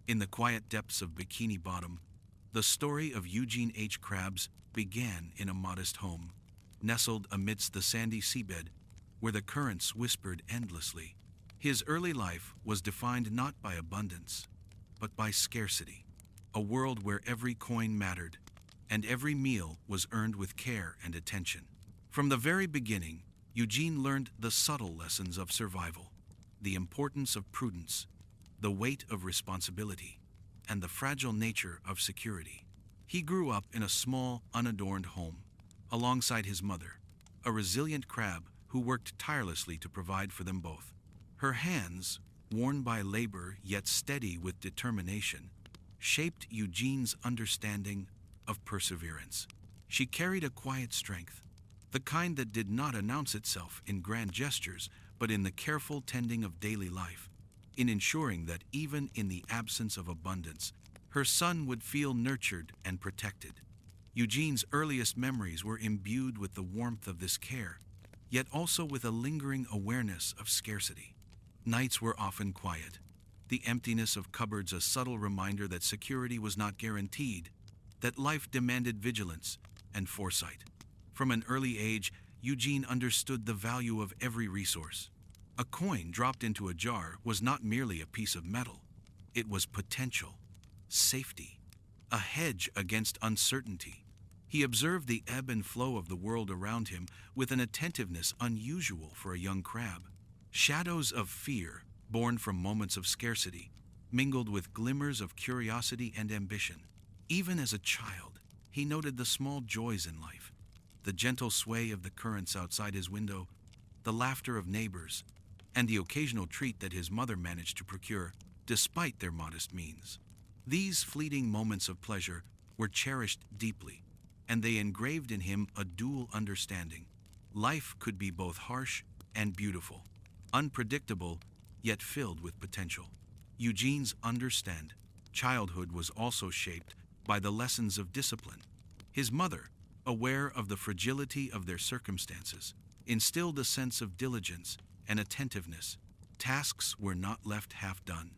In the quiet depths of Bikini Bottom, the story of Eugene H. Krabs began in a modest home, nestled amidst the sandy seabed where the currents whispered endlessly. His early life was defined not by abundance, but by scarcity, a world where every coin mattered and every meal was earned with care and attention. From the very beginning, Eugene learned the subtle lessons of survival, the importance of prudence, the weight of responsibility, and the fragile nature of security. He grew up in a small, unadorned home, alongside his mother, a resilient crab who worked tirelessly to provide for them both. Her hands, worn by labor yet steady with determination, shaped Eugene's understanding of perseverance. She carried a quiet strength, the kind that did not announce itself in grand gestures, but in the careful tending of daily life, in ensuring that even in the absence of abundance, her son would feel nurtured and protected. Eugene's earliest memories were imbued with the warmth of this care, yet also with a lingering awareness of scarcity. Nights were often quiet, the emptiness of cupboards a subtle reminder that security was not guaranteed, that life demanded vigilance and foresight. From an early age, Eugene understood the value of every resource. A coin dropped into a jar was not merely a piece of metal. It was potential, safety, a hedge against uncertainty. He observed the ebb and flow of the world around him with an attentiveness unusual for a young crab. Shadows of fear, born from moments of scarcity, mingled with glimmers of curiosity and ambition. Even as a child, he noted the small joys in life, the gentle sway of the currents outside his window, the laughter of neighbors, and the occasional treat that his mother managed to procure, despite their modest means. These fleeting moments of pleasure were cherished deeply, and they engraved in him a dual understanding. Life could be both harsh and beautiful, unpredictable, yet filled with potential. Eugene's childhood was also shaped by the lessons of discipline. His mother, aware of the fragility of their circumstances, instilled a sense of diligence and attentiveness. Tasks were not left half done.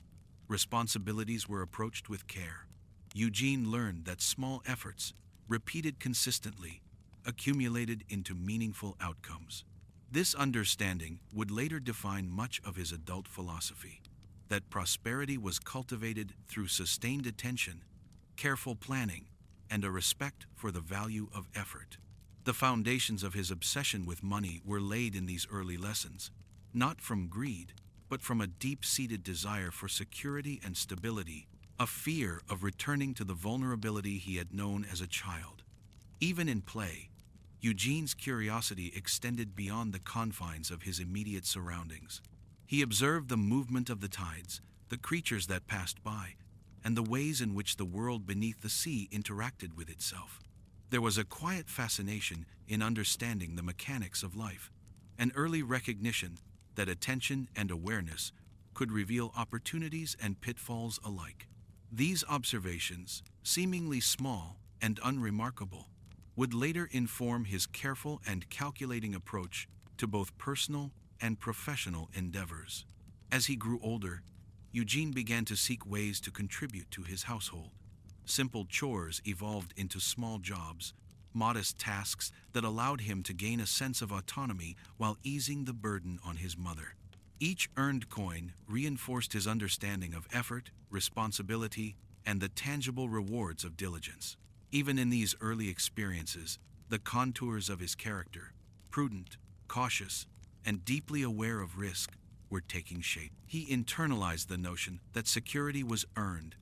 Responsibilities were approached with care. Eugene learned that small efforts, repeated consistently, accumulated into meaningful outcomes. This understanding would later define much of his adult philosophy, that prosperity was cultivated through sustained attention, careful planning, and a respect for the value of effort. The foundations of his obsession with money were laid in these early lessons, not from greed, but from a deep-seated desire for security and stability, a fear of returning to the vulnerability he had known as a child. Even in play, Eugene's curiosity extended beyond the confines of his immediate surroundings. He observed the movement of the tides, the creatures that passed by, and the ways in which the world beneath the sea interacted with itself. There was a quiet fascination in understanding the mechanics of life, an early recognition that attention and awareness could reveal opportunities and pitfalls alike. These observations, seemingly small and unremarkable, would later inform his careful and calculating approach to both personal and professional endeavors. As he grew older, Eugene began to seek ways to contribute to his household. Simple chores evolved into small jobs, modest tasks that allowed him to gain a sense of autonomy while easing the burden on his mother. Each earned coin reinforced his understanding of effort, responsibility, and the tangible rewards of diligence. Even in these early experiences, the contours of his character, prudent, cautious, and deeply aware of risk, were taking shape. He internalized the notion that security was earned,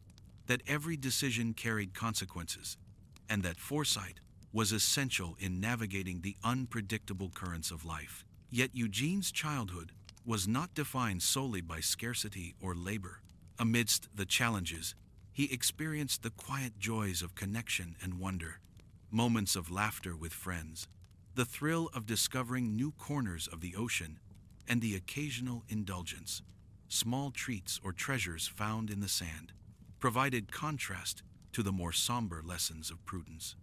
that every decision carried consequences, and that foresight was essential in navigating the unpredictable currents of life. Yet Eugene's childhood was not defined solely by scarcity or labor. Amidst the challenges, he experienced the quiet joys of connection and wonder, moments of laughter with friends, the thrill of discovering new corners of the ocean, and the occasional indulgence, small treats or treasures found in the sand, provided contrast to the more somber lessons of prudence.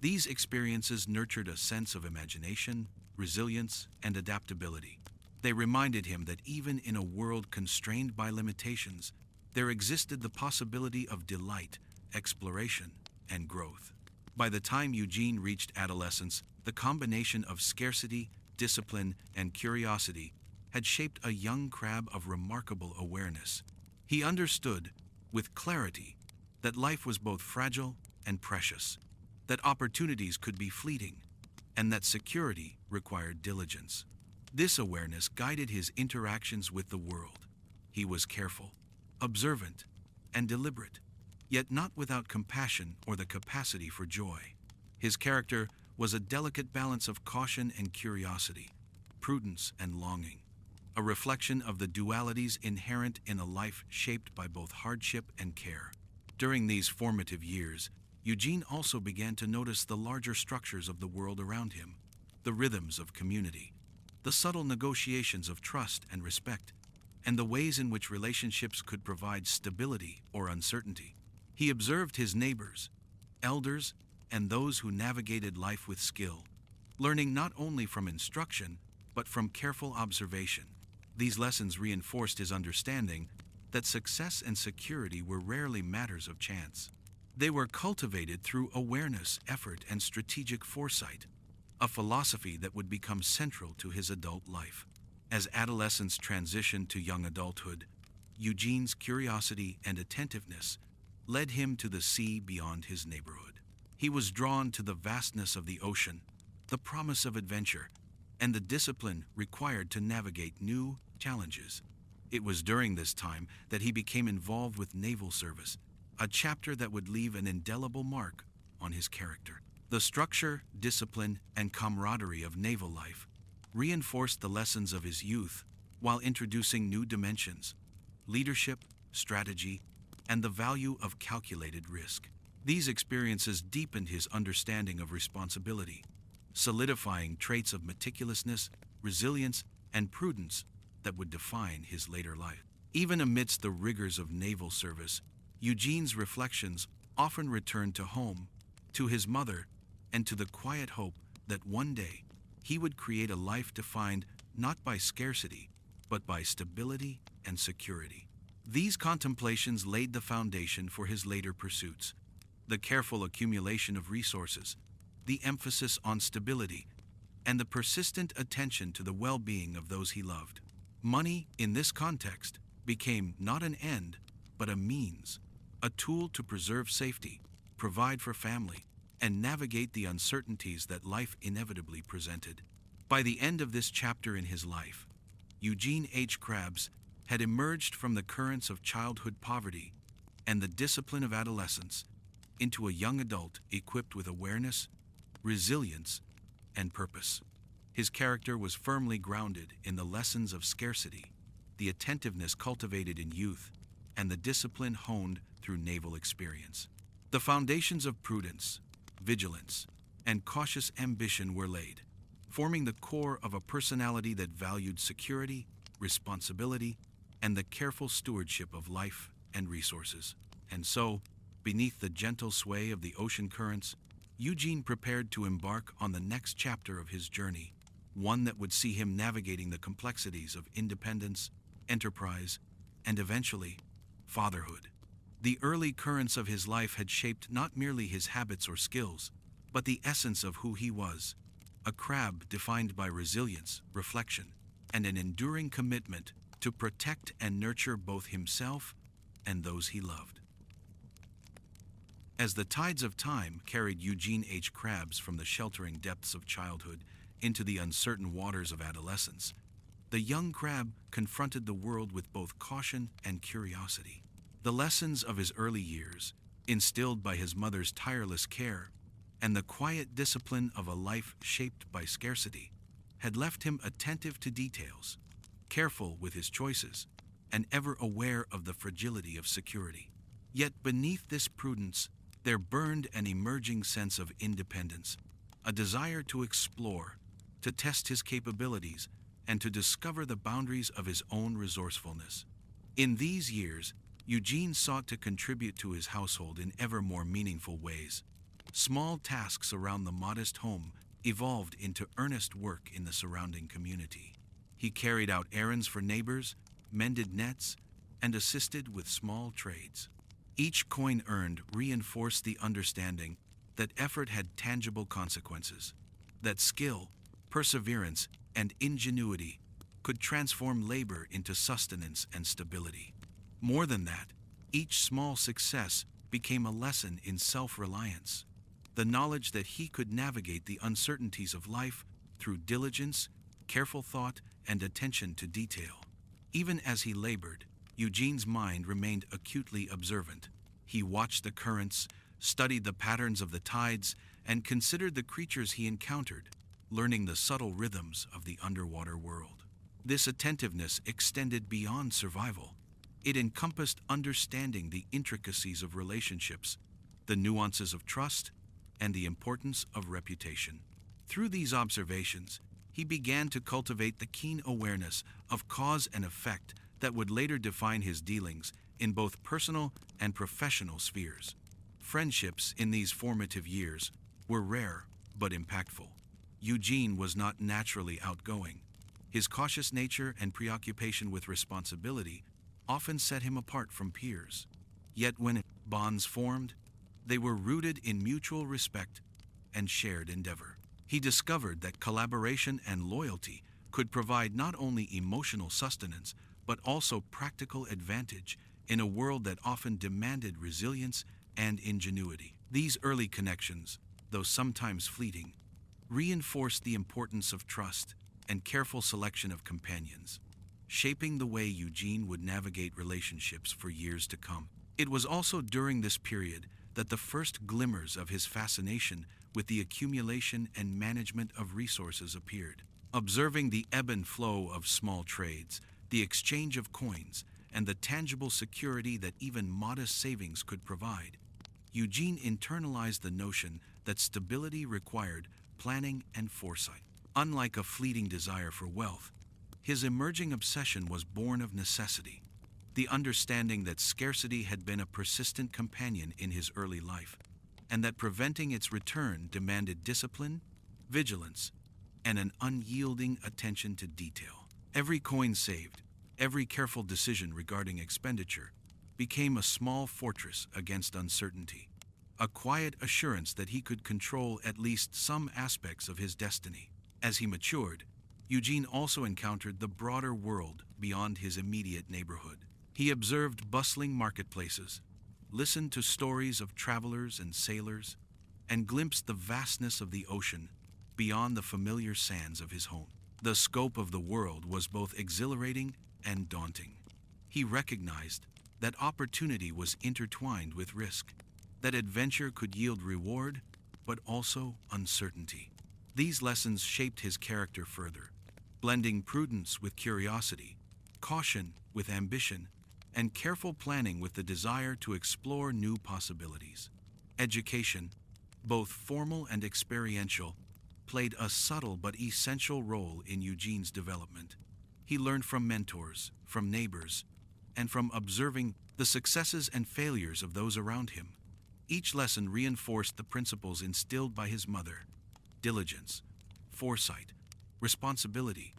These experiences nurtured a sense of imagination, resilience, and adaptability. They reminded him that even in a world constrained by limitations, there existed the possibility of delight, exploration, and growth. By the time Eugene reached adolescence, the combination of scarcity, discipline, and curiosity had shaped a young crab of remarkable awareness. He understood, with clarity, that life was both fragile and precious, that opportunities could be fleeting, and that security required diligence. This awareness guided his interactions with the world. He was careful, observant, and deliberate, yet not without compassion or the capacity for joy. His character was a delicate balance of caution and curiosity, prudence and longing, a reflection of the dualities inherent in a life shaped by both hardship and care. During these formative years, Eugene also began to notice the larger structures of the world around him, the rhythms of community, the subtle negotiations of trust and respect, and the ways in which relationships could provide stability or uncertainty. He observed his neighbors, elders, and those who navigated life with skill, learning not only from instruction, but from careful observation. These lessons reinforced his understanding that success and security were rarely matters of chance. They were cultivated through awareness, effort, and strategic foresight, a philosophy that would become central to his adult life. As adolescence transitioned to young adulthood, Eugene's curiosity and attentiveness led him to the sea beyond his neighborhood. He was drawn to the vastness of the ocean, the promise of adventure, and the discipline required to navigate new challenges. It was during this time that he became involved with naval service, a chapter that would leave an indelible mark on his character. The structure, discipline, and camaraderie of naval life reinforced the lessons of his youth while introducing new dimensions, leadership, strategy, and the value of calculated risk. These experiences deepened his understanding of responsibility, solidifying traits of meticulousness, resilience, and prudence that would define his later life. Even amidst the rigors of naval service, Eugene's reflections often returned to home, to his mother, and to the quiet hope that one day he would create a life defined not by scarcity, but by stability and security. These contemplations laid the foundation for his later pursuits, the careful accumulation of resources, the emphasis on stability, and the persistent attention to the well-being of those he loved. Money, in this context, became not an end, but a means, a tool to preserve safety, provide for family, and navigate the uncertainties that life inevitably presented. By the end of this chapter in his life, Eugene H. Krabs had emerged from the currents of childhood poverty and the discipline of adolescence into a young adult equipped with awareness, resilience, and purpose. His character was firmly grounded in the lessons of scarcity, the attentiveness cultivated in youth, and the discipline honed through naval experience. The foundations of prudence, vigilance, and cautious ambition were laid, forming the core of a personality that valued security, responsibility, and the careful stewardship of life and resources. And so, beneath the gentle sway of the ocean currents, Eugene prepared to embark on the next chapter of his journey, one that would see him navigating the complexities of independence, enterprise, and eventually, fatherhood. The early currents of his life had shaped not merely his habits or skills, but the essence of who he was, a crab defined by resilience, reflection, and an enduring commitment to protect and nurture both himself and those he loved. As the tides of time carried Eugene H. Krabs from the sheltering depths of childhood into the uncertain waters of adolescence, the young crab confronted the world with both caution and curiosity. The lessons of his early years, instilled by his mother's tireless care, and the quiet discipline of a life shaped by scarcity, had left him attentive to details, careful with his choices, and ever aware of the fragility of security. Yet beneath this prudence, there burned an emerging sense of independence, a desire to explore, to test his capabilities, and to discover the boundaries of his own resourcefulness. In these years, Eugene sought to contribute to his household in ever more meaningful ways. Small tasks around the modest home evolved into earnest work in the surrounding community. He carried out errands for neighbors, mended nets, and assisted with small trades. Each coin earned reinforced the understanding that effort had tangible consequences, that skill, perseverance, and ingenuity could transform labor into sustenance and stability. More than that, each small success became a lesson in self-reliance, the knowledge that he could navigate the uncertainties of life through diligence, careful thought, and attention to detail. Even as he labored, Eugene's mind remained acutely observant. He watched the currents, studied the patterns of the tides, and considered the creatures he encountered, learning the subtle rhythms of the underwater world. This attentiveness extended beyond survival. It encompassed understanding the intricacies of relationships, the nuances of trust, and the importance of reputation. Through these observations, he began to cultivate the keen awareness of cause and effect that would later define his dealings in both personal and professional spheres. Friendships in these formative years were rare but impactful. Eugene was not naturally outgoing. His cautious nature and preoccupation with responsibility often set him apart from peers. Yet when bonds formed, they were rooted in mutual respect and shared endeavor. He discovered that collaboration and loyalty could provide not only emotional sustenance, but also practical advantage in a world that often demanded resilience and ingenuity. These early connections, though sometimes fleeting, reinforced the importance of trust and careful selection of companions, shaping the way Eugene would navigate relationships for years to come. It was also during this period that the first glimmers of his fascination with the accumulation and management of resources appeared. Observing the ebb and flow of small trades, the exchange of coins, and the tangible security that even modest savings could provide, Eugene internalized the notion that stability required planning and foresight. Unlike a fleeting desire for wealth, his emerging obsession was born of necessity, the understanding that scarcity had been a persistent companion in his early life, and that preventing its return demanded discipline, vigilance, and an unyielding attention to detail. Every coin saved, every careful decision regarding expenditure, became a small fortress against uncertainty, a quiet assurance that he could control at least some aspects of his destiny. As he matured, Eugene also encountered the broader world beyond his immediate neighborhood. He observed bustling marketplaces, listened to stories of travelers and sailors, and glimpsed the vastness of the ocean beyond the familiar sands of his home. The scope of the world was both exhilarating and daunting. He recognized that opportunity was intertwined with risk, that adventure could yield reward, but also uncertainty. These lessons shaped his character further, blending prudence with curiosity, caution with ambition, and careful planning with the desire to explore new possibilities. Education, both formal and experiential, played a subtle but essential role in Eugene's development. He learned from mentors, from neighbors, and from observing the successes and failures of those around him. Each lesson reinforced the principles instilled by his mother: diligence, foresight, responsibility,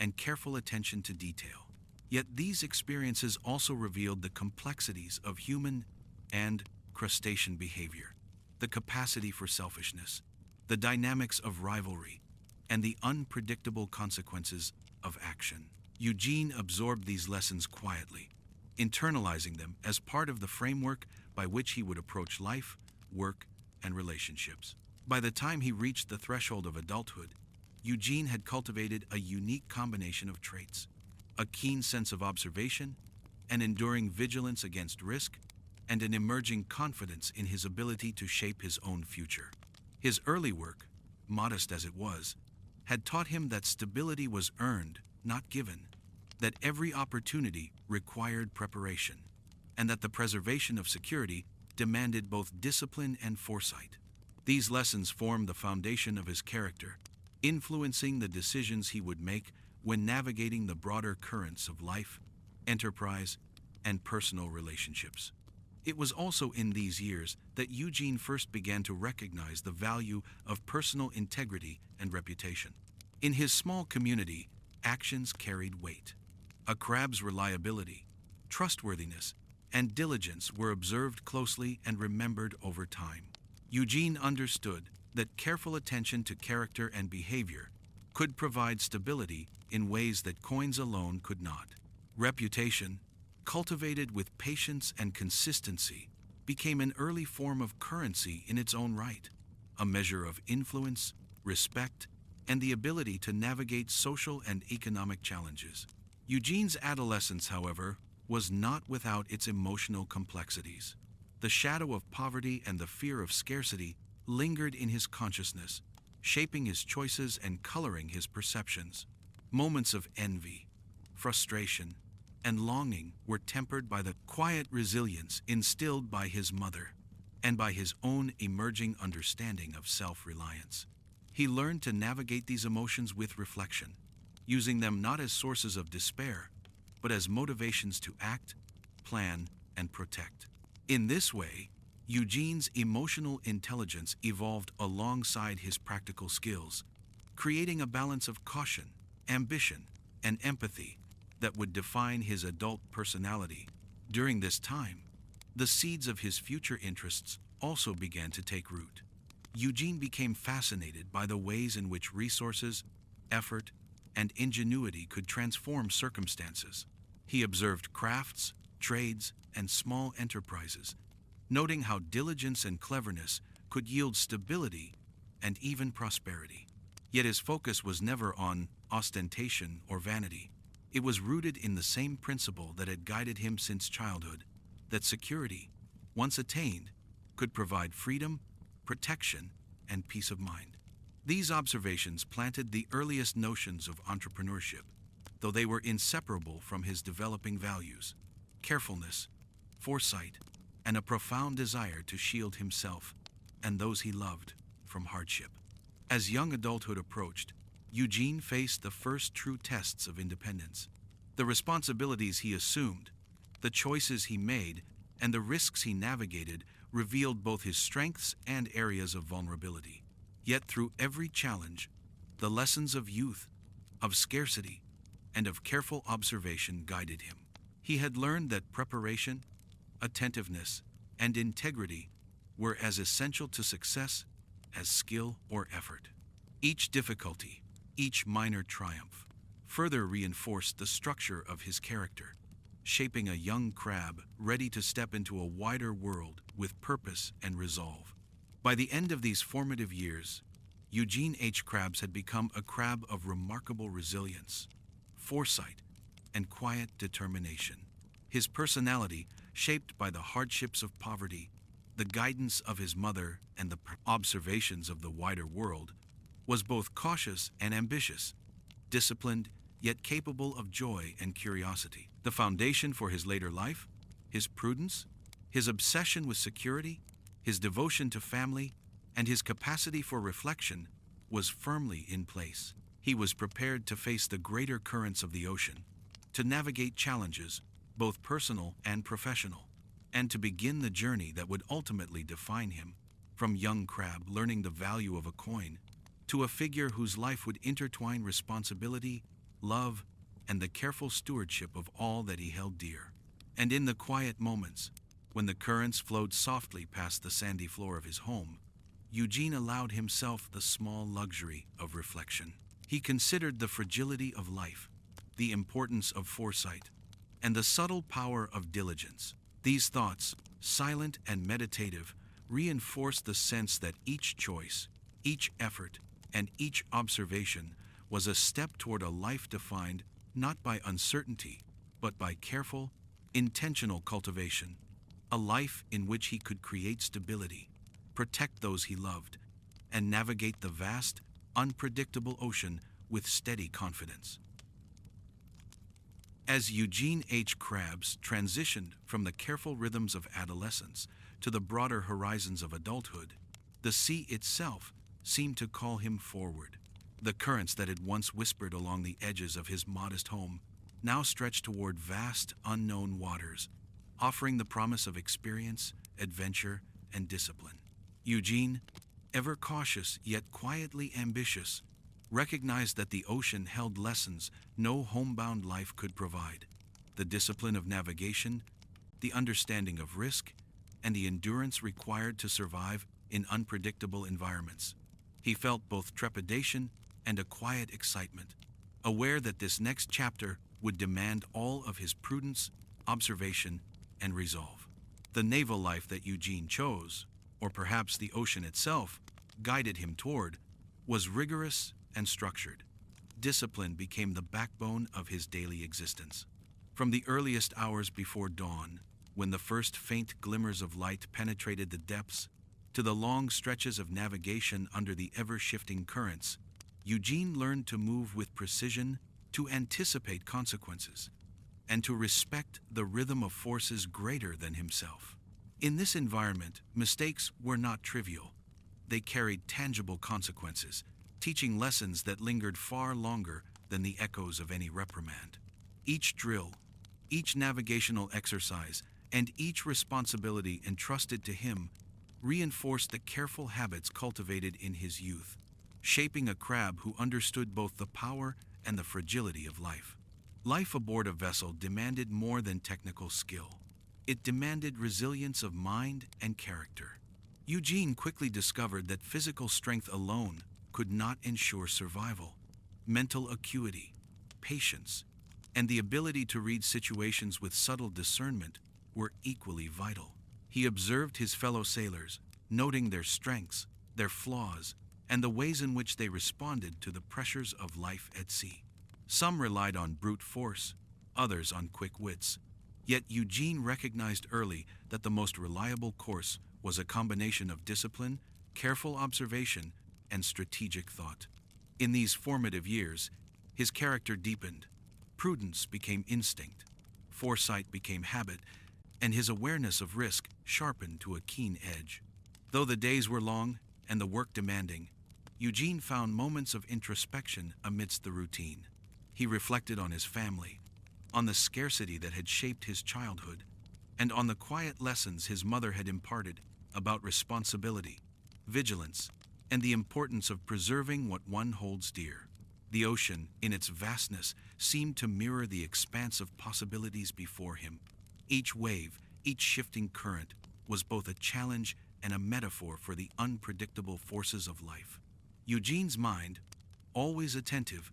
and careful attention to detail. Yet these experiences also revealed the complexities of human and crustacean behavior, the capacity for selfishness, the dynamics of rivalry, and the unpredictable consequences of action. Eugene absorbed these lessons quietly, internalizing them as part of the framework by which he would approach life, work, and relationships. By the time he reached the threshold of adulthood, Eugene had cultivated a unique combination of traits: a keen sense of observation, an enduring vigilance against risk, and an emerging confidence in his ability to shape his own future. His early work, modest as it was, had taught him that stability was earned, not given, that every opportunity required preparation, and that the preservation of security demanded both discipline and foresight. These lessons formed the foundation of his character, influencing the decisions he would make when navigating the broader currents of life, enterprise, and personal relationships. It was also in these years that Eugene first began to recognize the value of personal integrity and reputation. In his small community, actions carried weight. A crab's reliability, trustworthiness, and diligence were observed closely and remembered over time. Eugene understood that careful attention to character and behavior could provide stability in ways that coins alone could not. Reputation, cultivated with patience and consistency, became an early form of currency in its own right, a measure of influence, respect, and the ability to navigate social and economic challenges. Eugene's adolescence, however, was not without its emotional complexities. The shadow of poverty and the fear of scarcity lingered in his consciousness, shaping his choices and coloring his perceptions. Moments of envy, frustration, and longing were tempered by the quiet resilience instilled by his mother and by his own emerging understanding of self-reliance. He learned to navigate these emotions with reflection, using them not as sources of despair, but as motivations to act, plan, and protect. In this way, Eugene's emotional intelligence evolved alongside his practical skills, creating a balance of caution, ambition, and empathy that would define his adult personality. During this time, the seeds of his future interests also began to take root. Eugene became fascinated by the ways in which resources, effort, and ingenuity could transform circumstances. He observed crafts, trades, and small enterprises, noting how diligence and cleverness could yield stability and even prosperity. Yet his focus was never on ostentation or vanity. It was rooted in the same principle that had guided him since childhood, that security, once attained, could provide freedom, protection, and peace of mind. These observations planted the earliest notions of entrepreneurship, though they were inseparable from his developing values: carefulness, foresight, and a profound desire to shield himself and those he loved from hardship. As young adulthood approached, Eugene faced the first true tests of independence. The responsibilities he assumed, the choices he made, and the risks he navigated revealed both his strengths and areas of vulnerability. Yet through every challenge, the lessons of youth, of scarcity, and of careful observation guided him. He had learned that preparation, attentiveness, and integrity were as essential to success as skill or effort. Each difficulty, each minor triumph, further reinforced the structure of his character, shaping a young crab ready to step into a wider world with purpose and resolve. By the end of these formative years, Eugene H. Krabs had become a crab of remarkable resilience, foresight, and quiet determination. His personality, shaped by the hardships of poverty, the guidance of his mother, and the observations of the wider world, was both cautious and ambitious, disciplined yet capable of joy and curiosity. The foundation for his later life, his prudence, his obsession with security, his devotion to family, and his capacity for reflection was firmly in place. He was prepared to face the greater currents of the ocean, to navigate challenges, both personal and professional, and to begin the journey that would ultimately define him, from young crab learning the value of a coin, to a figure whose life would intertwine responsibility, love, and the careful stewardship of all that he held dear. And in the quiet moments, when the currents flowed softly past the sandy floor of his home, Eugene allowed himself the small luxury of reflection. He considered the fragility of life, the importance of foresight, and the subtle power of diligence. These thoughts, silent and meditative, reinforced the sense that each choice, each effort, and each observation was a step toward a life defined not by uncertainty, but by careful, intentional cultivation, a life in which he could create stability, protect those he loved, and navigate the vast, unpredictable ocean with steady confidence. As Eugene H. Krabs transitioned from the careful rhythms of adolescence to the broader horizons of adulthood, the sea itself seemed to call him forward. The currents that had once whispered along the edges of his modest home now stretched toward vast, unknown waters, offering the promise of experience, adventure, and discipline. Eugene, ever cautious yet quietly ambitious, recognized that the ocean held lessons no homebound life could provide. the discipline of navigation, the understanding of risk, and the endurance required to survive in unpredictable environments. He felt both trepidation and a quiet excitement, aware that this next chapter would demand all of his prudence, observation, and resolve. The naval life that Eugene chose, or perhaps the ocean itself, guided him toward, was rigorous and structured. Discipline became the backbone of his daily existence. From the earliest hours before dawn, when the first faint glimmers of light penetrated the depths, to the long stretches of navigation under the ever-shifting currents, Eugene learned to move with precision, to anticipate consequences, and to respect the rhythm of forces greater than himself. In this environment, mistakes were not trivial. They carried tangible consequences, teaching lessons that lingered far longer than the echoes of any reprimand. Each drill, each navigational exercise, and each responsibility entrusted to him reinforced the careful habits cultivated in his youth, shaping a crab who understood both the power and the fragility of life. Life aboard a vessel demanded more than technical skill. It demanded resilience of mind and character. Eugene quickly discovered that physical strength alone could not ensure survival. Mental acuity, patience, and the ability to read situations with subtle discernment were equally vital. He observed his fellow sailors, noting their strengths, their flaws, and the ways in which they responded to the pressures of life at sea. Some relied on brute force, others on quick wits. Yet Eugene recognized early that the most reliable course was a combination of discipline, careful observation, and strategic thought. In these formative years, his character deepened. Prudence became instinct, foresight became habit, and his awareness of risk sharpened to a keen edge. Though the days were long and the work demanding, Eugene found moments of introspection amidst the routine. He reflected on his family, on the scarcity that had shaped his childhood, and on the quiet lessons his mother had imparted about responsibility, vigilance, and the importance of preserving what one holds dear. The ocean, in its vastness, seemed to mirror the expanse of possibilities before him. Each wave, each shifting current, was both a challenge and a metaphor for the unpredictable forces of life. Eugene's mind, always attentive,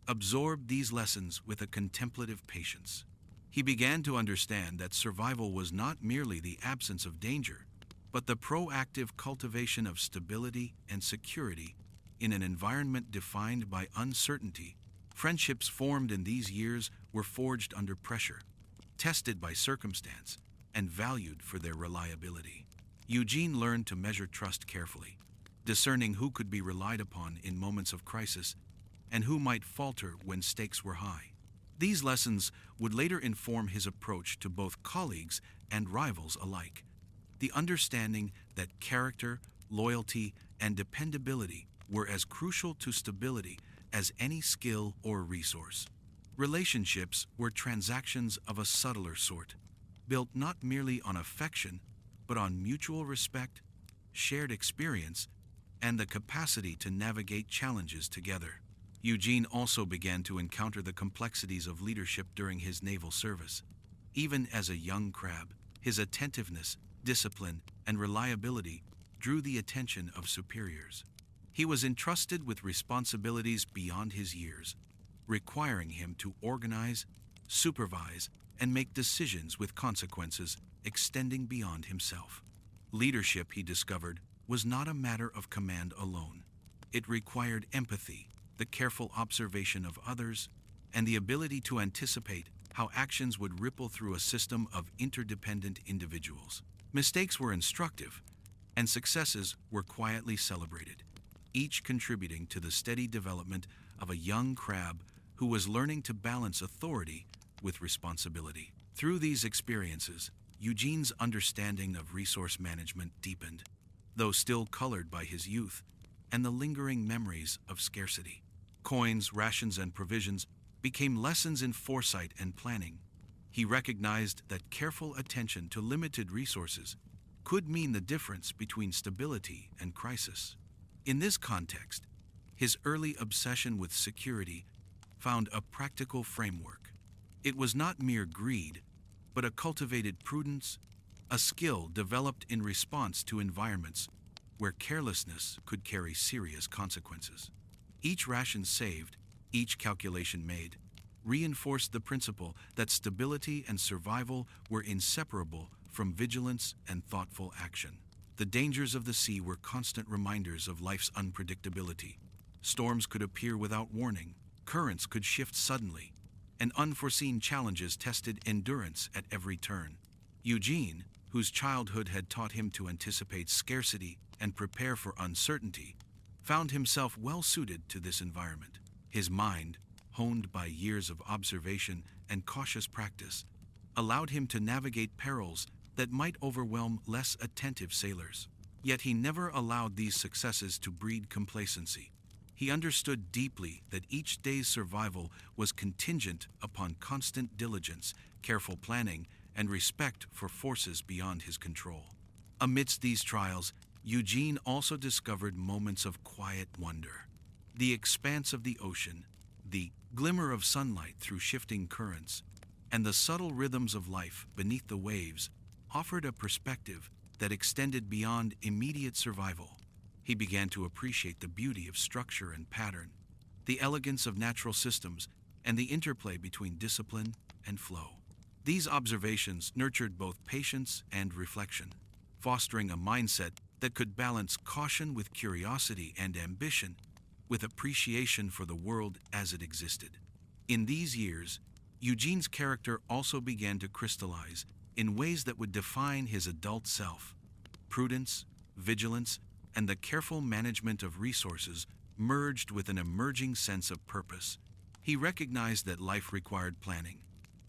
absorbed these lessons with a contemplative patience. He began to understand that survival was not merely the absence of danger, but the proactive cultivation of stability and security in an environment defined by uncertainty. Friendships formed in these years were forged under pressure, tested by circumstance, and valued for their reliability. Eugene learned to measure trust carefully, discerning who could be relied upon in moments of crisis and who might falter when stakes were high. These lessons would later inform his approach to both colleagues and rivals alike. The understanding that character, loyalty, and dependability were as crucial to stability as any skill or resource. Relationships were transactions of a subtler sort, built not merely on affection, but on mutual respect, shared experience, and the capacity to navigate challenges together. Eugene also began to encounter the complexities of leadership during his naval service. Even as a young crab, his attentiveness, discipline, and reliability drew the attention of superiors. He was entrusted with responsibilities beyond his years, requiring him to organize, supervise, and make decisions with consequences extending beyond himself. Leadership, he discovered, was not a matter of command alone. It required empathy, the careful observation of others, and the ability to anticipate how actions would ripple through a system of interdependent individuals. Mistakes were instructive, and successes were quietly celebrated, each contributing to the steady development of a young crab who was learning to balance authority with responsibility. Through these experiences, Eugene's understanding of resource management deepened, though still colored by his youth and the lingering memories of scarcity. Coins, rations, and provisions became lessons in foresight and planning. He recognized that careful attention to limited resources could mean the difference between stability and crisis. In this context, his early obsession with security found a practical framework. It was not mere greed, but a cultivated prudence, a skill developed in response to environments where carelessness could carry serious consequences. Each ration saved, each calculation made, reinforced the principle that stability and survival were inseparable from vigilance and thoughtful action. The dangers of the sea were constant reminders of life's unpredictability. Storms could appear without warning, currents could shift suddenly, and unforeseen challenges tested endurance at every turn. Eugene, whose childhood had taught him to anticipate scarcity and prepare for uncertainty, found himself well suited to this environment. His mind, honed by years of observation and cautious practice, allowed him to navigate perils that might overwhelm less attentive sailors. Yet he never allowed these successes to breed complacency. He understood deeply that each day's survival was contingent upon constant diligence, careful planning, and respect for forces beyond his control. Amidst these trials, Eugene also discovered moments of quiet wonder. The expanse of the ocean, the glimmer of sunlight through shifting currents, and the subtle rhythms of life beneath the waves offered a perspective that extended beyond immediate survival. He began to appreciate the beauty of structure and pattern, the elegance of natural systems, and the interplay between discipline and flow. These observations nurtured both patience and reflection, fostering a mindset that could balance caution with curiosity and ambition with appreciation for the world as it existed. In these years, Eugene's character also began to crystallize in ways that would define his adult self. Prudence, vigilance, and the careful management of resources merged with an emerging sense of purpose. He recognized that life required planning,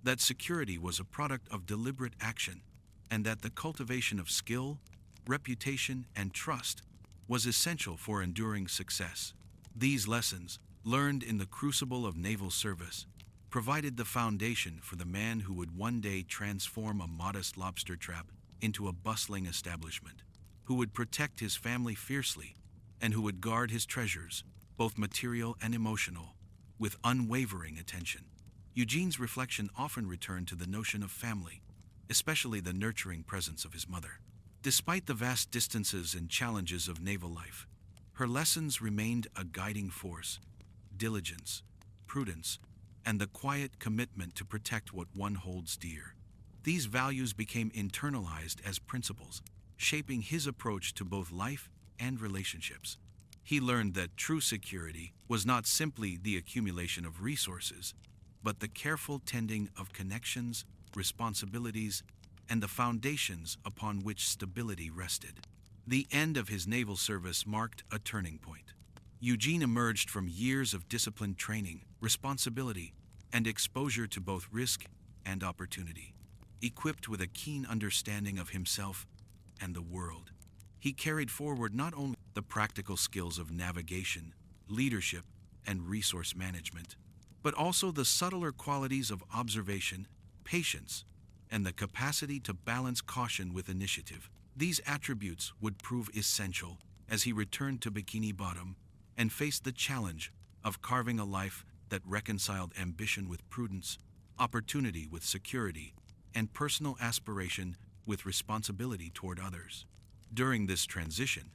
that security was a product of deliberate action, and that the cultivation of skill, reputation, and trust was essential for enduring success. These lessons, learned in the crucible of naval service, provided the foundation for the man who would one day transform a modest lobster trap into a bustling establishment, who would protect his family fiercely, and who would guard his treasures, both material and emotional, with unwavering attention. Eugene's reflection often returned to the notion of family, especially the nurturing presence of his mother. Despite the vast distances and challenges of naval life, her lessons remained a guiding force: diligence, prudence, and the quiet commitment to protect what one holds dear. These values became internalized as principles, shaping his approach to both life and relationships. He learned that true security was not simply the accumulation of resources, but the careful tending of connections, responsibilities, and the foundations upon which stability rested. The end of his naval service marked a turning point. Eugene emerged from years of disciplined training, responsibility, and exposure to both risk and opportunity. Equipped with a keen understanding of himself and the world, he carried forward not only the practical skills of navigation, leadership, and resource management, but also the subtler qualities of observation, patience, and the capacity to balance caution with initiative. These attributes would prove essential as he returned to Bikini Bottom and faced the challenge of carving a life that reconciled ambition with prudence, opportunity with security, and personal aspiration with responsibility toward others. During this transition,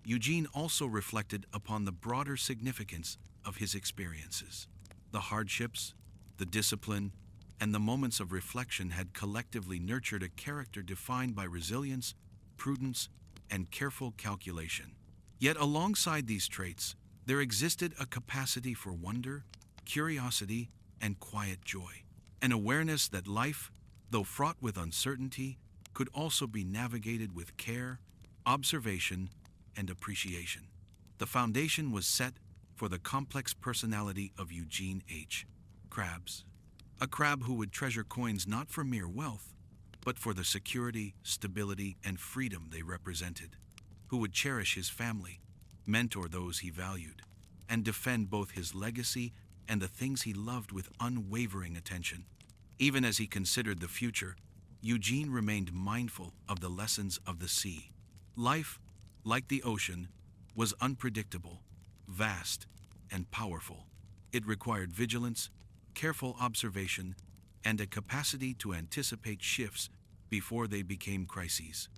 Eugene also reflected upon the broader significance of his experiences. The hardships, the discipline, and the moments of reflection had collectively nurtured a character defined by resilience, prudence, and careful calculation. Yet alongside these traits, there existed a capacity for wonder, curiosity, and quiet joy. An awareness that life, though fraught with uncertainty, could also be navigated with care, observation, and appreciation. The foundation was set for the complex personality of Eugene H. Krabs, a crab who would treasure coins not for mere wealth, but for the security, stability, and freedom they represented, who would cherish his family, mentor those he valued, and defend both his legacy and the things he loved with unwavering attention. Even as he considered the future, Eugene remained mindful of the lessons of the sea. Life, like the ocean, was unpredictable, vast, and powerful. It required vigilance, careful observation, and a capacity to anticipate shifts before they became crises.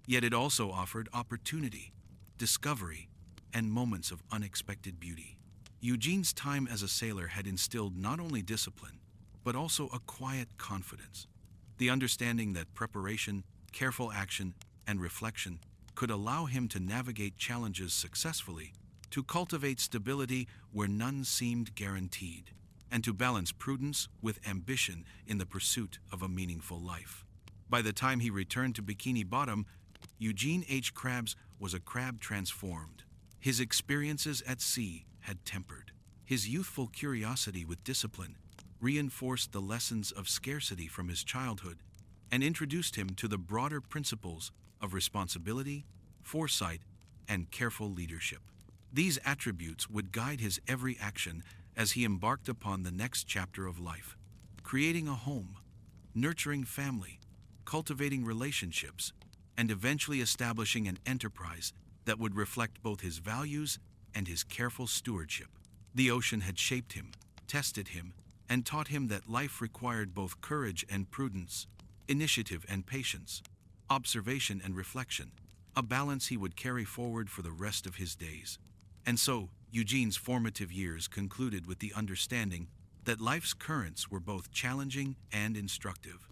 Yet it also offered opportunity, discovery, and moments of unexpected beauty. Eugene's time as a sailor had instilled not only discipline, but also a quiet confidence. The understanding that preparation, careful action, and reflection could allow him to navigate challenges successfully, to cultivate stability where none seemed guaranteed, and to balance prudence with ambition in the pursuit of a meaningful life. By the time he returned to Bikini Bottom, Eugene H. Krabs was a crab transformed. His experiences at sea had tempered his youthful curiosity with discipline, reinforced the lessons of scarcity from his childhood, and introduced him to the broader principles of responsibility, foresight, and careful leadership. These attributes would guide his every action as he embarked upon the next chapter of life, creating a home, nurturing family, cultivating relationships, and eventually establishing an enterprise that would reflect both his values and his careful stewardship. The ocean had shaped him, tested him, and taught him that life required both courage and prudence, initiative and patience, observation and reflection, a balance he would carry forward for the rest of his days. And so, Eugene's formative years concluded with the understanding that life's currents were both challenging and instructive.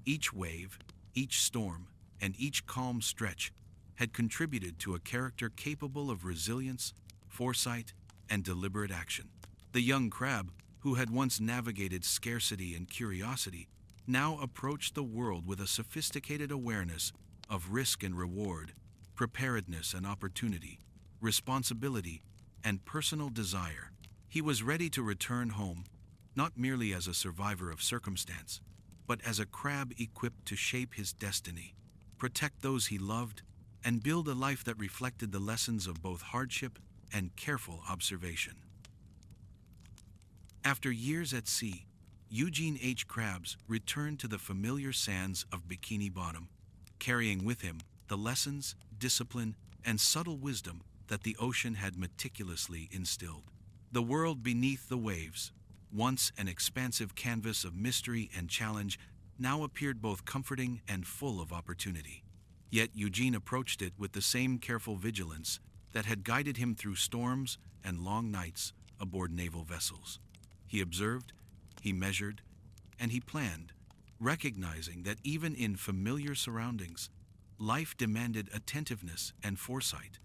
Each wave, each storm, and each calm stretch had contributed to a character capable of resilience, foresight, and deliberate action. The young crab, who had once navigated scarcity and curiosity, now approached the world with a sophisticated awareness of risk and reward, preparedness and opportunity, responsibility and personal desire. He was ready to return home, not merely as a survivor of circumstance, but as a crab equipped to shape his destiny, protect those he loved, and build a life that reflected the lessons of both hardship and careful observation. After years at sea, Eugene H. Krabs returned to the familiar sands of Bikini Bottom, carrying with him the lessons, discipline, and subtle wisdom that the ocean had meticulously instilled. The world beneath the waves, once an expansive canvas of mystery and challenge, now appeared both comforting and full of opportunity. Yet Eugene approached it with the same careful vigilance that had guided him through storms and long nights aboard naval vessels. He observed, he measured, and he planned, recognizing that even in familiar surroundings, life demanded attentiveness and foresight.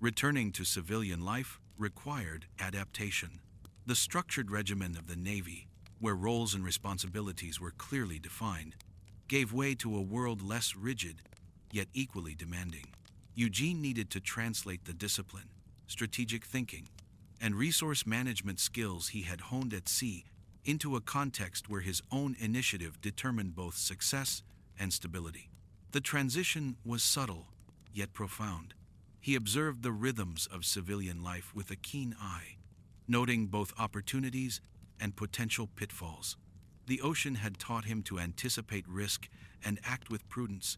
Returning to civilian life required adaptation. The structured regimen of the Navy, where roles and responsibilities were clearly defined, gave way to a world less rigid, yet equally demanding. Eugene needed to translate the discipline, strategic thinking, and resource management skills he had honed at sea into a context where his own initiative determined both success and stability. The transition was subtle, yet profound. He observed the rhythms of civilian life with a keen eye, noting both opportunities and potential pitfalls. The ocean had taught him to anticipate risk and act with prudence,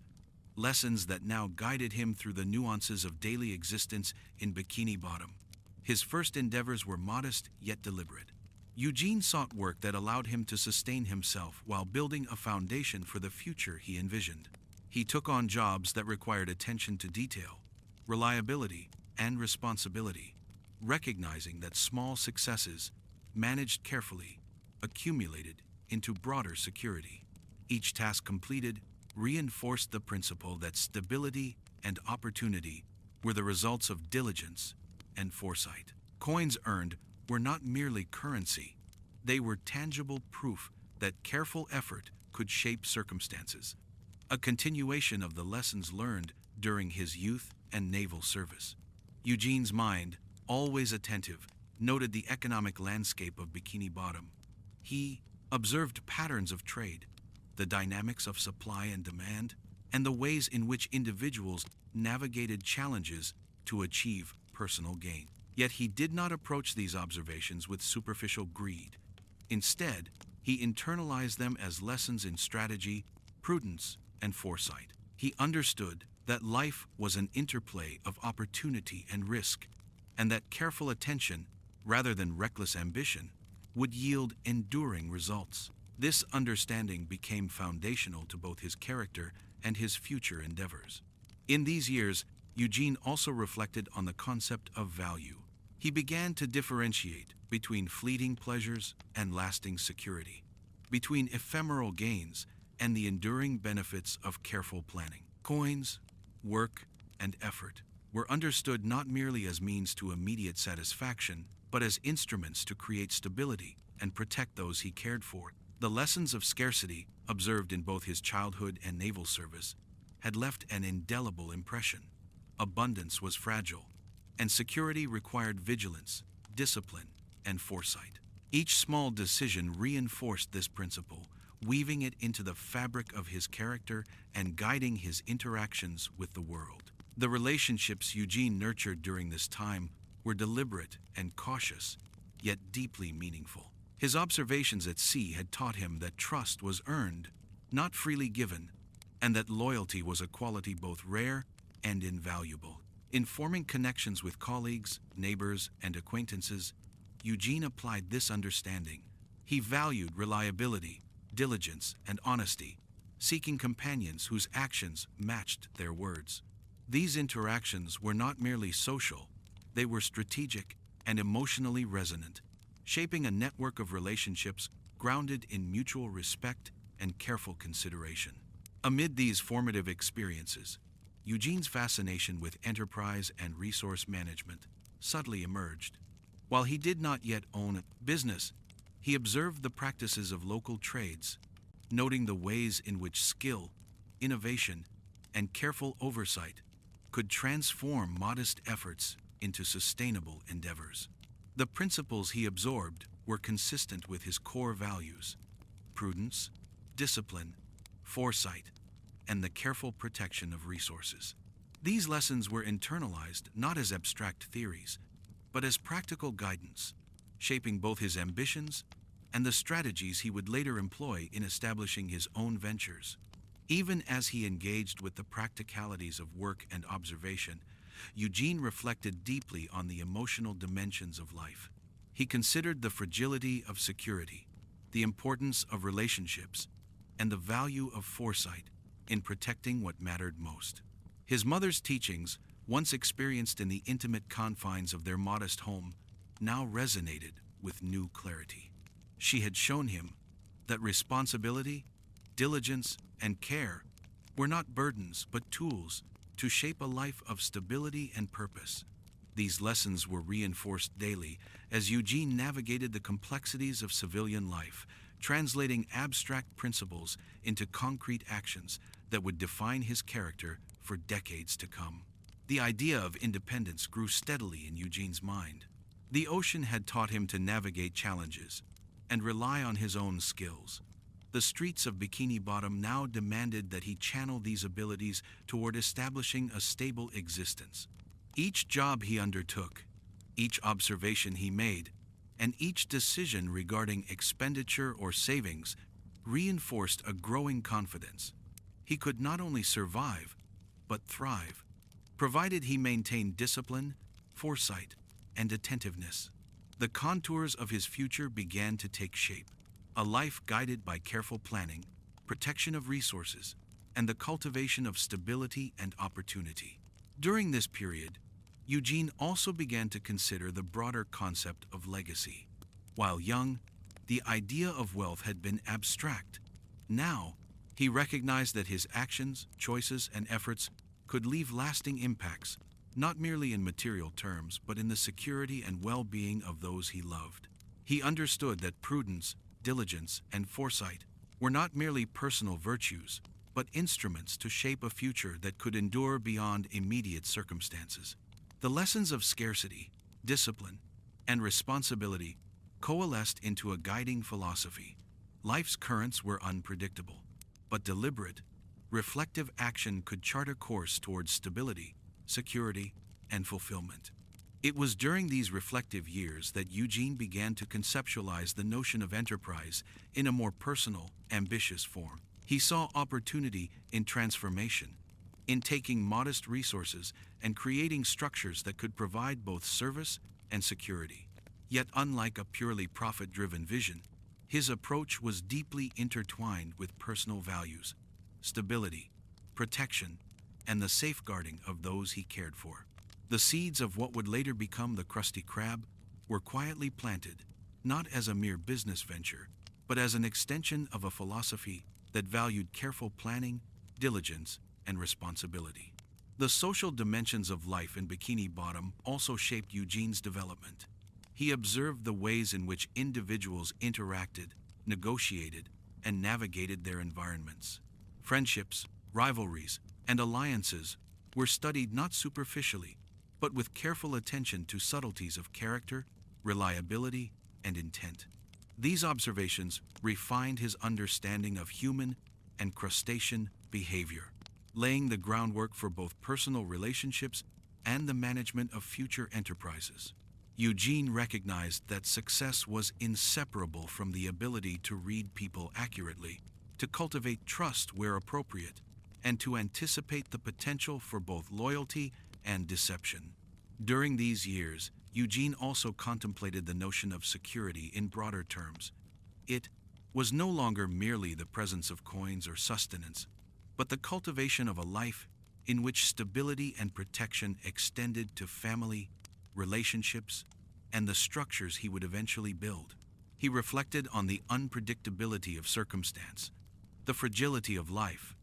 lessons that now guided him through the nuances of daily existence in Bikini Bottom. His first endeavors were modest yet deliberate. Eugene sought work that allowed him to sustain himself while building a foundation for the future he envisioned. He took on jobs that required attention to detail, reliability, and responsibility, recognizing that small successes, managed carefully, accumulated into broader security. Each task completed reinforced the principle that stability and opportunity were the results of diligence and foresight. Coins earned were not merely currency, they were tangible proof that careful effort could shape circumstances, a continuation of the lessons learned during his youth and naval service. Eugene's mind, always attentive, noted the economic landscape of Bikini Bottom. He observed patterns of trade, the dynamics of supply and demand, and the ways in which individuals navigated challenges to achieve personal gain. Yet he did not approach these observations with superficial greed. Instead, he internalized them as lessons in strategy, prudence, and foresight. He understood that life was an interplay of opportunity and risk, and that careful attention, rather than reckless ambition, would yield enduring results. This understanding became foundational to both his character and his future endeavors. In these years, Eugene also reflected on the concept of value. He began to differentiate between fleeting pleasures and lasting security, between ephemeral gains and the enduring benefits of careful planning. Coins, work, and effort were understood not merely as means to immediate satisfaction, but as instruments to create stability and protect those he cared for. The lessons of scarcity, observed in both his childhood and naval service, had left an indelible impression. Abundance was fragile, and security required vigilance, discipline, and foresight. Each small decision reinforced this principle, weaving it into the fabric of his character and guiding his interactions with the world. The relationships Eugene nurtured during this time were deliberate and cautious, yet deeply meaningful. His observations at sea had taught him that trust was earned, not freely given, and that loyalty was a quality both rare and invaluable. In forming connections with colleagues, neighbors, and acquaintances, Eugene applied this understanding. He valued reliability, diligence, and honesty, seeking companions whose actions matched their words. These interactions were not merely social, they were strategic and emotionally resonant, shaping a network of relationships grounded in mutual respect and careful consideration. Amid these formative experiences, Eugene's fascination with enterprise and resource management subtly emerged. While he did not yet own a business, he observed the practices of local trades, noting the ways in which skill, innovation, and careful oversight could transform modest efforts into sustainable endeavors. The principles he absorbed were consistent with his core values: prudence, discipline, foresight, and the careful protection of resources. These lessons were internalized not as abstract theories, but as practical guidance, shaping both his ambitions and the strategies he would later employ in establishing his own ventures. Even as he engaged with the practicalities of work and observation, Eugene reflected deeply on the emotional dimensions of life. He considered the fragility of security, the importance of relationships, and the value of foresight in protecting what mattered most. His mother's teachings, once experienced in the intimate confines of their modest home, now resonated with new clarity. She had shown him that responsibility, diligence, and care were not burdens but tools to shape a life of stability and purpose. These lessons were reinforced daily as Eugene navigated the complexities of civilian life, translating abstract principles into concrete actions that would define his character for decades to come. The idea of independence grew steadily in Eugene's mind. The ocean had taught him to navigate challenges and rely on his own skills. The streets of Bikini Bottom now demanded that he channel these abilities toward establishing a stable existence. Each job he undertook, each observation he made, and each decision regarding expenditure or savings reinforced a growing confidence. He could not only survive, but thrive, provided he maintained discipline, foresight, and attentiveness. The contours of his future began to take shape. A life guided by careful planning, protection of resources, and the cultivation of stability and opportunity. During this period, Eugene also began to consider the broader concept of legacy. While young, the idea of wealth had been abstract. Now, he recognized that his actions, choices, and efforts could leave lasting impacts, not merely in material terms, but in the security and well-being of those he loved. He understood that prudence, diligence, and foresight were not merely personal virtues, but instruments to shape a future that could endure beyond immediate circumstances. The lessons of scarcity, discipline, and responsibility coalesced into a guiding philosophy. Life's currents were unpredictable, but deliberate, reflective action could chart a course towards stability, security, and fulfillment. It was during these reflective years that Eugene began to conceptualize the notion of enterprise in a more personal, ambitious form. He saw opportunity in transformation, in taking modest resources and creating structures that could provide both service and security. Yet unlike a purely profit-driven vision, His approach was deeply intertwined with personal values, stability, protection, and the safeguarding of those he cared for. The seeds of what would later become the Krusty Krab were quietly planted, not as a mere business venture, but as an extension of a philosophy that valued careful planning, diligence, and responsibility. The social dimensions of life in Bikini Bottom also shaped Eugene's development. He observed the ways in which individuals interacted, negotiated, and navigated their environments. Friendships, rivalries, and alliances were studied not superficially, but with careful attention to subtleties of character, reliability, and intent. These observations refined his understanding of human and crustacean behavior, laying the groundwork for both personal relationships and the management of future enterprises. Eugene recognized that success was inseparable from the ability to read people accurately, to cultivate trust where appropriate, and to anticipate the potential for both loyalty and deception. During these years, Eugene also contemplated the notion of security in broader terms. It was no longer merely the presence of coins or sustenance, but the cultivation of a life in which stability and protection extended to family, relationships, and the structures he would eventually build. He reflected on the unpredictability of circumstance, the fragility of life,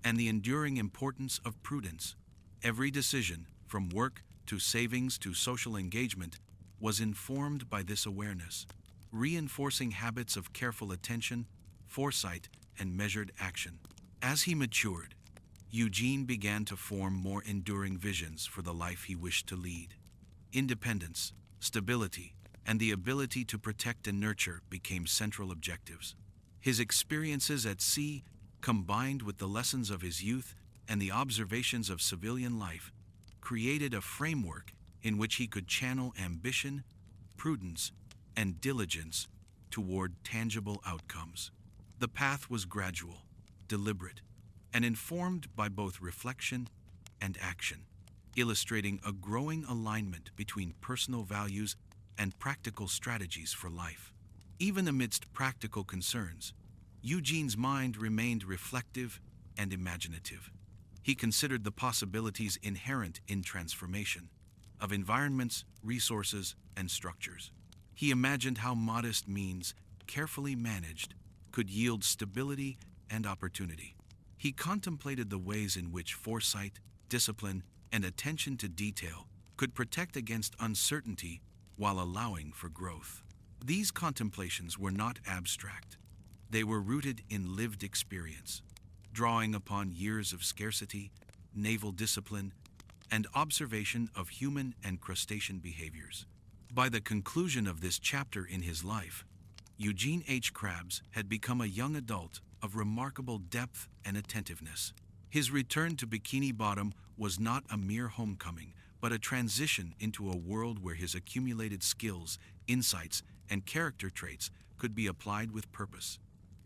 and the enduring importance of prudence. Every decision, from work to savings to social engagement, was informed by this awareness, reinforcing habits of careful attention, foresight, and measured action. As he matured, Eugene began to form more enduring visions for the life he wished to lead. Independence, stability, and the ability to protect and nurture became central objectives. His experiences at sea, combined with the lessons of his youth and the observations of civilian life, created a framework in which he could channel ambition, prudence, and diligence toward tangible outcomes. The path was gradual, deliberate, and informed by both reflection and action, illustrating a growing alignment between personal values and practical strategies for life. Even amidst practical concerns, Eugene's mind remained reflective and imaginative. He considered the possibilities inherent in transformation of environments, resources, and structures. He imagined how modest means, carefully managed, could yield stability and opportunity. He contemplated the ways in which foresight, discipline, and attention to detail could protect against uncertainty while allowing for growth. These contemplations were not abstract. They were rooted in lived experience, drawing upon years of scarcity, naval discipline, and observation of human and crustacean behaviors. By the conclusion of this chapter in his life, Eugene H. Krabs had become a young adult of remarkable depth and attentiveness. His return to Bikini Bottom was not a mere homecoming, but a transition into a world where his accumulated skills, insights, and character traits could be applied with purpose.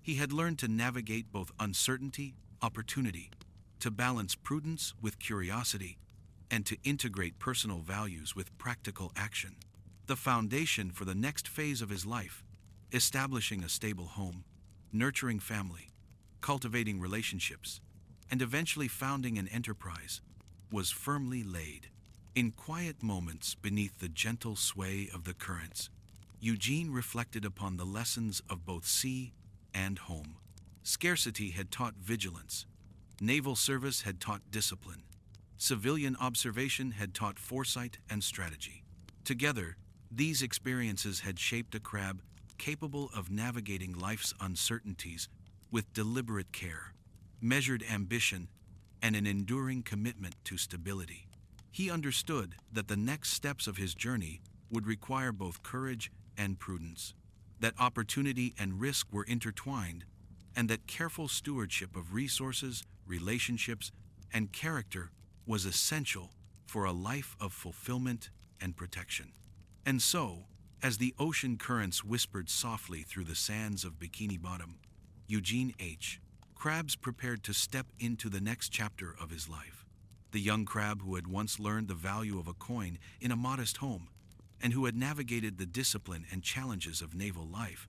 He had learned to navigate both uncertainty, opportunity, to balance prudence with curiosity, and to integrate personal values with practical action. The foundation for the next phase of his life, establishing a stable home, nurturing family, cultivating relationships, and eventually founding an enterprise, was firmly laid. In quiet moments beneath the gentle sway of the currents, Eugene reflected upon the lessons of both sea and home. Scarcity had taught vigilance, naval service had taught discipline, civilian observation had taught foresight and strategy. Together, these experiences had shaped a crab capable of navigating life's uncertainties with deliberate care, measured ambition, and an enduring commitment to stability. He understood that the next steps of his journey would require both courage and prudence, that opportunity and risk were intertwined, and that careful stewardship of resources, relationships, and character was essential for a life of fulfillment and protection. And so, as the ocean currents whispered softly through the sands of Bikini Bottom, Eugene H. Krabs prepared to step into the next chapter of his life. The young crab who had once learned the value of a coin in a modest home, and who had navigated the discipline and challenges of naval life,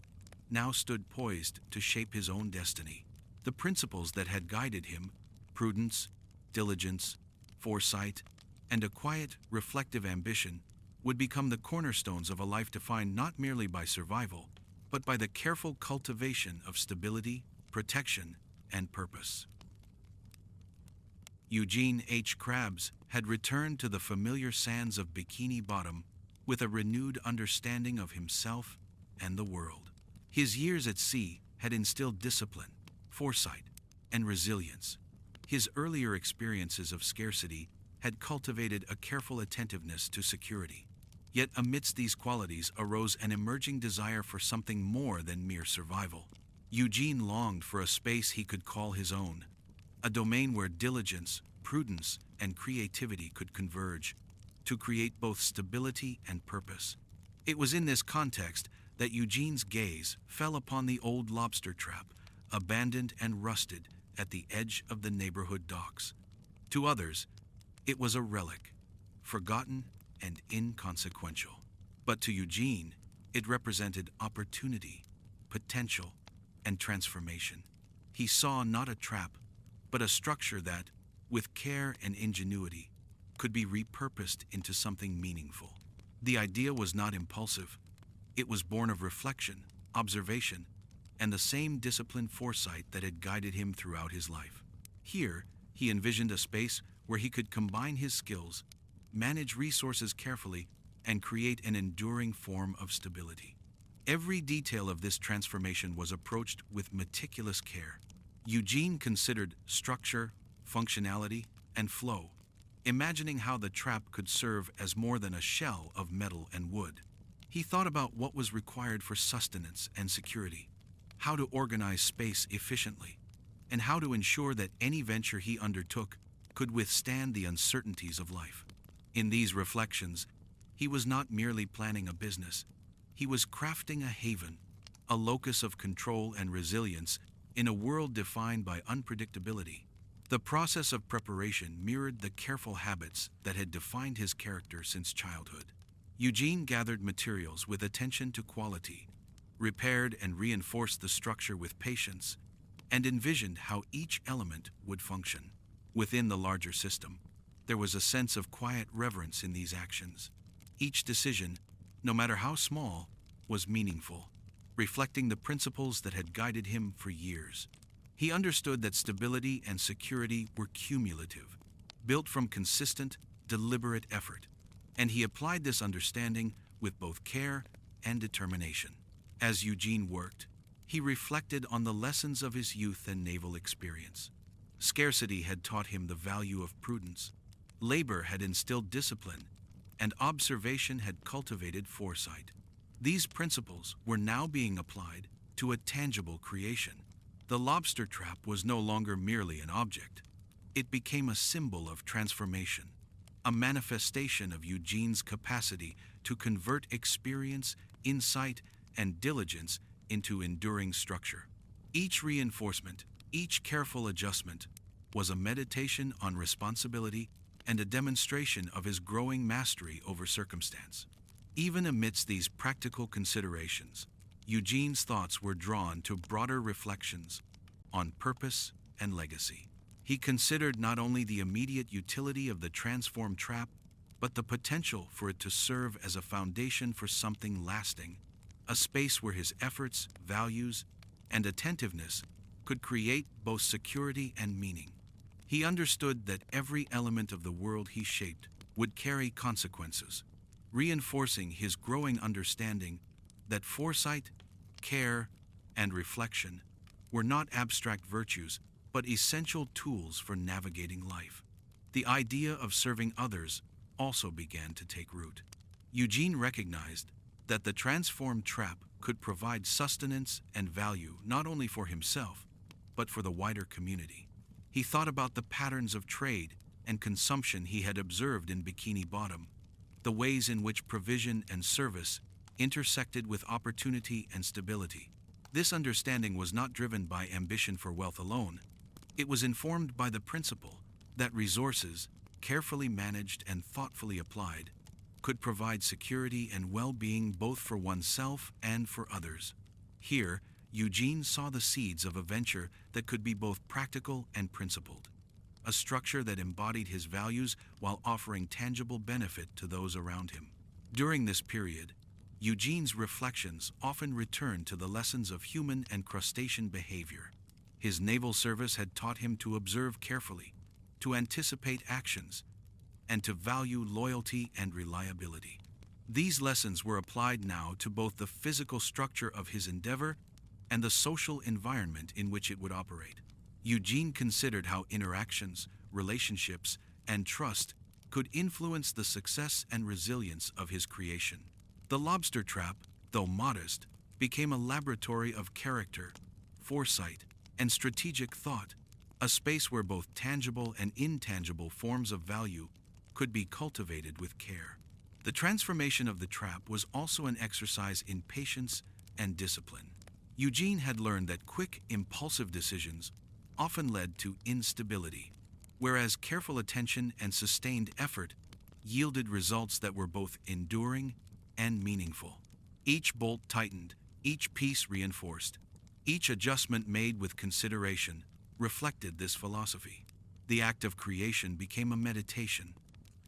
now stood poised to shape his own destiny. The principles that had guided him, prudence, diligence, foresight, and a quiet, reflective ambition, would become the cornerstones of a life defined not merely by survival, but by the careful cultivation of stability, protection, and purpose. Eugene H. Krabs had returned to the familiar sands of Bikini Bottom with a renewed understanding of himself and the world. His years at sea had instilled discipline, foresight, and resilience. His earlier experiences of scarcity had cultivated a careful attentiveness to security. Yet amidst these qualities arose an emerging desire for something more than mere survival. Eugene longed for a space he could call his own, a domain where diligence, prudence, and creativity could converge to create both stability and purpose. It was in this context that Eugene's gaze fell upon the old lobster trap, abandoned and rusted at the edge of the neighborhood docks. To others, it was a relic, forgotten and inconsequential. But to Eugene, it represented opportunity, potential, and transformation. He saw not a trap, but a structure that, with care and ingenuity, could be repurposed into something meaningful. The idea was not impulsive. It was born of reflection, observation, and the same disciplined foresight that had guided him throughout his life. Here, he envisioned a space where he could combine his skills, manage resources carefully, and create an enduring form of stability. Every detail of this transformation was approached with meticulous care. Eugene considered structure, functionality, and flow, imagining how the trap could serve as more than a shell of metal and wood. He thought about what was required for sustenance and security, how to organize space efficiently, and how to ensure that any venture he undertook could withstand the uncertainties of life. In these reflections, he was not merely planning a business. He was crafting a haven, a locus of control and resilience in a world defined by unpredictability. The process of preparation mirrored the careful habits that had defined his character since childhood. Eugene gathered materials with attention to quality, repaired and reinforced the structure with patience, and envisioned how each element would function. Within the larger system, there was a sense of quiet reverence in these actions. Each decision, no matter how small, was meaningful, reflecting the principles that had guided him for years. He understood that stability and security were cumulative, built from consistent, deliberate effort, and he applied this understanding with both care and determination. As Eugene worked, he reflected on the lessons of his youth and naval experience. Scarcity had taught him the value of prudence, labor had instilled discipline, and observation had cultivated foresight. These principles were now being applied to a tangible creation. The lobster trap was no longer merely an object. It became a symbol of transformation, a manifestation of Eugene's capacity to convert experience, insight, and diligence into enduring structure. Each reinforcement, each careful adjustment, was a meditation on responsibility and a demonstration of his growing mastery over circumstance. Even amidst these practical considerations, Eugene's thoughts were drawn to broader reflections on purpose and legacy. He considered not only the immediate utility of the transformed trap, but the potential for it to serve as a foundation for something lasting, a space where his efforts, values, and attentiveness could create both security and meaning. He understood that every element of the world he shaped would carry consequences, reinforcing his growing understanding that foresight, care, and reflection were not abstract virtues, but essential tools for navigating life. The idea of serving others also began to take root. Eugene recognized that the transformed trap could provide sustenance and value not only for himself, but for the wider community. He thought about the patterns of trade and consumption he had observed in Bikini Bottom, the ways in which provision and service intersected with opportunity and stability. This understanding was not driven by ambition for wealth alone. It was informed by the principle that resources, carefully managed and thoughtfully applied, could provide security and well-being both for oneself and for others. Here, Eugene saw the seeds of a venture that could be both practical and principled, a structure that embodied his values while offering tangible benefit to those around him. During this period, Eugene's reflections often returned to the lessons of human and crustacean behavior. His naval service had taught him to observe carefully, to anticipate actions, and to value loyalty and reliability. These lessons were applied now to both the physical structure of his endeavor and the social environment in which it would operate. Eugene considered how interactions, relationships, and trust could influence the success and resilience of his creation. The lobster trap, though modest, became a laboratory of character, foresight, and strategic thought, a space where both tangible and intangible forms of value could be cultivated with care. The transformation of the trap was also an exercise in patience and discipline. Eugene had learned that quick, impulsive decisions often led to instability, whereas careful attention and sustained effort yielded results that were both enduring and meaningful. Each bolt tightened, each piece reinforced, each adjustment made with consideration reflected this philosophy. The act of creation became a meditation,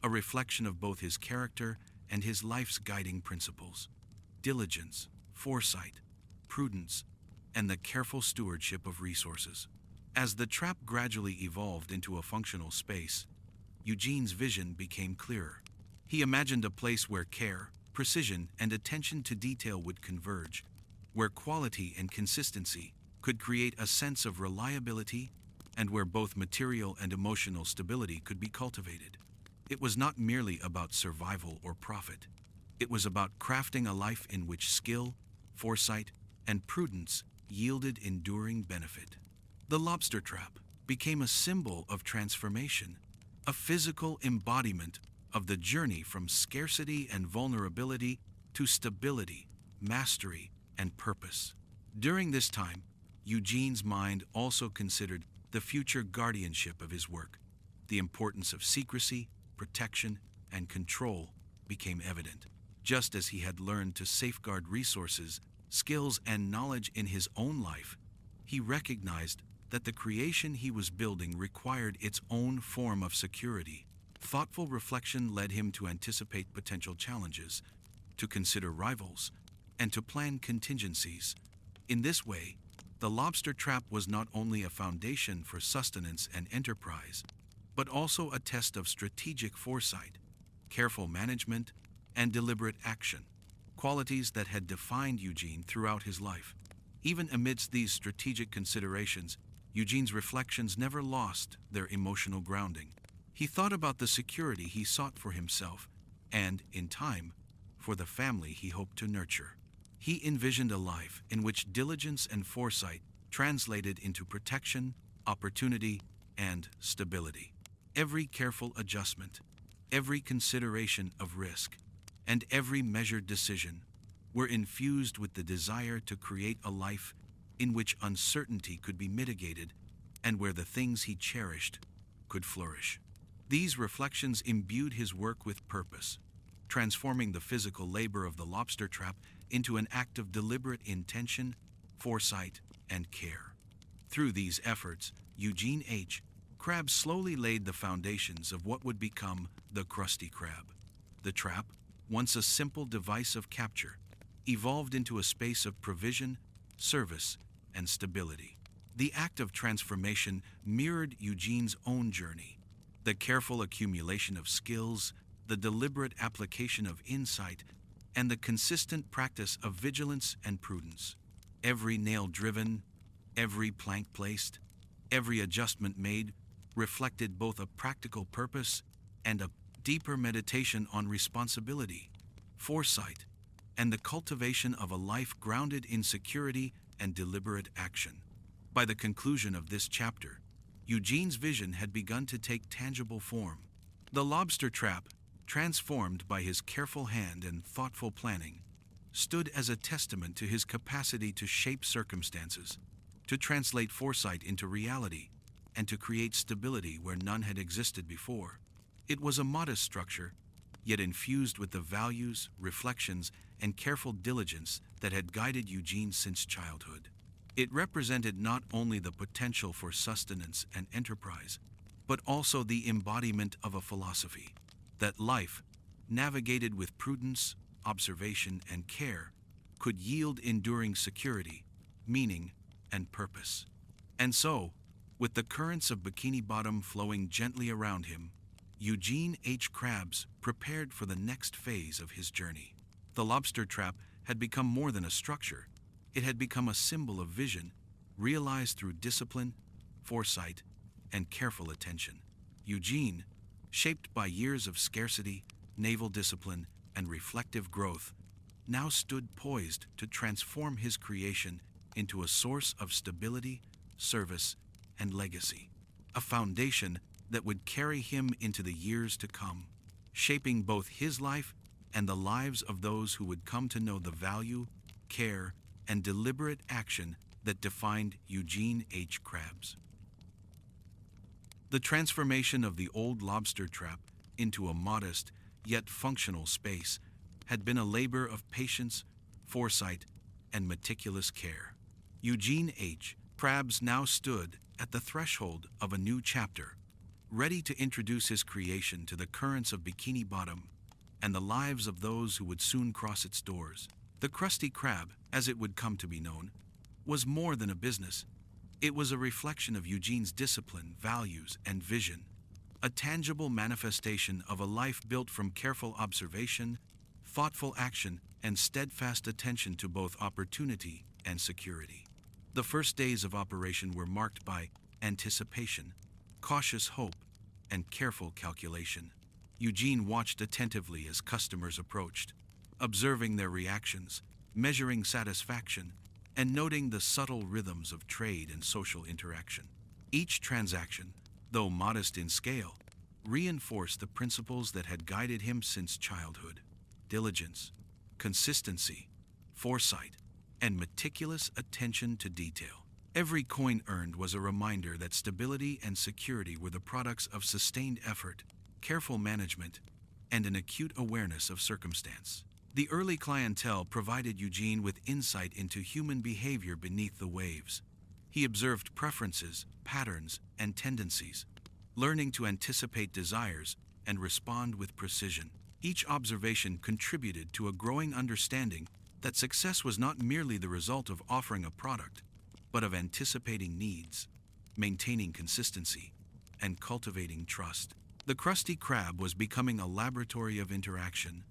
a reflection of both his character and his life's guiding principles: diligence, foresight, prudence, and the careful stewardship of resources. As the trap gradually evolved into a functional space, Eugene's vision became clearer. He imagined a place where care, precision, and attention to detail would converge, where quality and consistency could create a sense of reliability, and where both material and emotional stability could be cultivated. It was not merely about survival or profit. It was about crafting a life in which skill, foresight, and prudence yielded enduring benefit. The lobster trap became a symbol of transformation, a physical embodiment of the journey from scarcity and vulnerability to stability, mastery, and purpose. During this time, Eugene's mind also considered the future guardianship of his work. The importance of secrecy, protection, and control became evident. Just as he had learned to safeguard resources, skills, and knowledge in his own life, he recognized that the creation he was building required its own form of security. Thoughtful reflection led him to anticipate potential challenges, to consider rivals, and to plan contingencies. In this way, the lobster trap was not only a foundation for sustenance and enterprise, but also a test of strategic foresight, careful management, and deliberate action, qualities that had defined Eugene throughout his life. Even amidst these strategic considerations, Eugene's reflections never lost their emotional grounding. He thought about the security he sought for himself and, in time, for the family he hoped to nurture. He envisioned a life in which diligence and foresight translated into protection, opportunity, and stability. Every careful adjustment, every consideration of risk, and every measured decision were infused with the desire to create a life in which uncertainty could be mitigated and where the things he cherished could flourish. These reflections imbued his work with purpose, transforming the physical labor of the lobster trap into an act of deliberate intention, foresight, and care. Through these efforts, Eugene H. Krabs slowly laid the foundations of what would become the Krusty Krab. The trap, once a simple device of capture, evolved into a space of provision, service, and stability. The act of transformation mirrored Eugene's own journey. The careful accumulation of skills, the deliberate application of insight, and the consistent practice of vigilance and prudence. Every nail driven, every plank placed, every adjustment made reflected both a practical purpose and a deeper meditation on responsibility, foresight, and the cultivation of a life grounded in security and deliberate action. By the conclusion of this chapter, Eugene's vision had begun to take tangible form. The lobster trap, transformed by his careful hand and thoughtful planning, stood as a testament to his capacity to shape circumstances, to translate foresight into reality, and to create stability where none had existed before. It was a modest structure, yet infused with the values, reflections, and careful diligence that had guided Eugene since childhood. It represented not only the potential for sustenance and enterprise, but also the embodiment of a philosophy that life, navigated with prudence, observation, and care, could yield enduring security, meaning, and purpose. And so, with the currents of Bikini Bottom flowing gently around him, Eugene H. Krabs prepared for the next phase of his journey. The lobster trap had become more than a structure. It had become a symbol of vision, realized through discipline, foresight, and careful attention. Eugene, shaped by years of scarcity, naval discipline, and reflective growth, now stood poised to transform his creation into a source of stability, service, and legacy. A foundation that would carry him into the years to come, shaping both his life and the lives of those who would come to know the value, care, and deliberate action that defined Eugene H. Krabs. The transformation of the old lobster trap into a modest yet functional space had been a labor of patience, foresight, and meticulous care. Eugene H. Krabs now stood at the threshold of a new chapter, ready to introduce his creation to the currents of Bikini Bottom and the lives of those who would soon cross its doors. The Krusty Krab, as it would come to be known, was more than a business. It was a reflection of Eugene's discipline, values, and vision, a tangible manifestation of a life built from careful observation, thoughtful action, and steadfast attention to both opportunity and security. The first days of operation were marked by anticipation, cautious hope, and careful calculation. Eugene watched attentively as customers approached, observing their reactions, measuring satisfaction, and noting the subtle rhythms of trade and social interaction. Each transaction, though modest in scale, reinforced the principles that had guided him since childhood: diligence, consistency, foresight, and meticulous attention to detail. Every coin earned was a reminder that stability and security were the products of sustained effort, careful management, and an acute awareness of circumstance. The early clientele provided Eugene with insight into human behavior beneath the waves. He observed preferences, patterns, and tendencies, learning to anticipate desires and respond with precision. Each observation contributed to a growing understanding that success was not merely the result of offering a product, but of anticipating needs, maintaining consistency, and cultivating trust. The Krusty Krab was becoming a laboratory of interaction,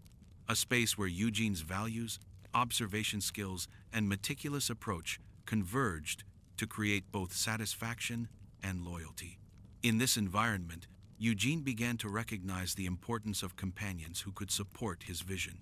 a space where Eugene's values, observation skills, and meticulous approach converged to create both satisfaction and loyalty. In this environment, Eugene began to recognize the importance of companions who could support his vision.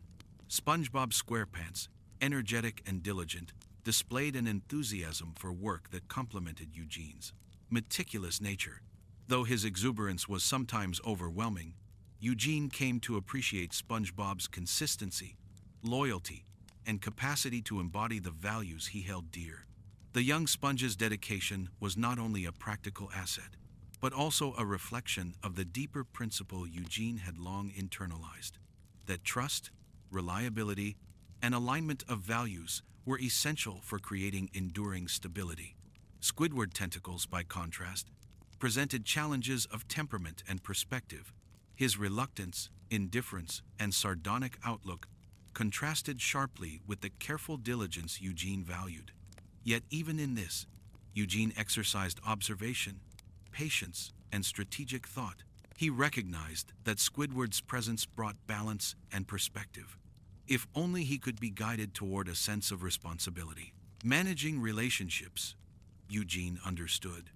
SpongeBob SquarePants, energetic and diligent, displayed an enthusiasm for work that complemented Eugene's meticulous nature. Though his exuberance was sometimes overwhelming, Eugene came to appreciate SpongeBob's consistency, loyalty, and capacity to embody the values he held dear. The young sponge's dedication was not only a practical asset, but also a reflection of the deeper principle Eugene had long internalized: that trust, reliability, and alignment of values were essential for creating enduring stability. Squidward tentacles, by contrast, presented challenges of temperament and perspective. His reluctance, indifference, and sardonic outlook contrasted sharply with the careful diligence Eugene valued. Yet even in this, Eugene exercised observation, patience, and strategic thought. He recognized that Squidward's presence brought balance and perspective. If only he could be guided toward a sense of responsibility. Managing relationships, Eugene understood,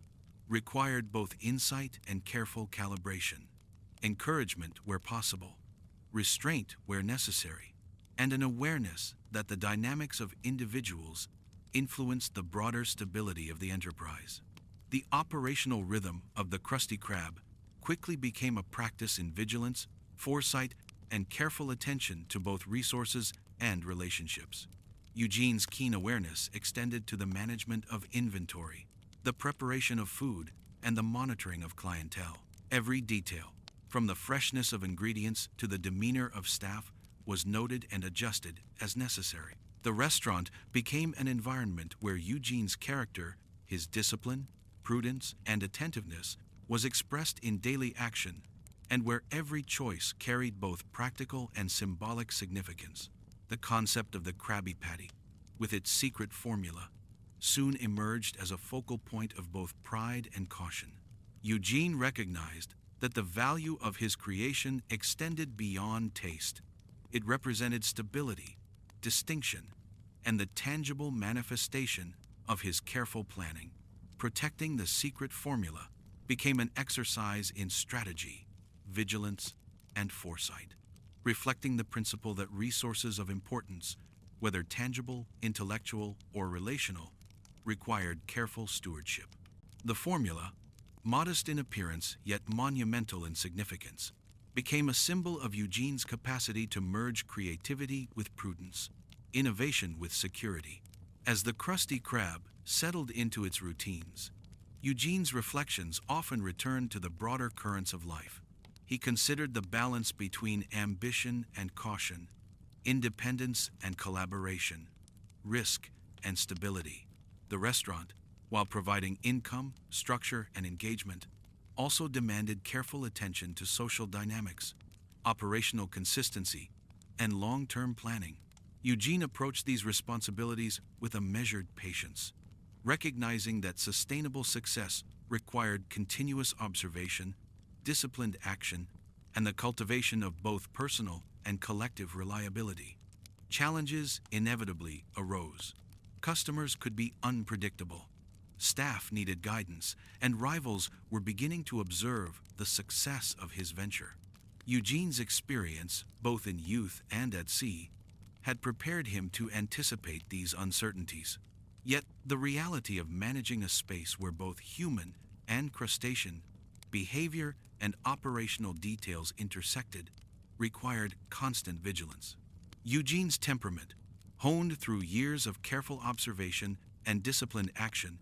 required both insight and careful calibration, encouragement where possible, restraint where necessary, and an awareness that the dynamics of individuals influenced the broader stability of the enterprise. The operational rhythm of the Krusty Krab quickly became a practice in vigilance, foresight, and careful attention to both resources and relationships. Eugene's keen awareness extended to the management of inventory, the preparation of food, and the monitoring of clientele. Every detail, from the freshness of ingredients to the demeanor of staff, was noted and adjusted as necessary. The restaurant became an environment where Eugene's character, his discipline, prudence, and attentiveness was expressed in daily action, and where every choice carried both practical and symbolic significance. The concept of the Krabby Patty, with its secret formula, soon emerged as a focal point of both pride and caution. Eugene recognized that the value of his creation extended beyond taste. It represented stability, distinction, and the tangible manifestation of his careful planning. Protecting the secret formula became an exercise in strategy, vigilance, and foresight, reflecting the principle that resources of importance, whether tangible, intellectual, or relational, required careful stewardship. The formula, modest in appearance yet monumental in significance, became a symbol of Eugene's capacity to merge creativity with prudence, innovation with security. As the Krusty Krab settled into its routines, Eugene's reflections often returned to the broader currents of life. He considered the balance between ambition and caution, independence and collaboration, risk and stability. The restaurant, while providing income, structure, and engagement, also demanded careful attention to social dynamics, operational consistency, and long-term planning. Eugene approached these responsibilities with a measured patience, recognizing that sustainable success required continuous observation, disciplined action, and the cultivation of both personal and collective reliability. Challenges inevitably arose. Customers could be unpredictable. Staff needed guidance, and rivals were beginning to observe the success of his venture. Eugene's experience, both in youth and at sea, had prepared him to anticipate these uncertainties. Yet the reality of managing a space where both human and crustacean behavior and operational details intersected required constant vigilance. Eugene's temperament, honed through years of careful observation and disciplined action,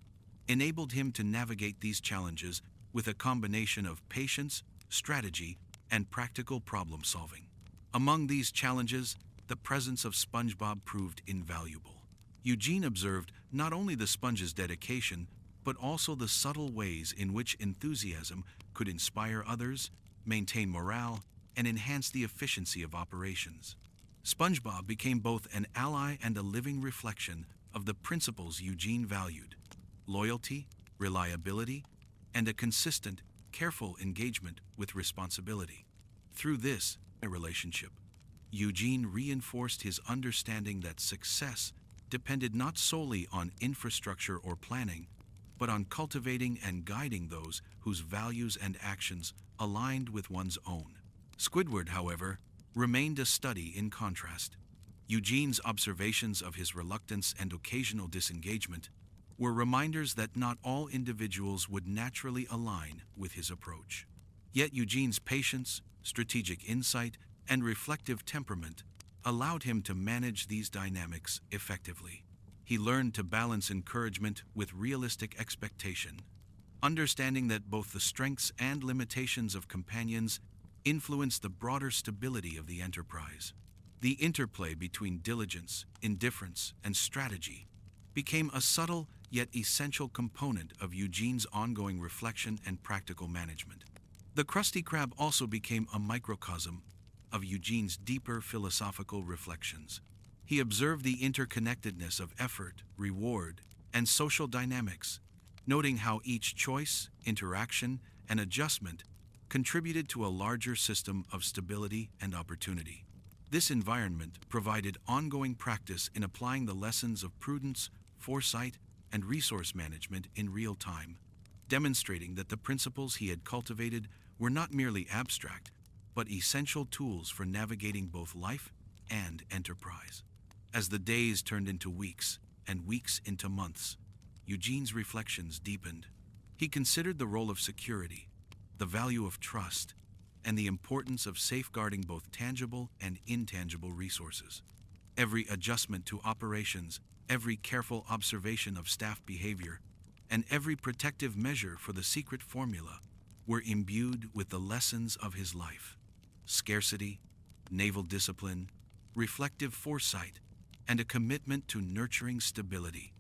enabled him to navigate these challenges with a combination of patience, strategy, and practical problem-solving. Among these challenges, the presence of SpongeBob proved invaluable. Eugene observed not only the sponge's dedication, but also the subtle ways in which enthusiasm could inspire others, maintain morale, and enhance the efficiency of operations. SpongeBob became both an ally and a living reflection of the principles Eugene valued: loyalty, reliability, and a consistent, careful engagement with responsibility. Through this relationship, Eugene reinforced his understanding that success depended not solely on infrastructure or planning, but on cultivating and guiding those whose values and actions aligned with one's own. Squidward, however, remained a study in contrast. Eugene's observations of his reluctance and occasional disengagement were reminders that not all individuals would naturally align with his approach. Yet Eugene's patience, strategic insight, and reflective temperament allowed him to manage these dynamics effectively. He learned to balance encouragement with realistic expectation, understanding that both the strengths and limitations of companions influence the broader stability of the enterprise. The interplay between diligence, indifference, and strategy became a subtle yet essential component of Eugene's ongoing reflection and practical management. The Krusty Krab also became a microcosm of Eugene's deeper philosophical reflections. He observed the interconnectedness of effort, reward, and social dynamics, noting how each choice, interaction, and adjustment contributed to a larger system of stability and opportunity. This environment provided ongoing practice in applying the lessons of prudence, foresight, and resource management in real time, demonstrating that the principles he had cultivated were not merely abstract, but essential tools for navigating both life and enterprise. As the days turned into weeks and weeks into months, Eugene's reflections deepened. He considered the role of security, the value of trust, and the importance of safeguarding both tangible and intangible resources. Every adjustment to operations, every careful observation of staff behavior, and every protective measure for the secret formula were imbued with the lessons of his life: scarcity, naval discipline, reflective foresight, and a commitment to nurturing stability.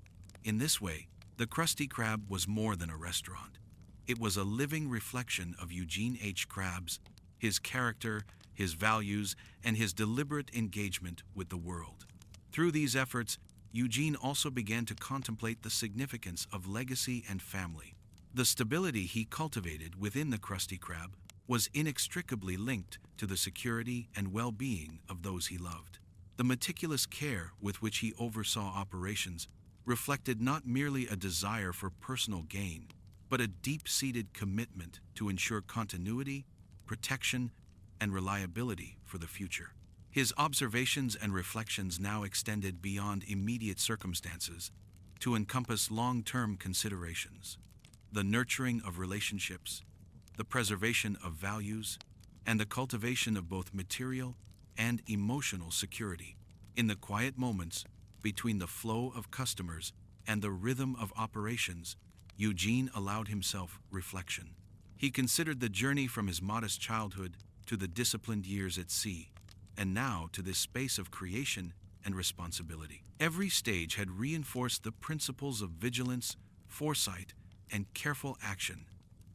In this way, the Krusty Krab was more than a restaurant. It was a living reflection of Eugene H. Krabs, his character, his values, and his deliberate engagement with the world. Through these efforts, Eugene also began to contemplate the significance of legacy and family. The stability he cultivated within the Krusty Krab was inextricably linked to the security and well-being of those he loved. The meticulous care with which he oversaw operations reflected not merely a desire for personal gain, but a deep-seated commitment to ensure continuity, protection, and reliability for the future. His observations and reflections now extended beyond immediate circumstances to encompass long-term considerations: the nurturing of relationships, the preservation of values, and the cultivation of both material and emotional security. In the quiet moments between the flow of customers and the rhythm of operations, Eugene allowed himself reflection. He considered the journey from his modest childhood to the disciplined years at sea, and now to this space of creation and responsibility. Every stage had reinforced the principles of vigilance, foresight, and careful action,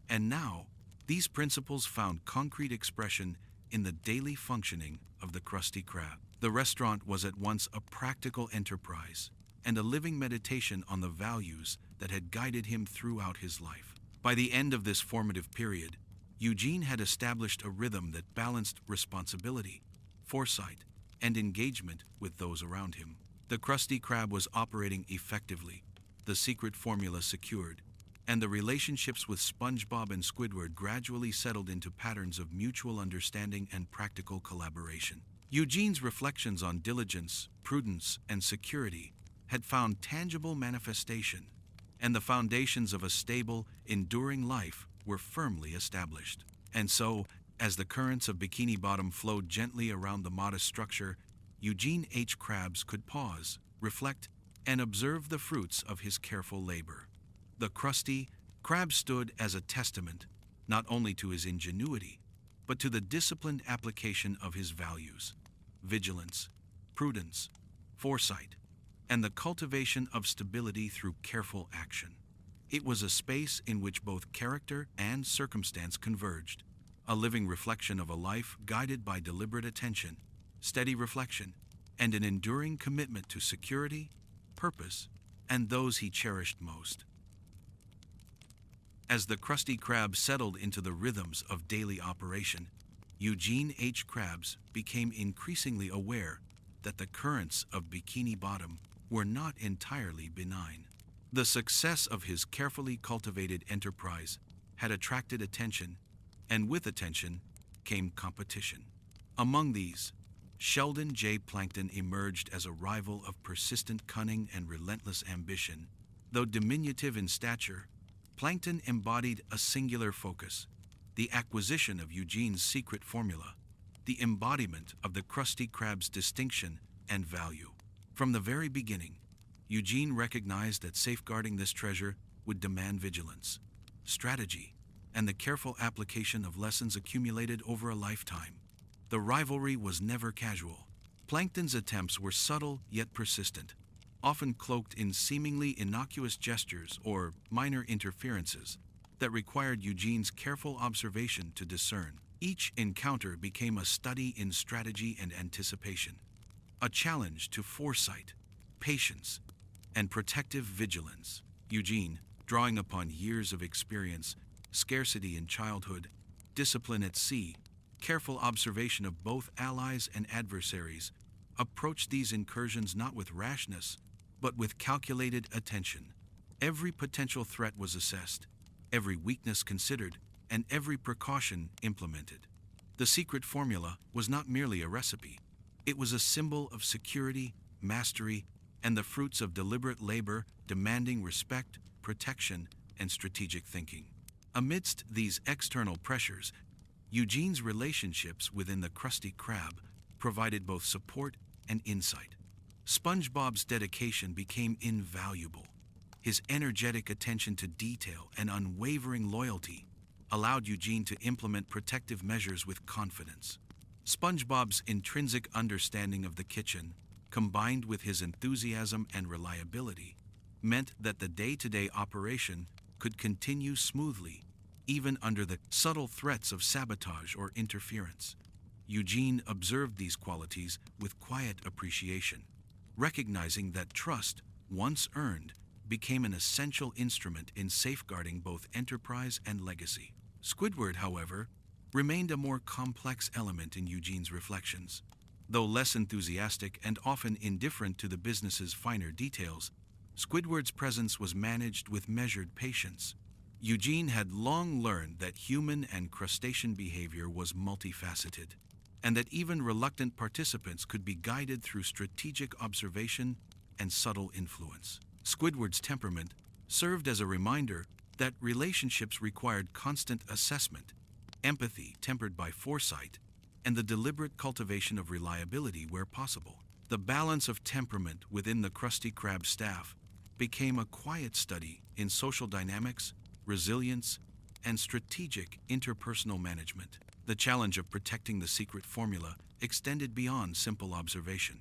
and now these principles found concrete expression in the daily functioning of the Krusty Krab. The restaurant was at once a practical enterprise and a living meditation on the values that had guided him throughout his life. By the end of this formative period, Eugene had established a rhythm that balanced responsibility, foresight, and engagement with those around him. The Krusty Krab was operating effectively, the secret formula secured, and the relationships with SpongeBob and Squidward gradually settled into patterns of mutual understanding and practical collaboration. Eugene's reflections on diligence, prudence, and security had found tangible manifestation, and the foundations of a stable, enduring life were firmly established. And so, as the currents of Bikini Bottom flowed gently around the modest structure, Eugene H. Krabs could pause, reflect, and observe the fruits of his careful labor. The Krusty Krab stood as a testament not only to his ingenuity, but to the disciplined application of his values: vigilance, prudence, foresight, and the cultivation of stability through careful action. It was a space in which both character and circumstance converged, a living reflection of a life guided by deliberate attention, steady reflection, and an enduring commitment to security, purpose, and those he cherished most. As the Krusty Krab settled into the rhythms of daily operation, Eugene H. Krabs became increasingly aware that the currents of Bikini Bottom were not entirely benign. The success of his carefully cultivated enterprise had attracted attention, and with attention came competition. Among these, Sheldon J. Plankton emerged as a rival of persistent cunning and relentless ambition. Though diminutive in stature, Plankton embodied a singular focus: the acquisition of Eugene's secret formula, the embodiment of the Krusty Krab's distinction and value. From the very beginning, Eugene recognized that safeguarding this treasure would demand vigilance, strategy, and the careful application of lessons accumulated over a lifetime. The rivalry was never casual. Plankton's attempts were subtle yet persistent, often cloaked in seemingly innocuous gestures or minor interferences that required Eugene's careful observation to discern. Each encounter became a study in strategy and anticipation, a challenge to foresight, patience, and protective vigilance. Eugene, drawing upon years of experience, scarcity in childhood, discipline at sea, careful observation of both allies and adversaries, approached these incursions not with rashness, but with calculated attention. Every potential threat was assessed, every weakness considered, and every precaution implemented. The secret formula was not merely a recipe. It was a symbol of security, mastery, and the fruits of deliberate labor demanding respect, protection, and strategic thinking. Amidst these external pressures, Eugene's relationships within the Krusty Krab provided both support and insight. SpongeBob's dedication became invaluable. His energetic attention to detail and unwavering loyalty allowed Eugene to implement protective measures with confidence. SpongeBob's intrinsic understanding of the kitchen, combined with his enthusiasm and reliability, meant that the day-to-day operation could continue smoothly, even under the subtle threats of sabotage or interference. Eugene observed these qualities with quiet appreciation, recognizing that trust, once earned, became an essential instrument in safeguarding both enterprise and legacy. Squidward, however, remained a more complex element in Eugene's reflections. Though less enthusiastic and often indifferent to the business's finer details, Squidward's presence was managed with measured patience. Eugene had long learned that human and crustacean behavior was multifaceted, and that even reluctant participants could be guided through strategic observation and subtle influence. Squidward's temperament served as a reminder that relationships required constant assessment, empathy tempered by foresight, and the deliberate cultivation of reliability where possible. The balance of temperament within the Krusty Krab staff became a quiet study in social dynamics, resilience, and strategic interpersonal management. The challenge of protecting the secret formula extended beyond simple observation.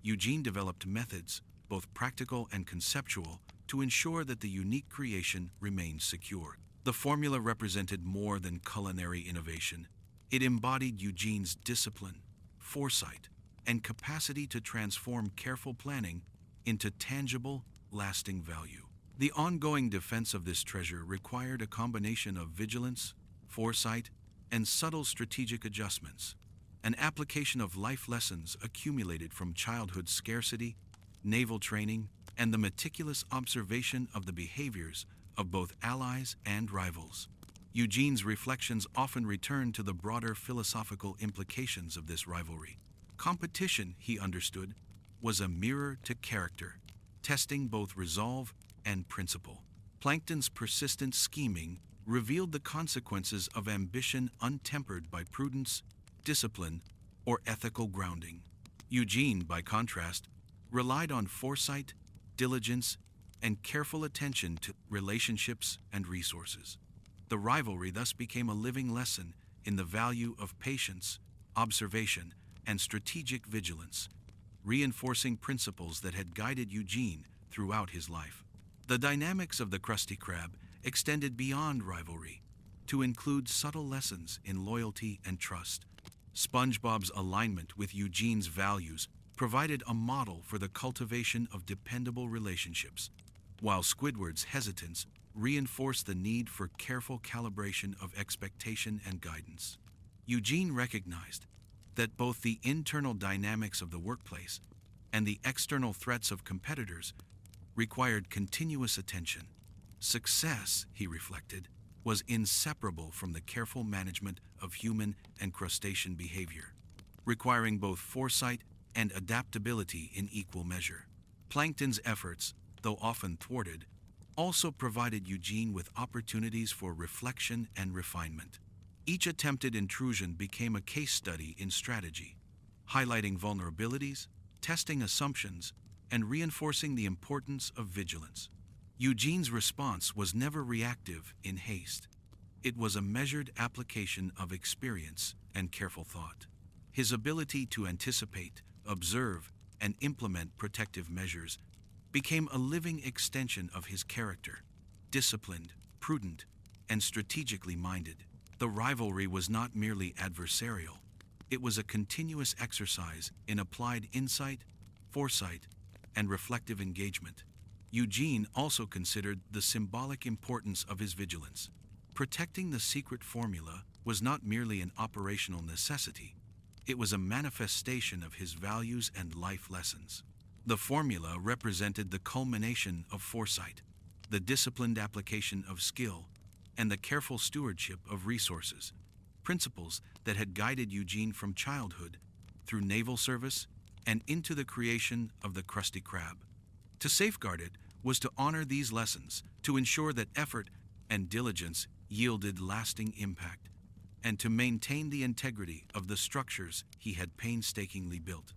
Eugene developed methods, both practical and conceptual, to ensure that the unique creation remained secure. The formula represented more than culinary innovation. It embodied Eugene's discipline, foresight, and capacity to transform careful planning into tangible, lasting value. The ongoing defense of this treasure required a combination of vigilance, foresight, and subtle strategic adjustments, an application of life lessons accumulated from childhood scarcity, naval training, and the meticulous observation of the behaviors of both allies and rivals. Eugene's reflections often return to the broader philosophical implications of this rivalry. Competition, he understood, was a mirror to character, testing both resolve and principle. Plankton's persistent scheming revealed the consequences of ambition untempered by prudence, discipline, or ethical grounding. Eugene, by contrast, relied on foresight, diligence, and careful attention to relationships and resources. The rivalry thus became a living lesson in the value of patience, observation, and strategic vigilance, reinforcing principles that had guided Eugene throughout his life. The dynamics of the Krusty Krab extended beyond rivalry to include subtle lessons in loyalty and trust. SpongeBob's alignment with Eugene's values provided a model for the cultivation of dependable relationships, while Squidward's hesitance reinforced the need for careful calibration of expectation and guidance. Eugene recognized that both the internal dynamics of the workplace and the external threats of competitors required continuous attention. Success, he reflected, was inseparable from the careful management of human and crustacean behavior, requiring both foresight and adaptability in equal measure. Plankton's efforts, though often thwarted, also provided Eugene with opportunities for reflection and refinement. Each attempted intrusion became a case study in strategy, highlighting vulnerabilities, testing assumptions, and reinforcing the importance of vigilance. Eugene's response was never reactive in haste. It was a measured application of experience and careful thought. His ability to anticipate, observe, and implement protective measures became a living extension of his character, disciplined, prudent, and strategically minded. The rivalry was not merely adversarial. It was a continuous exercise in applied insight, foresight, and reflective engagement. Eugene also considered the symbolic importance of his vigilance. Protecting the secret formula was not merely an operational necessity. It was a manifestation of his values and life lessons. The formula represented the culmination of foresight, the disciplined application of skill, and the careful stewardship of resources, principles that had guided Eugene from childhood through naval service and into the creation of the Krusty Krab. To safeguard it was to honor these lessons, to ensure that effort and diligence yielded lasting impact, and to maintain the integrity of the structures he had painstakingly built.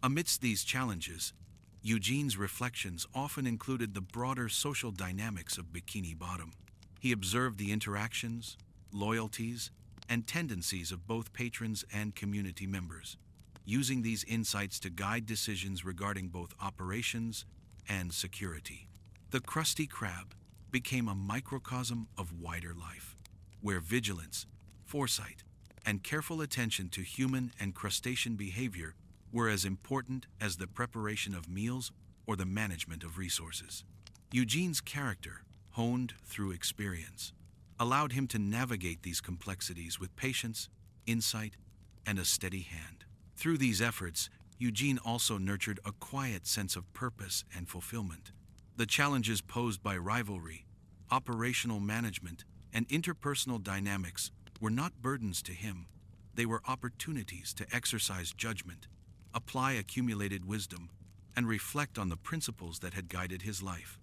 Amidst these challenges, Eugene's reflections often included the broader social dynamics of Bikini Bottom. He observed the interactions, loyalties, and tendencies of both patrons and community members, using these insights to guide decisions regarding both operations and security. The Krusty Krab became a microcosm of wider life, where vigilance, foresight, and careful attention to human and crustacean behavior were as important as the preparation of meals or the management of resources. Eugene's character, honed through experience, allowed him to navigate these complexities with patience, insight, and a steady hand. Through these efforts, Eugene also nurtured a quiet sense of purpose and fulfillment. The challenges posed by rivalry, operational management, and interpersonal dynamics were not burdens to him. They were opportunities to exercise judgment, apply accumulated wisdom, and reflect on the principles that had guided his life.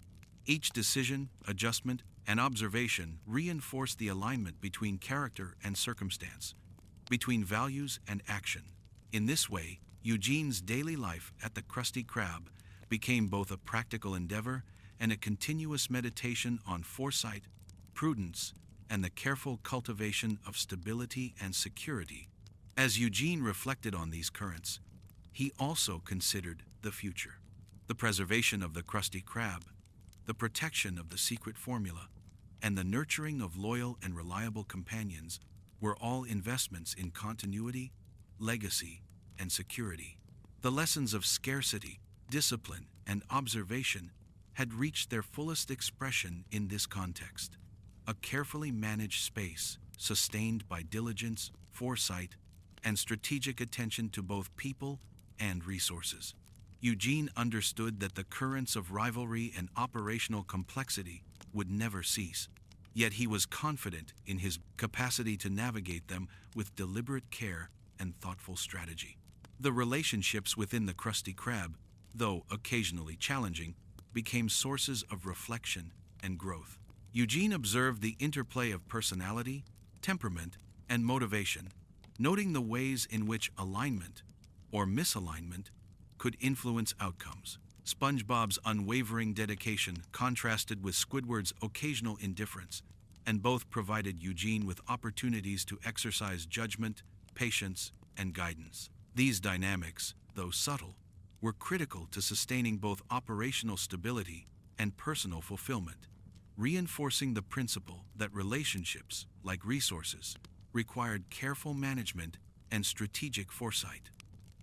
Each decision, adjustment, and observation reinforced the alignment between character and circumstance, between values and action. In this way, Eugene's daily life at the Krusty Krab became both a practical endeavor and a continuous meditation on foresight, prudence, and the careful cultivation of stability and security. As Eugene reflected on these currents, he also considered the future. The preservation of the Krusty Krab, the protection of the secret formula, and the nurturing of loyal and reliable companions were all investments in continuity, legacy, and security. The lessons of scarcity, discipline, and observation had reached their fullest expression in this context. A carefully managed space, sustained by diligence, foresight, and strategic attention to both people and resources. Eugene understood that the currents of rivalry and operational complexity would never cease, yet he was confident in his capacity to navigate them with deliberate care and thoughtful strategy. The relationships within the Krusty Krab, though occasionally challenging, became sources of reflection and growth. Eugene observed the interplay of personality, temperament, and motivation, noting the ways in which alignment or misalignment could influence outcomes. SpongeBob's unwavering dedication contrasted with Squidward's occasional indifference, and both provided Eugene with opportunities to exercise judgment, patience, and guidance. These dynamics, though subtle, were critical to sustaining both operational stability and personal fulfillment, reinforcing the principle that relationships, like resources, required careful management and strategic foresight.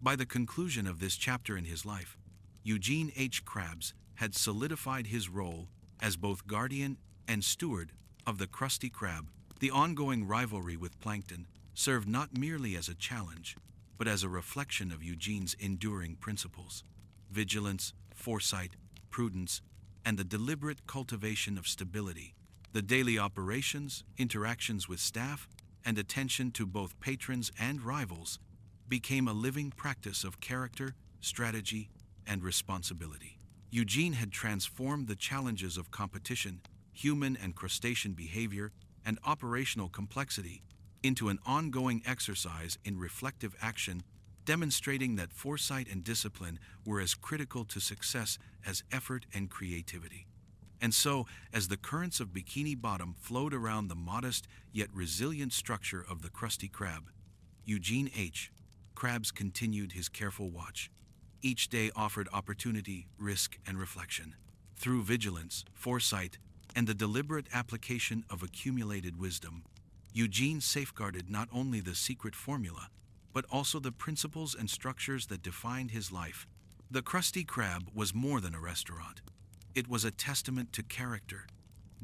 By the conclusion of this chapter in his life, Eugene H. Krabs had solidified his role as both guardian and steward of the Krusty Krab. The ongoing rivalry with Plankton served not merely as a challenge, but as a reflection of Eugene's enduring principles: vigilance, foresight, prudence, and the deliberate cultivation of stability. The daily operations, interactions with staff, and attention to both patrons and rivals became a living practice of character, strategy, and responsibility. Eugene had transformed the challenges of competition, human and crustacean behavior, and operational complexity into an ongoing exercise in reflective action, demonstrating that foresight and discipline were as critical to success as effort and creativity. And so, as the currents of Bikini Bottom flowed around the modest yet resilient structure of the Krusty Krab, Eugene H. Krabs continued his careful watch. Each day offered opportunity, risk, and reflection. Through vigilance, foresight, and the deliberate application of accumulated wisdom, Eugene safeguarded not only the secret formula, but also the principles and structures that defined his life. The Krusty Krab was more than a restaurant. It was a testament to character,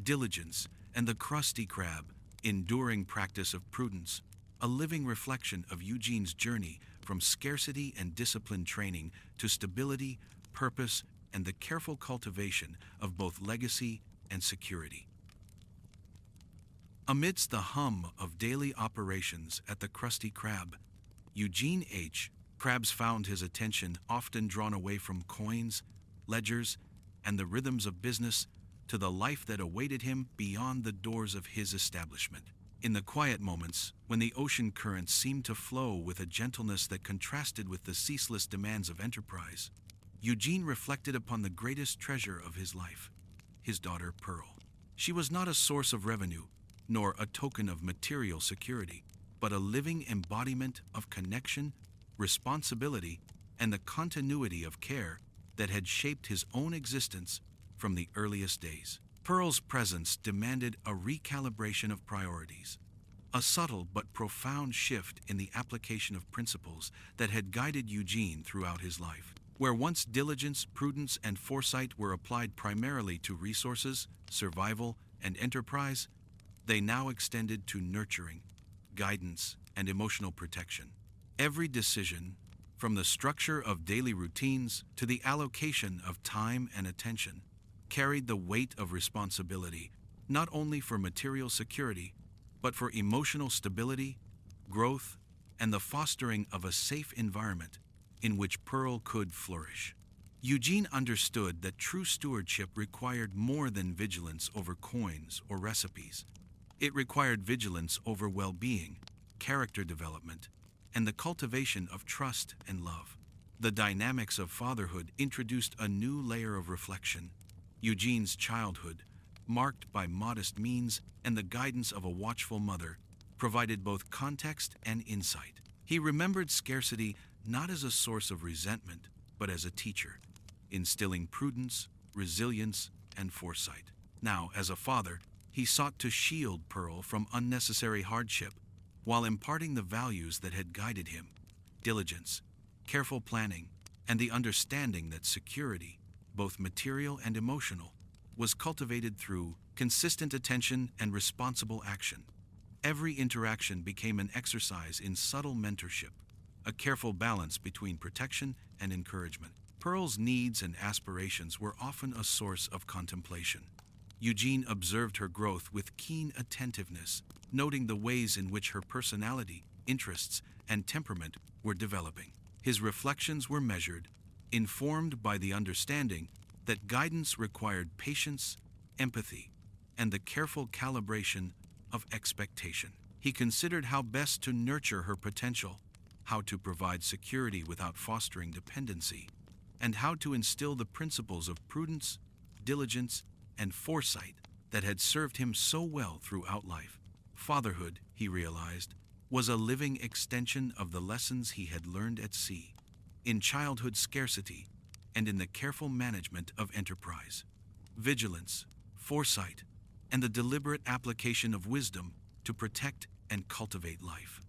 diligence, and the Krusty Krab, enduring practice of prudence, a living reflection of Eugene's journey from scarcity and discipline training to stability, purpose, and the careful cultivation of both legacy and security. Amidst the hum of daily operations at the Krusty Krab, Eugene H. Krabs found his attention often drawn away from coins, ledgers, and the rhythms of business to the life that awaited him beyond the doors of his establishment. In the quiet moments, when the ocean currents seemed to flow with a gentleness that contrasted with the ceaseless demands of enterprise, Eugene reflected upon the greatest treasure of his life, his daughter Pearl. She was not a source of revenue, nor a token of material security, but a living embodiment of connection, responsibility, and the continuity of care that had shaped his own existence from the earliest days. Pearl's presence demanded a recalibration of priorities, a subtle but profound shift in the application of principles that had guided Eugene throughout his life. Where once diligence, prudence, and foresight were applied primarily to resources, survival, and enterprise, they now extended to nurturing, guidance, and emotional protection. Every decision, from the structure of daily routines to the allocation of time and attention, carried the weight of responsibility not only for material security, but for emotional stability, growth, and the fostering of a safe environment in which Pearl could flourish. Eugene understood that true stewardship required more than vigilance over coins or recipes. It required vigilance over well-being, character development, and the cultivation of trust and love. The dynamics of fatherhood introduced a new layer of reflection. Eugene's childhood, marked by modest means and the guidance of a watchful mother, provided both context and insight. He remembered scarcity not as a source of resentment, but as a teacher, instilling prudence, resilience, and foresight. Now, as a father, he sought to shield Pearl from unnecessary hardship, while imparting the values that had guided him: diligence, careful planning, and the understanding that security, both material and emotional, was cultivated through consistent attention and responsible action. Every interaction became an exercise in subtle mentorship, a careful balance between protection and encouragement. Pearl's needs and aspirations were often a source of contemplation. Eugene observed her growth with keen attentiveness, noting the ways in which her personality, interests, and temperament were developing. His reflections were measured, informed by the understanding that guidance required patience, empathy, and the careful calibration of expectation. He considered how best to nurture her potential, how to provide security without fostering dependency, and how to instill the principles of prudence, diligence, and foresight that had served him so well throughout life. Fatherhood, he realized, was a living extension of the lessons he had learned at sea, in childhood scarcity, and in the careful management of enterprise. Vigilance, foresight, and the deliberate application of wisdom to protect and cultivate life.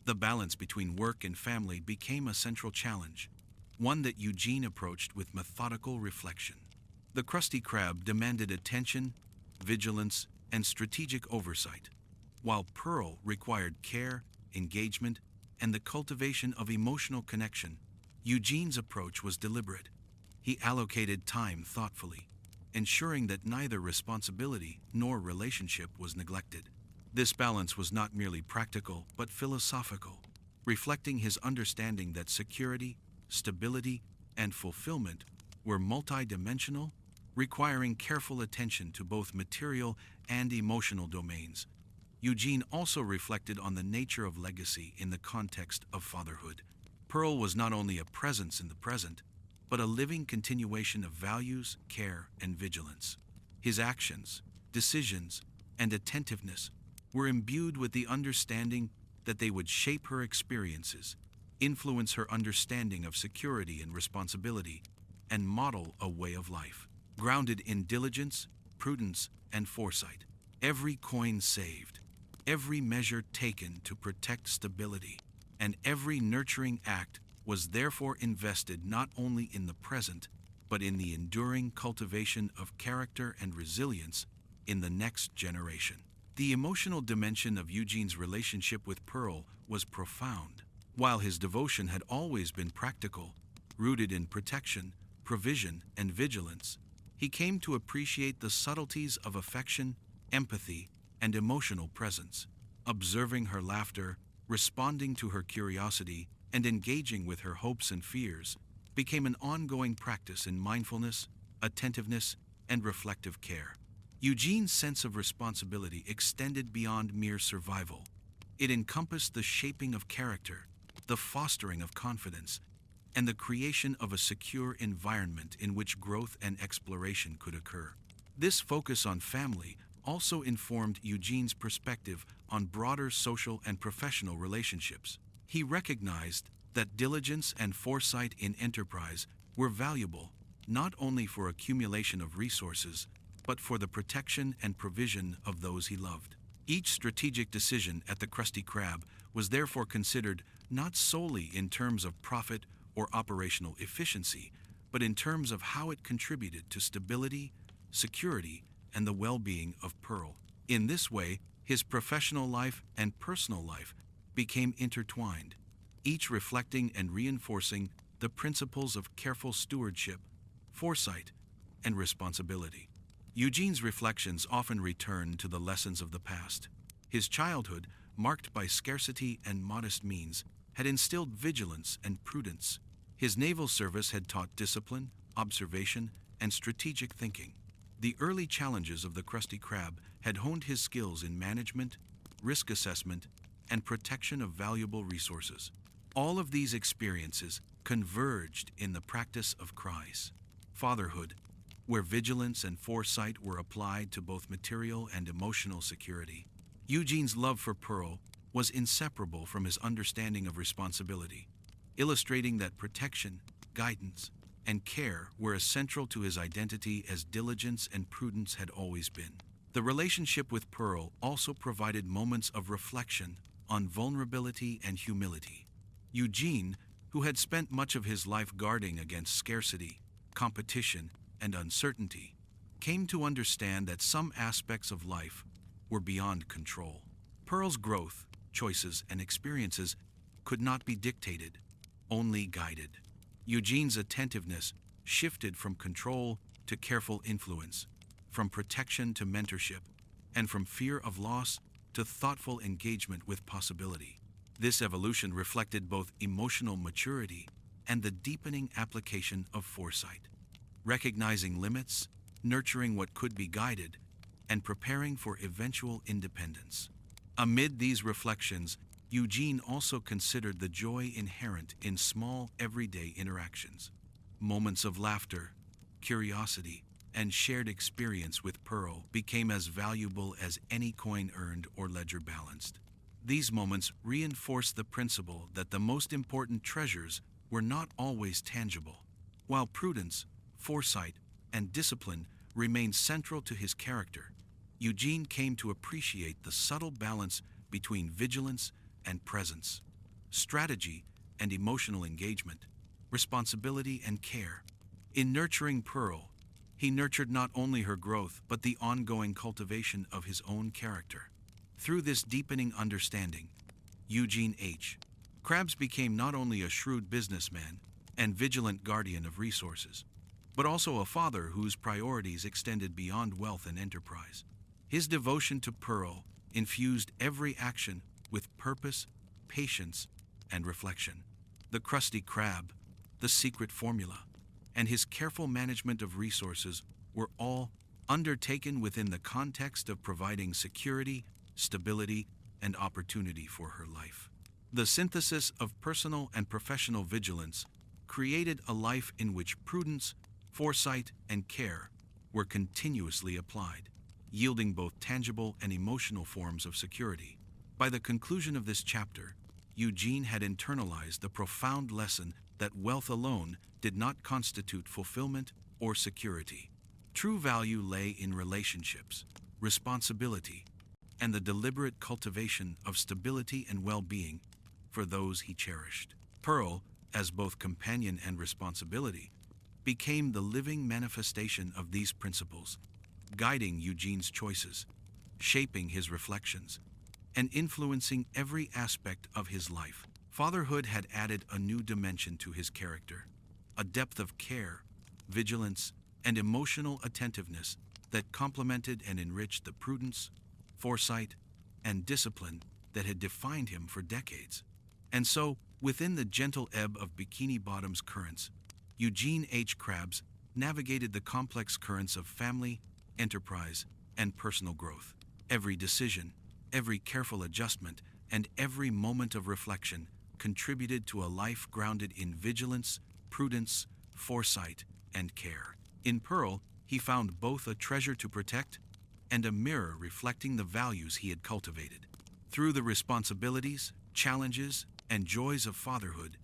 The balance between work and family became a central challenge, one that Eugene approached with methodical reflection. The Krusty Krab demanded attention, vigilance, and strategic oversight, while Pearl required care, engagement, and the cultivation of emotional connection. Eugene's approach was deliberate. He allocated time thoughtfully, ensuring that neither responsibility nor relationship was neglected. This balance was not merely practical but philosophical, reflecting his understanding that security, stability, and fulfillment were multidimensional, requiring careful attention to both material and emotional domains. Eugene also reflected on the nature of legacy in the context of fatherhood. Pearl was not only a presence in the present, but a living continuation of values, care, and vigilance. His actions, decisions, and attentiveness were imbued with the understanding that they would shape her experiences, influence her understanding of security and responsibility, and model a way of life grounded in diligence, prudence, and foresight. Every coin saved, every measure taken to protect stability, and every nurturing act was therefore invested not only in the present, but in the enduring cultivation of character and resilience in the next generation. The emotional dimension of Eugene's relationship with Pearl was profound. While his devotion had always been practical, rooted in protection, provision, and vigilance, he came to appreciate the subtleties of affection, empathy, and emotional presence. Observing her laughter, responding to her curiosity, and engaging with her hopes and fears became an ongoing practice in mindfulness, attentiveness, and reflective care. Eugene's sense of responsibility extended beyond mere survival. It encompassed the shaping of character, the fostering of confidence, and the creation of a secure environment in which growth and exploration could occur. This focus on family also informed Eugene's perspective on broader social and professional relationships. He recognized that diligence and foresight in enterprise were valuable not only for accumulation of resources, but for the protection and provision of those he loved. Each strategic decision at the Krusty Krab was therefore considered not solely in terms of profit or operational efficiency, but in terms of how it contributed to stability, security, and the well-being of Pearl. In this way, his professional life and personal life became intertwined, each reflecting and reinforcing the principles of careful stewardship, foresight, and responsibility. Eugene's reflections often return to the lessons of the past. His childhood, marked by scarcity and modest means, had instilled vigilance and prudence. His naval service had taught discipline, observation, and strategic thinking. The early challenges of the Krusty Krab had honed his skills in management, risk assessment, and protection of valuable resources. All of these experiences converged in the practice of Krys, fatherhood, where vigilance and foresight were applied to both material and emotional security. Eugene's love for Pearl was inseparable from his understanding of responsibility, illustrating that protection, guidance, and care were as central to his identity as diligence and prudence had always been. The relationship with Pearl also provided moments of reflection on vulnerability and humility. Eugene, who had spent much of his life guarding against scarcity, competition, and uncertainty, came to understand that some aspects of life were beyond control. Pearl's growth, choices, and experiences could not be dictated, only guided. Eugene's attentiveness shifted from control to careful influence, from protection to mentorship, and from fear of loss to thoughtful engagement with possibility. This evolution reflected both emotional maturity and the deepening application of foresight, recognizing limits, nurturing what could be guided, and preparing for eventual independence. Amid these reflections, Eugene also considered the joy inherent in small, everyday interactions. Moments of laughter, curiosity, and shared experience with Pearl became as valuable as any coin earned or ledger balanced. These moments reinforced the principle that the most important treasures were not always tangible. While prudence, foresight, and discipline remained central to his character, Eugene came to appreciate the subtle balance between vigilance and presence, strategy and emotional engagement, responsibility and care. In nurturing Pearl, he nurtured not only her growth but the ongoing cultivation of his own character. Through this deepening understanding, Eugene H. Krabs became not only a shrewd businessman and vigilant guardian of resources, but also a father whose priorities extended beyond wealth and enterprise. His devotion to Pearl infused every action with purpose, patience, and reflection. The Krusty Krab, the secret formula, and his careful management of resources were all undertaken within the context of providing security, stability, and opportunity for her life. The synthesis of personal and professional vigilance created a life in which prudence, foresight, and care were continuously applied, yielding both tangible and emotional forms of security. By the conclusion of this chapter, Eugene had internalized the profound lesson that wealth alone did not constitute fulfillment or security. True value lay in relationships, responsibility, and the deliberate cultivation of stability and well-being for those he cherished. Pearl, as both companion and responsibility, became the living manifestation of these principles, guiding Eugene's choices, shaping his reflections, and influencing every aspect of his life. Fatherhood had added a new dimension to his character, a depth of care, vigilance, and emotional attentiveness that complemented and enriched the prudence, foresight, and discipline that had defined him for decades. And so, within the gentle ebb of Bikini Bottom's currents, Eugene H. Krabs navigated the complex currents of family, enterprise, and personal growth. Every decision, every careful adjustment, and every moment of reflection contributed to a life grounded in vigilance, prudence, foresight, and care. In Pearl, he found both a treasure to protect and a mirror reflecting the values he had cultivated. Through the responsibilities, challenges, and joys of fatherhood,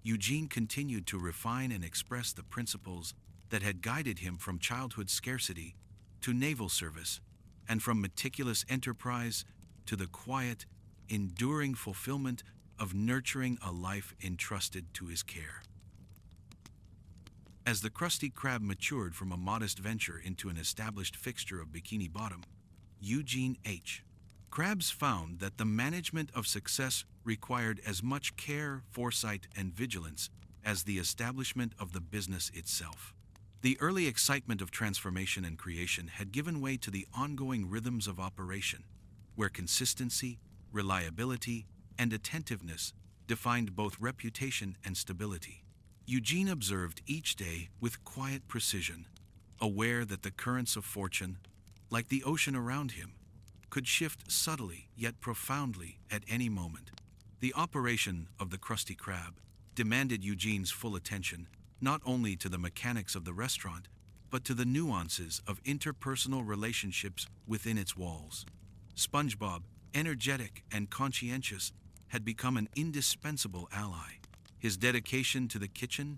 Eugene continued to refine and express the principles that had guided him from childhood scarcity to naval service, and from meticulous enterprise to the quiet, enduring fulfillment of nurturing a life entrusted to his care. As the Krusty Krab matured from a modest venture into an established fixture of Bikini Bottom, Eugene H. Krabs found that the management of success required as much care, foresight, and vigilance as the establishment of the business itself. The early excitement of transformation and creation had given way to the ongoing rhythms of operation, where consistency, reliability, and attentiveness defined both reputation and stability. Eugene observed each day with quiet precision, aware that the currents of fortune, like the ocean around him, could shift subtly yet profoundly at any moment. The operation of the Krusty Krab demanded Eugene's full attention, not only to the mechanics of the restaurant, but to the nuances of interpersonal relationships within its walls. SpongeBob, energetic and conscientious, had become an indispensable ally. His dedication to the kitchen,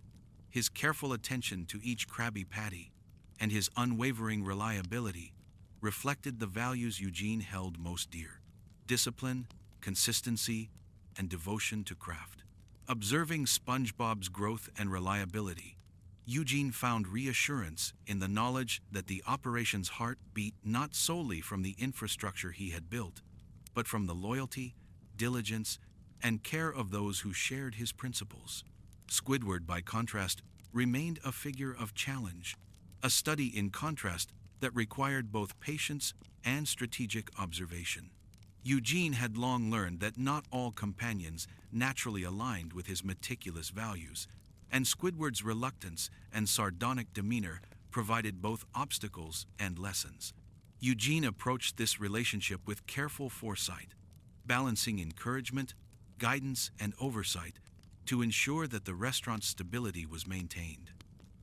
his careful attention to each Krabby Patty, and his unwavering reliability reflected the values Eugene held most dear: discipline, consistency, and devotion to craft. Observing SpongeBob's growth and reliability, Eugene found reassurance in the knowledge that the operation's heart beat not solely from the infrastructure he had built, but from the loyalty, diligence, and care of those who shared his principles. Squidward, by contrast, remained a figure of challenge, a study in contrast that required both patience and strategic observation. Eugene had long learned that not all companions naturally aligned with his meticulous values, and Squidward's reluctance and sardonic demeanor provided both obstacles and lessons. Eugene approached this relationship with careful foresight, balancing encouragement, guidance, and oversight to ensure that the restaurant's stability was maintained.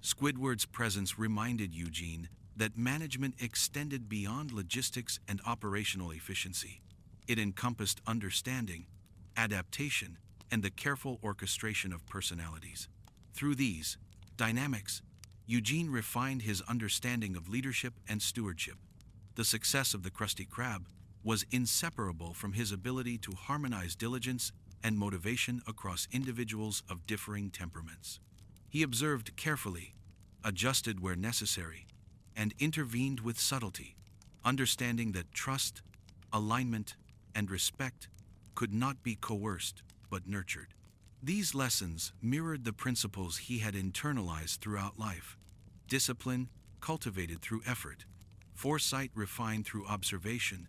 Squidward's presence reminded Eugene that management extended beyond logistics and operational efficiency. It encompassed understanding, adaptation, and the careful orchestration of personalities. Through these dynamics, Eugene refined his understanding of leadership and stewardship. The success of the Krusty Krab was inseparable from his ability to harmonize diligence and motivation across individuals of differing temperaments. He observed carefully, adjusted where necessary, and intervened with subtlety, understanding that trust, alignment, and respect could not be coerced but nurtured. These lessons mirrored the principles he had internalized throughout life: discipline cultivated through effort, foresight refined through observation,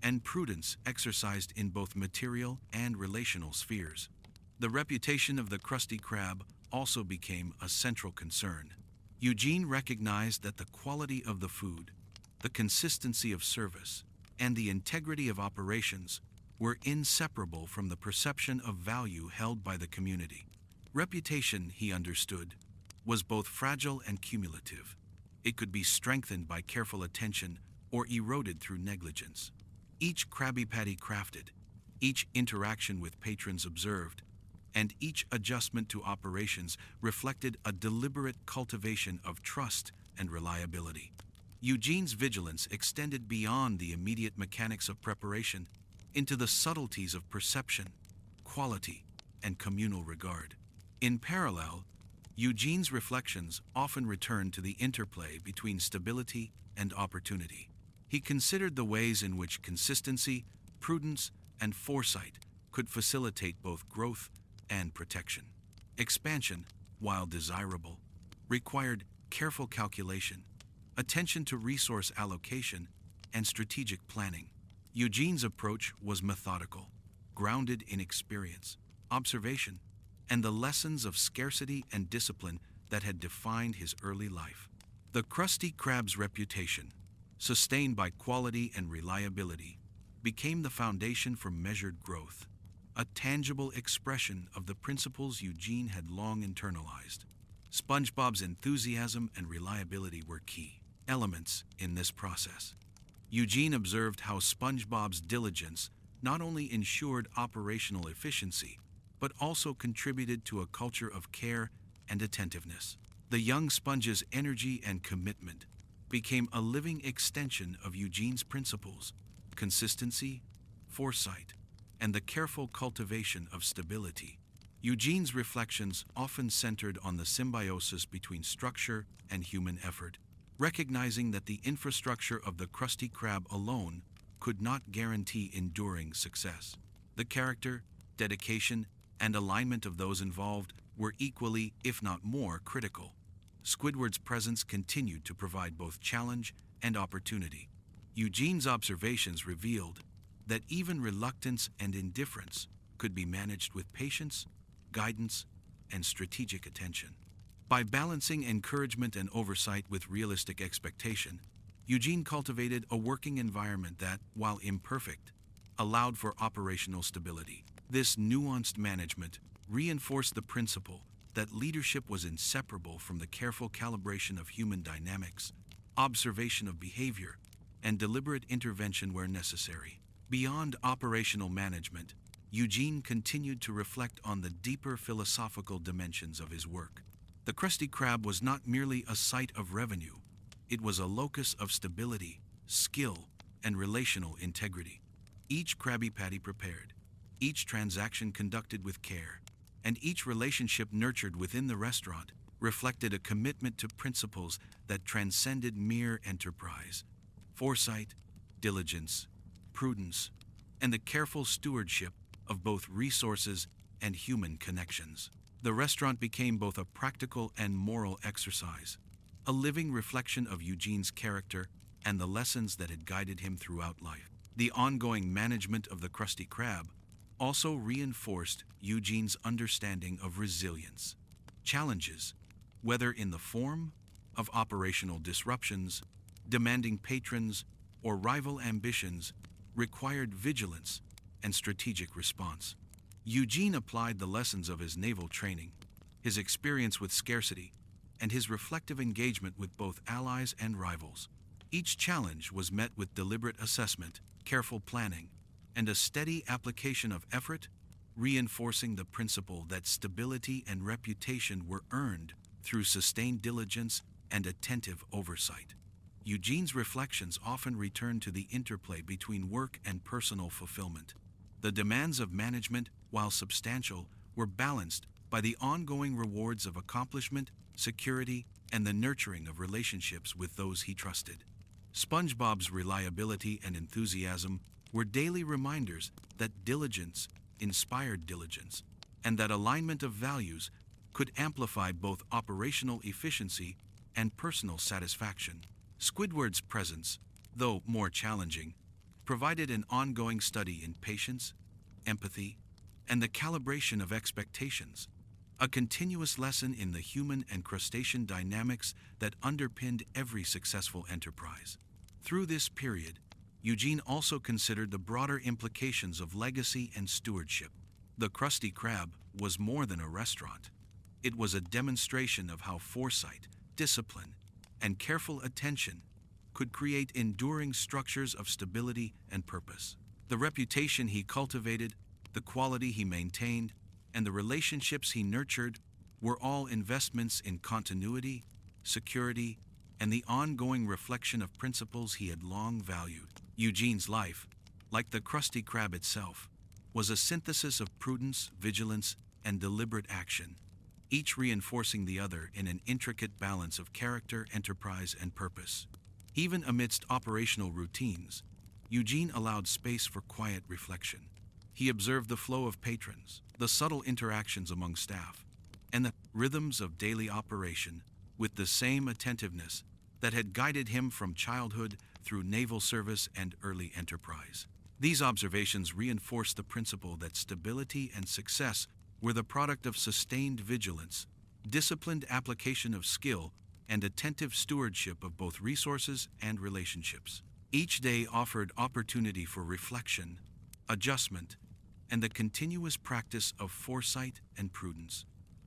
and prudence exercised in both material and relational spheres. The reputation of the Krusty Krab also became a central concern. Eugene recognized that the quality of the food, the consistency of service, and the integrity of operations were inseparable from the perception of value held by the community. Reputation, he understood, was both fragile and cumulative. It could be strengthened by careful attention or eroded through negligence. Each Krabby Patty crafted, each interaction with patrons observed, and each adjustment to operations reflected a deliberate cultivation of trust and reliability. Eugene's vigilance extended beyond the immediate mechanics of preparation into the subtleties of perception, quality, and communal regard. In parallel, Eugene's reflections often returned to the interplay between stability and opportunity. He considered the ways in which consistency, prudence, and foresight could facilitate both growth and protection. Expansion, while desirable, required careful calculation, attention to resource allocation, and strategic planning. Eugene's approach was methodical, grounded in experience, observation, and the lessons of scarcity and discipline that had defined his early life. The Krusty Krab's reputation, sustained by quality and reliability, became the foundation for measured growth, a tangible expression of the principles Eugene had long internalized. SpongeBob's enthusiasm and reliability were key elements in this process. Eugene observed how SpongeBob's diligence not only ensured operational efficiency, but also contributed to a culture of care and attentiveness. The young sponge's energy and commitment became a living extension of Eugene's principles: consistency, foresight, and the careful cultivation of stability. Eugene's reflections often centered on the symbiosis between structure and human effort, recognizing that the infrastructure of the Krusty Krab alone could not guarantee enduring success. The character, dedication, and alignment of those involved were equally, if not more, critical. Squidward's presence continued to provide both challenge and opportunity. Eugene's observations revealed that even reluctance and indifference could be managed with patience, guidance, and strategic attention. By balancing encouragement and oversight with realistic expectation, Eugene cultivated a working environment that, while imperfect, allowed for operational stability. This nuanced management reinforced the principle that leadership was inseparable from the careful calibration of human dynamics, observation of behavior, and deliberate intervention where necessary. Beyond operational management, Eugene continued to reflect on the deeper philosophical dimensions of his work. The Krusty Krab was not merely a site of revenue, it was a locus of stability, skill, and relational integrity. Each Krabby Patty prepared, each transaction conducted with care, and each relationship nurtured within the restaurant reflected a commitment to principles that transcended mere enterprise: foresight, diligence, prudence, and the careful stewardship of both resources and human connections. The restaurant became both a practical and moral exercise, a living reflection of Eugene's character and the lessons that had guided him throughout life. The ongoing management of the Krusty Krab also reinforced Eugene's understanding of resilience. Challenges, whether in the form of operational disruptions, demanding patrons, or rival ambitions, required vigilance and strategic response. Eugene applied the lessons of his naval training, his experience with scarcity, and his reflective engagement with both allies and rivals. Each challenge was met with deliberate assessment, careful planning, and a steady application of effort, reinforcing the principle that stability and reputation were earned through sustained diligence and attentive oversight. Eugene's reflections often returned to the interplay between work and personal fulfillment. The demands of management, while substantial, were balanced by the ongoing rewards of accomplishment, security, and the nurturing of relationships with those he trusted. SpongeBob's reliability and enthusiasm were daily reminders that diligence inspired diligence, and that alignment of values could amplify both operational efficiency and personal satisfaction. Squidward's presence, though more challenging, provided an ongoing study in patience, empathy, and the calibration of expectations, a continuous lesson in the human and crustacean dynamics that underpinned every successful enterprise. Through this period, Eugene also considered the broader implications of legacy and stewardship. The Krusty Krab was more than a restaurant. It was a demonstration of how foresight, discipline, and careful attention could create enduring structures of stability and purpose. The reputation he cultivated, the quality he maintained, and the relationships he nurtured were all investments in continuity, security, and the ongoing reflection of principles he had long valued. Eugene's life, like the Krusty Krab itself, was a synthesis of prudence, vigilance, and deliberate action, each reinforcing the other in an intricate balance of character, enterprise, and purpose. Even amidst operational routines, Eugene allowed space for quiet reflection. He observed the flow of patrons, the subtle interactions among staff, and the rhythms of daily operation with the same attentiveness that had guided him from childhood through naval service and early enterprise. These observations reinforced the principle that stability and success were the product of sustained vigilance, disciplined application of skill, and attentive stewardship of both resources and relationships. Each day offered opportunity for reflection, adjustment, and the continuous practice of foresight and prudence.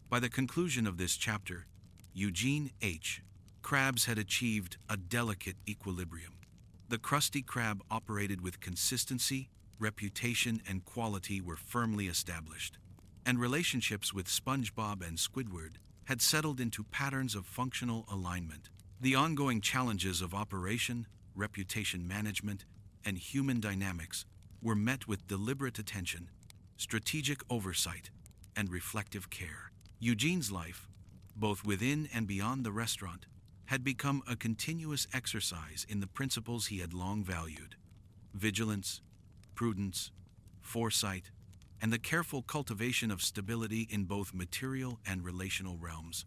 By the conclusion of this chapter, Eugene H. Krabs had achieved a delicate equilibrium. The Krusty Krab operated with consistency, reputation, and quality were firmly established, and relationships with SpongeBob and Squidward had settled into patterns of functional alignment. The ongoing challenges of operation, reputation management, and human dynamics were met with deliberate attention, strategic oversight, and reflective care. Eugene's life, both within and beyond the restaurant, had become a continuous exercise in the principles he had long valued: vigilance, prudence, foresight, and the careful cultivation of stability in both material and relational realms.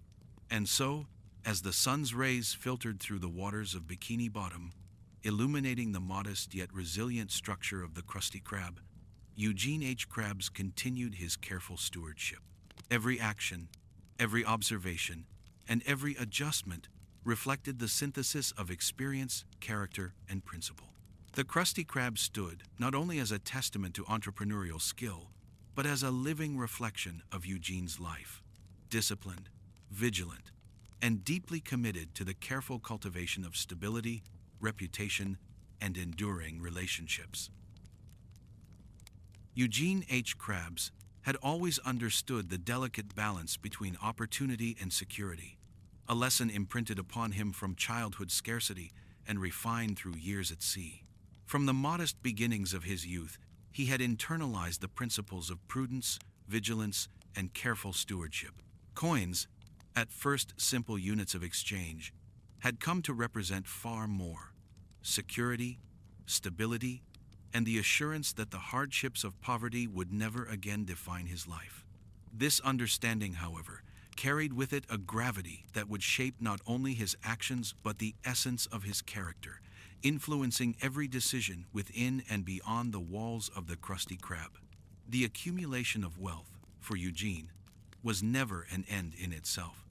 And so, as the sun's rays filtered through the waters of Bikini Bottom, illuminating the modest yet resilient structure of the Krusty Krab, Eugene H. Krabs continued his careful stewardship. Every action, every observation, and every adjustment reflected the synthesis of experience, character, and principle. The Krusty Krab stood not only as a testament to entrepreneurial skill, but as a living reflection of Eugene's life: disciplined, vigilant, and deeply committed to the careful cultivation of stability, reputation, and enduring relationships. Eugene H. Krabs had always understood the delicate balance between opportunity and security, a lesson imprinted upon him from childhood scarcity and refined through years at sea. From the modest beginnings of his youth, he had internalized the principles of prudence, vigilance, and careful stewardship. Coins, at first simple units of exchange, had come to represent far more: security, stability, and the assurance that the hardships of poverty would never again define his life. This understanding, however, carried with it a gravity that would shape not only his actions but the essence of his character, influencing every decision within and beyond the walls of the Krusty Krab. The accumulation of wealth, for Eugene, was never an end in itself.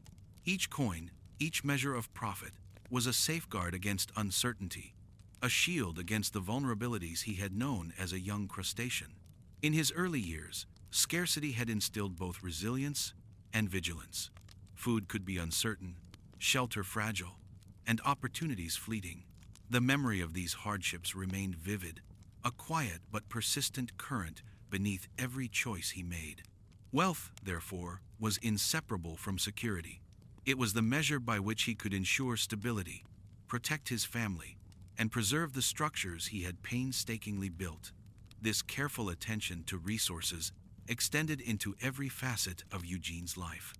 Each coin, each measure of profit, was a safeguard against uncertainty, a shield against the vulnerabilities he had known as a young crustacean. In his early years, scarcity had instilled both resilience and vigilance. Food could be uncertain, shelter fragile, and opportunities fleeting. The memory of these hardships remained vivid, a quiet but persistent current beneath every choice he made. Wealth, therefore, was inseparable from security. It was the measure by which he could ensure stability, protect his family, and preserve the structures he had painstakingly built. This careful attention to resources extended into every facet of Eugene's life.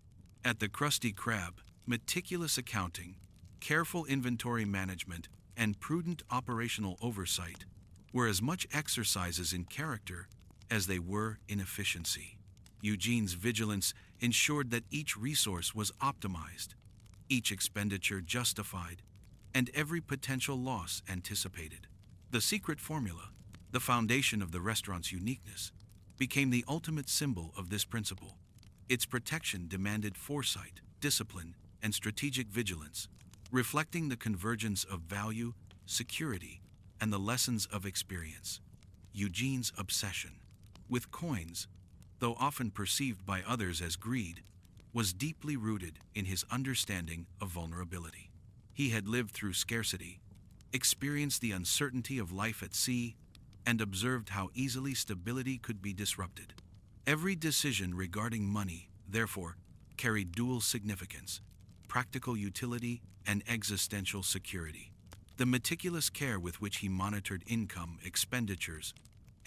At the Krusty Krab, meticulous accounting, careful inventory management, and prudent operational oversight were as much exercises in character as they were in efficiency. Eugene's vigilance ensured that each resource was optimized, each expenditure justified, and every potential loss anticipated. The secret formula, the foundation of the restaurant's uniqueness, became the ultimate symbol of this principle. Its protection demanded foresight, discipline, and strategic vigilance, reflecting the convergence of value, security, and the lessons of experience. Eugene's obsession with coins, though often perceived by others as greed, was deeply rooted in his understanding of vulnerability. He had lived through scarcity, experienced the uncertainty of life at sea, and observed how easily stability could be disrupted. Every decision regarding money, therefore, carried dual significance: practical utility and existential security. The meticulous care with which he monitored income, expenditures,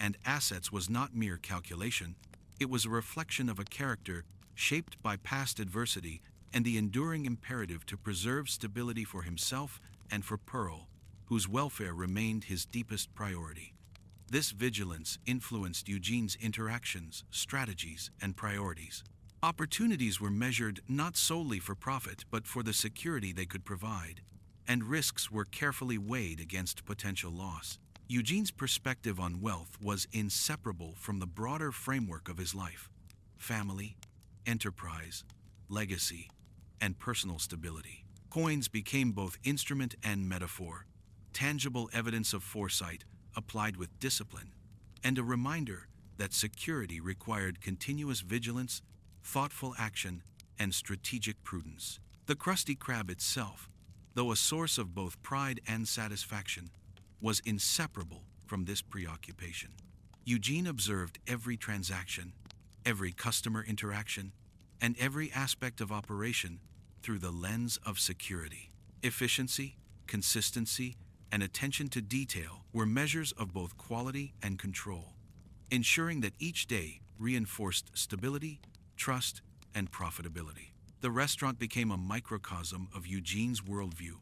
and assets was not mere calculation. It was a reflection of a character shaped by past adversity and the enduring imperative to preserve stability for himself and for Pearl, whose welfare remained his deepest priority. This vigilance influenced Eugene's interactions, strategies, and priorities. Opportunities were measured not solely for profit but for the security they could provide, and risks were carefully weighed against potential loss. Eugene's perspective on wealth was inseparable from the broader framework of his life: family, enterprise, legacy, and personal stability. Coins became both instrument and metaphor, tangible evidence of foresight applied with discipline, and a reminder that security required continuous vigilance, thoughtful action, and strategic prudence. The Krusty Krab itself, though a source of both pride and satisfaction, was inseparable from this preoccupation. Eugene observed every transaction, every customer interaction, and every aspect of operation through the lens of security. Efficiency, consistency, and attention to detail were measures of both quality and control, ensuring that each day reinforced stability, trust, and profitability. The restaurant became a microcosm of Eugene's worldview.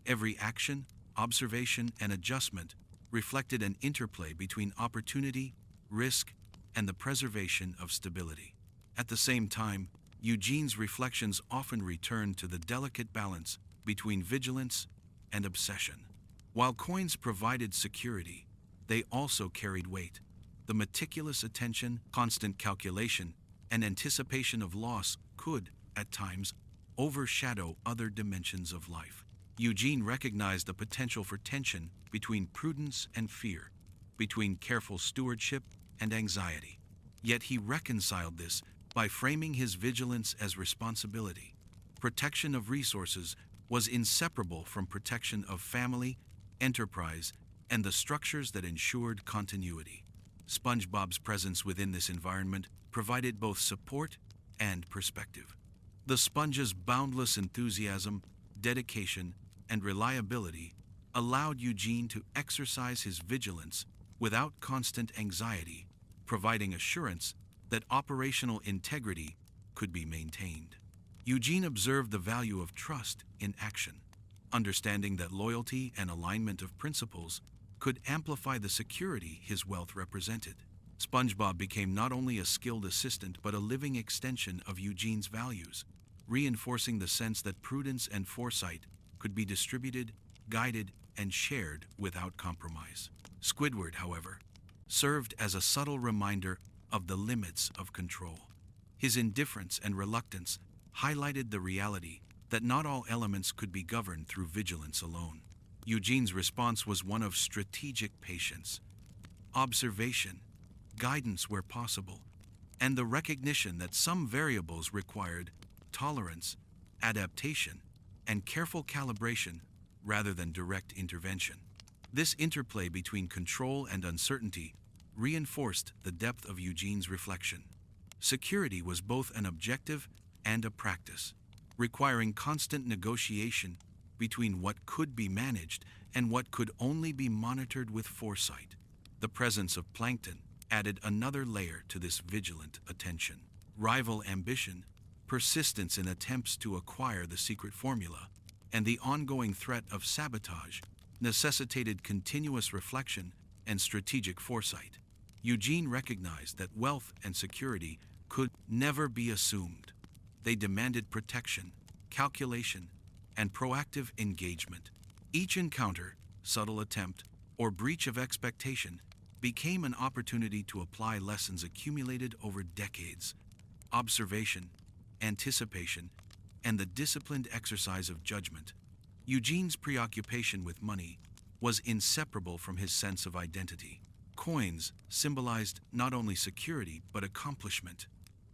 Every action, observation, and adjustment reflected an interplay between opportunity, risk, and the preservation of stability. At the same time, Eugene's reflections often returned to the delicate balance between vigilance and obsession. While coins provided security, they also carried weight. The meticulous attention, constant calculation, and anticipation of loss could, at times, overshadow other dimensions of life. Eugene recognized the potential for tension between prudence and fear, between careful stewardship and anxiety. Yet he reconciled this by framing his vigilance as responsibility. Protection of resources was inseparable from protection of family, enterprise, and the structures that ensured continuity. SpongeBob's presence within this environment provided both support and perspective. The sponge's boundless enthusiasm, dedication, and reliability allowed Eugene to exercise his vigilance without constant anxiety, providing assurance that operational integrity could be maintained. Eugene observed the value of trust in action, understanding that loyalty and alignment of principles could amplify the security his wealth represented. SpongeBob became not only a skilled assistant but a living extension of Eugene's values, reinforcing the sense that prudence and foresight could be distributed, guided, and shared without compromise. Squidward, however, served as a subtle reminder of the limits of control. His indifference and reluctance highlighted the reality that not all elements could be governed through vigilance alone. Eugene's response was one of strategic patience, observation, guidance where possible, and the recognition that some variables required tolerance, adaptation, and careful calibration rather than direct intervention. This interplay between control and uncertainty reinforced the depth of Eugene's reflection. Security was both an objective and a practice, requiring constant negotiation between what could be managed and what could only be monitored with foresight. The presence of Plankton added another layer to this vigilant attention. Rival ambition, persistence in attempts to acquire the secret formula, and the ongoing threat of sabotage necessitated continuous reflection and strategic foresight. Eugene recognized that wealth and security could never be assumed. They demanded protection, calculation, and proactive engagement. Each encounter, subtle attempt, or breach of expectation became an opportunity to apply lessons accumulated over decades. Observation, anticipation, and the disciplined exercise of judgment. Eugene's preoccupation with money was inseparable from his sense of identity. Coins symbolized not only security but accomplishment,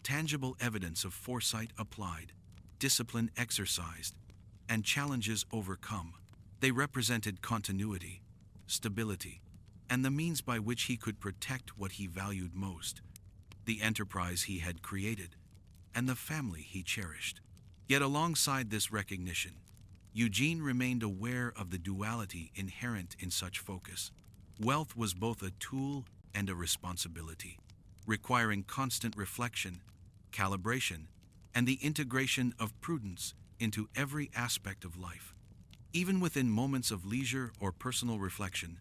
tangible evidence of foresight applied, discipline exercised, and challenges overcome. They represented continuity, stability, and the means by which he could protect what he valued most, the enterprise he had created, and the family he cherished. Yet alongside this recognition, Eugene remained aware of the duality inherent in such focus. Wealth was both a tool and a responsibility, requiring constant reflection, calibration, and the integration of prudence into every aspect of life. Even within moments of leisure or personal reflection,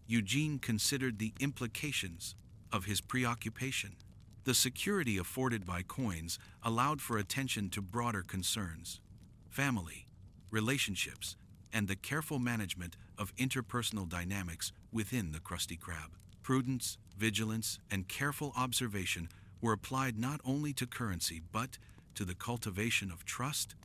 Eugene considered the implications of his preoccupation. The security afforded by coins allowed for attention to broader concerns: family, relationships, and the careful management of interpersonal dynamics within the Krusty Krab. Prudence, vigilance, and careful observation were applied not only to currency but to the cultivation of trust,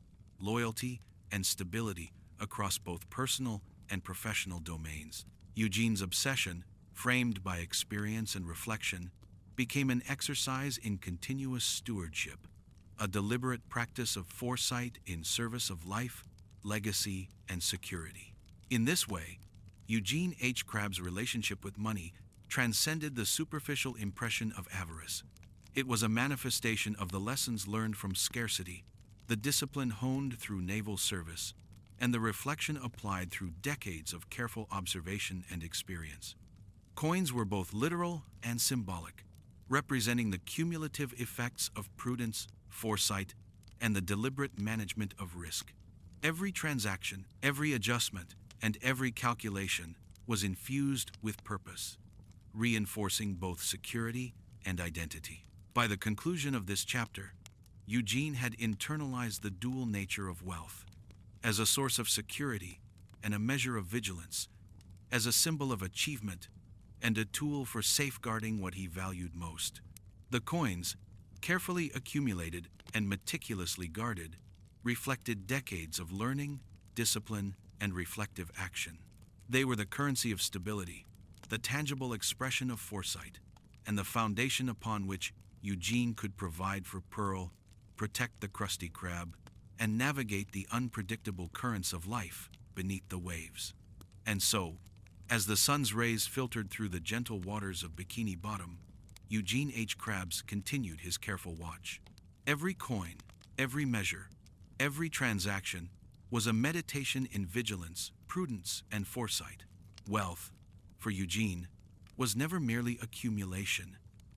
loyalty, and stability across both personal and professional domains. Eugene's obsession, framed by experience and reflection, became an exercise in continuous stewardship, a deliberate practice of foresight in service of life, legacy, and security. In this way, Eugene H. Krabs' relationship with money transcended the superficial impression of avarice. It was a manifestation of the lessons learned from scarcity, the discipline honed through naval service, and the reflection applied through decades of careful observation and experience. Coins were both literal and symbolic, representing the cumulative effects of prudence, foresight, and the deliberate management of risk. Every transaction, every adjustment, and every calculation was infused with purpose, reinforcing both security and identity. By the conclusion of this chapter, Eugene had internalized the dual nature of wealth, as a source of security and a measure of vigilance, as a symbol of achievement and a tool for safeguarding what he valued most. The coins, carefully accumulated and meticulously guarded, reflected decades of learning, discipline, and reflective action. They were the currency of stability, the tangible expression of foresight, and the foundation upon which Eugene could provide for Pearl, protect the Krusty Krab, and navigate the unpredictable currents of life beneath the waves. And so, as the sun's rays filtered through the gentle waters of Bikini Bottom, Eugene H. Krabs continued his careful watch. Every coin, every measure, every transaction was a meditation in vigilance, prudence, and foresight. Wealth, for Eugene, was never merely accumulation.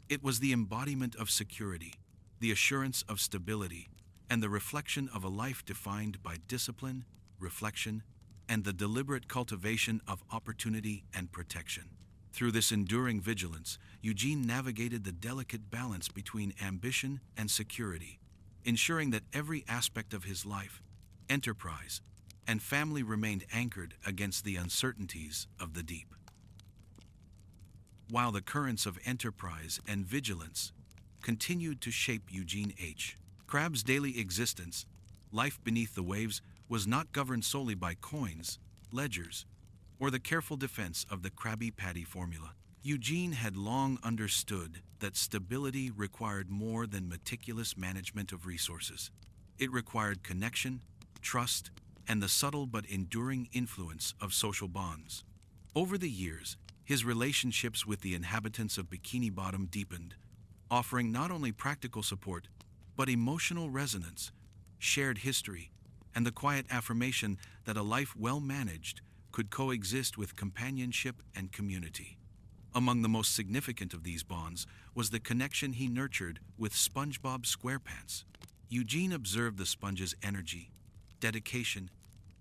It was the embodiment of security, the assurance of stability, and the reflection of a life defined by discipline, reflection, and the deliberate cultivation of opportunity and protection. Through this enduring vigilance, Eugene navigated the delicate balance between ambition and security, ensuring that every aspect of his life, enterprise, and family remained anchored against the uncertainties of the deep. While the currents of enterprise and vigilance continued to shape Eugene H. Krabs' daily existence, life beneath the waves was not governed solely by coins, ledgers, or the careful defense of the Krabby Patty formula. Eugene had long understood that stability required more than meticulous management of resources. It required connection, trust, and the subtle but enduring influence of social bonds. Over the years, his relationships with the inhabitants of Bikini Bottom deepened, offering not only practical support, but emotional resonance, shared history, and the quiet affirmation that a life well managed could coexist with companionship and community. Among the most significant of these bonds was the connection he nurtured with SpongeBob SquarePants. Eugene observed the sponge's energy, dedication,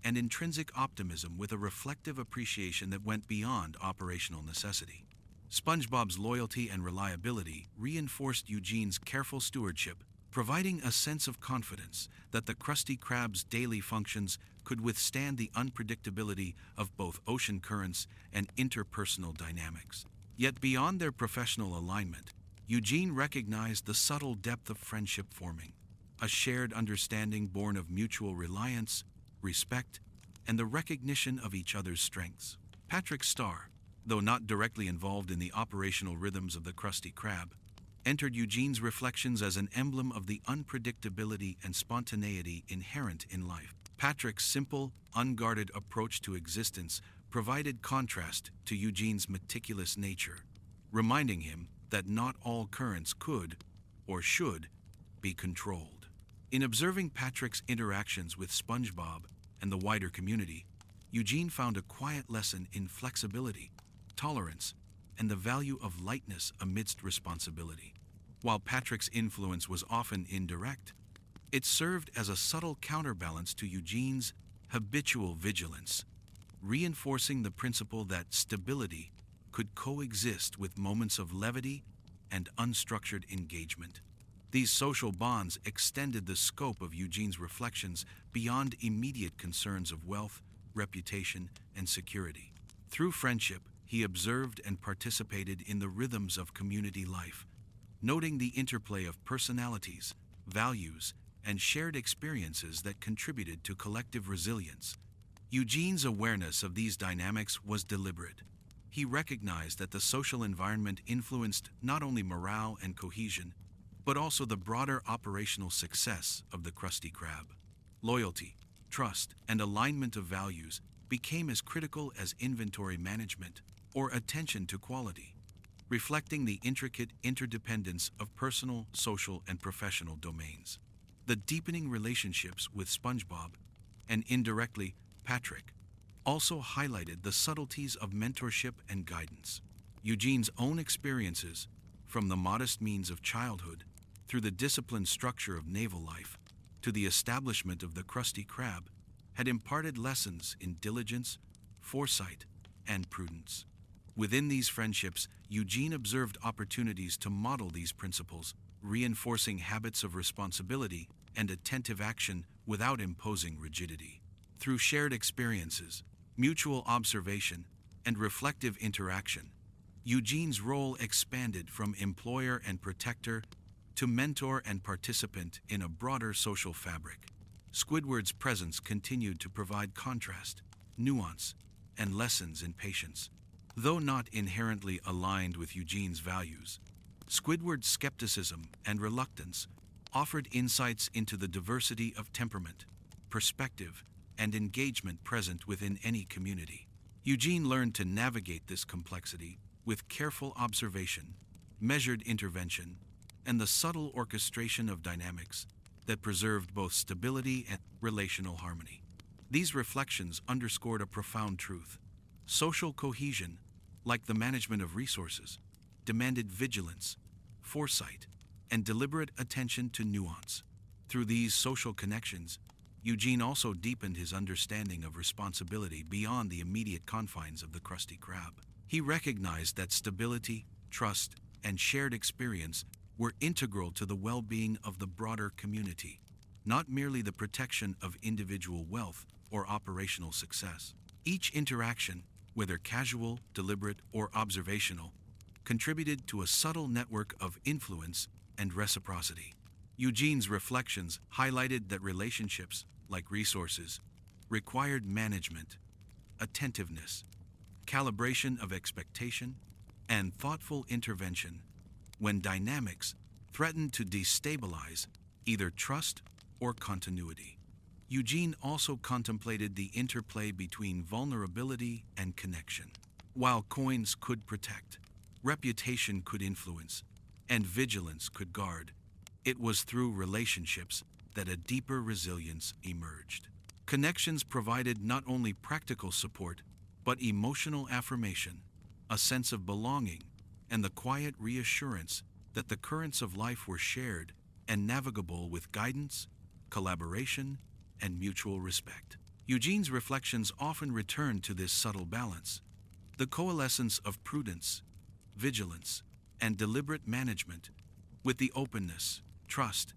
and intrinsic optimism with a reflective appreciation that went beyond operational necessity. SpongeBob's loyalty and reliability reinforced Eugene's careful stewardship, providing a sense of confidence that the Krusty Krab's daily functions could withstand the unpredictability of both ocean currents and interpersonal dynamics. Yet beyond their professional alignment, Eugene recognized the subtle depth of friendship forming, a shared understanding born of mutual reliance, respect, and the recognition of each other's strengths. Patrick Star, though not directly involved in the operational rhythms of the Krusty Krab, entered Eugene's reflections as an emblem of the unpredictability and spontaneity inherent in life. Patrick's simple, unguarded approach to existence provided contrast to Eugene's meticulous nature, reminding him that not all currents could, or should, be controlled. In observing Patrick's interactions with SpongeBob and the wider community, Eugene found a quiet lesson in flexibility, tolerance, and the value of lightness amidst responsibility. While Patrick's influence was often indirect, it served as a subtle counterbalance to Eugene's habitual vigilance, reinforcing the principle that stability could coexist with moments of levity and unstructured engagement. These social bonds extended the scope of Eugene's reflections beyond immediate concerns of wealth, reputation, and security. Through friendship, he observed and participated in the rhythms of community life, noting the interplay of personalities, values, and shared experiences that contributed to collective resilience. Eugene's awareness of these dynamics was deliberate. He recognized that the social environment influenced not only morale and cohesion, but also the broader operational success of the Krusty Krab. Loyalty, trust, and alignment of values became as critical as inventory management or attention to quality, reflecting the intricate interdependence of personal, social, and professional domains. The deepening relationships with SpongeBob, and indirectly Patrick, also highlighted the subtleties of mentorship and guidance. Eugene's own experiences, from the modest means of childhood through the disciplined structure of naval life to the establishment of the Krusty Krab, had imparted lessons in diligence, foresight, and prudence. Within these friendships, Eugene observed opportunities to model these principles, reinforcing habits of responsibility and attentive action without imposing rigidity. Through shared experiences, mutual observation, and reflective interaction, Eugene's role expanded from employer and protector to mentor and participant in a broader social fabric. Squidward's presence continued to provide contrast, nuance, and lessons in patience. Though not inherently aligned with Eugene's values, Squidward's skepticism and reluctance offered insights into the diversity of temperament, perspective, and engagement present within any community. Eugene learned to navigate this complexity with careful observation, measured intervention, and the subtle orchestration of dynamics that preserved both stability and relational harmony. These reflections underscored a profound truth. Social cohesion, like the management of resources, demanded vigilance, foresight, and deliberate attention to nuance. Through these social connections, Eugene also deepened his understanding of responsibility beyond the immediate confines of the Krusty Krab. He recognized that stability, trust, and shared experience were integral to the well-being of the broader community, not merely the protection of individual wealth or operational success. Each interaction, whether casual, deliberate, or observational, contributed to a subtle network of influence and reciprocity. Eugene's reflections highlighted that relationships, like resources, required management, attentiveness, calibration of expectation, and thoughtful intervention when dynamics threatened to destabilize either trust or continuity. Eugene also contemplated the interplay between vulnerability and connection. While coins could protect, reputation could influence, and vigilance could guard, it was through relationships that a deeper resilience emerged. Connections provided not only practical support, but emotional affirmation, a sense of belonging, and the quiet reassurance that the currents of life were shared and navigable with guidance, collaboration, and mutual respect. Eugene's reflections often returned to this subtle balance. The coalescence of prudence, vigilance, and deliberate management with the openness, trust,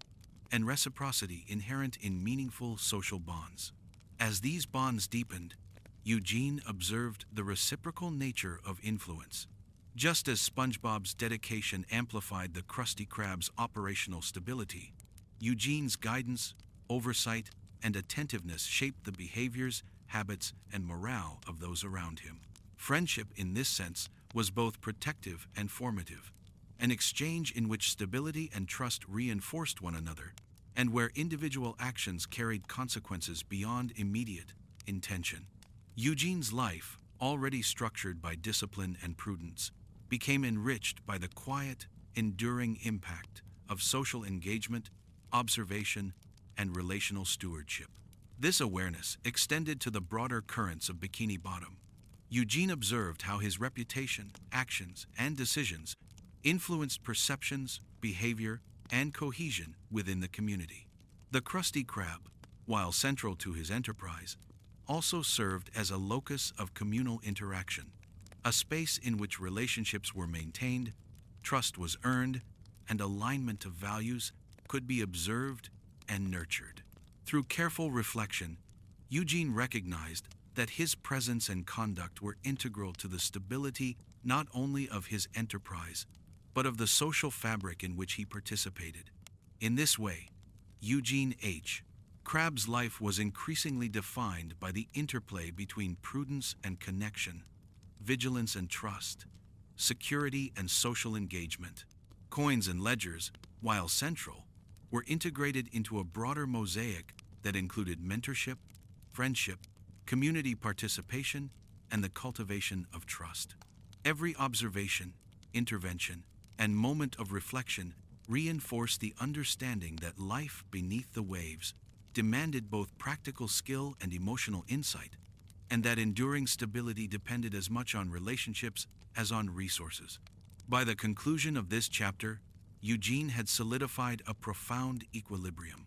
and reciprocity inherent in meaningful social bonds. As these bonds deepened, Eugene observed the reciprocal nature of influence. Just as SpongeBob's dedication amplified the Krusty Krab's operational stability, Eugene's guidance, oversight, and attentiveness shaped the behaviors, habits, and morale of those around him. Friendship, in this sense, was both protective and formative, an exchange in which stability and trust reinforced one another, and where individual actions carried consequences beyond immediate intention. Eugene's life, already structured by discipline and prudence, became enriched by the quiet, enduring impact of social engagement, observation, and relational stewardship. This awareness extended to the broader currents of Bikini Bottom. Eugene observed how his reputation, actions, and decisions influenced perceptions, behavior, and cohesion within the community. The Krusty Krab, while central to his enterprise, also served as a locus of communal interaction, a space in which relationships were maintained, trust was earned, and alignment of values could be observed and nurtured. Through careful reflection, Eugene recognized that his presence and conduct were integral to the stability not only of his enterprise, but of the social fabric in which he participated. In this way, Eugene H. Krabs' life was increasingly defined by the interplay between prudence and connection, vigilance and trust, security and social engagement. Coins and ledgers, while central, were integrated into a broader mosaic that included mentorship, friendship, community participation, and the cultivation of trust. Every observation, intervention, and moment of reflection reinforced the understanding that life beneath the waves demanded both practical skill and emotional insight, and that enduring stability depended as much on relationships as on resources. By the conclusion of this chapter, Eugene had solidified a profound equilibrium.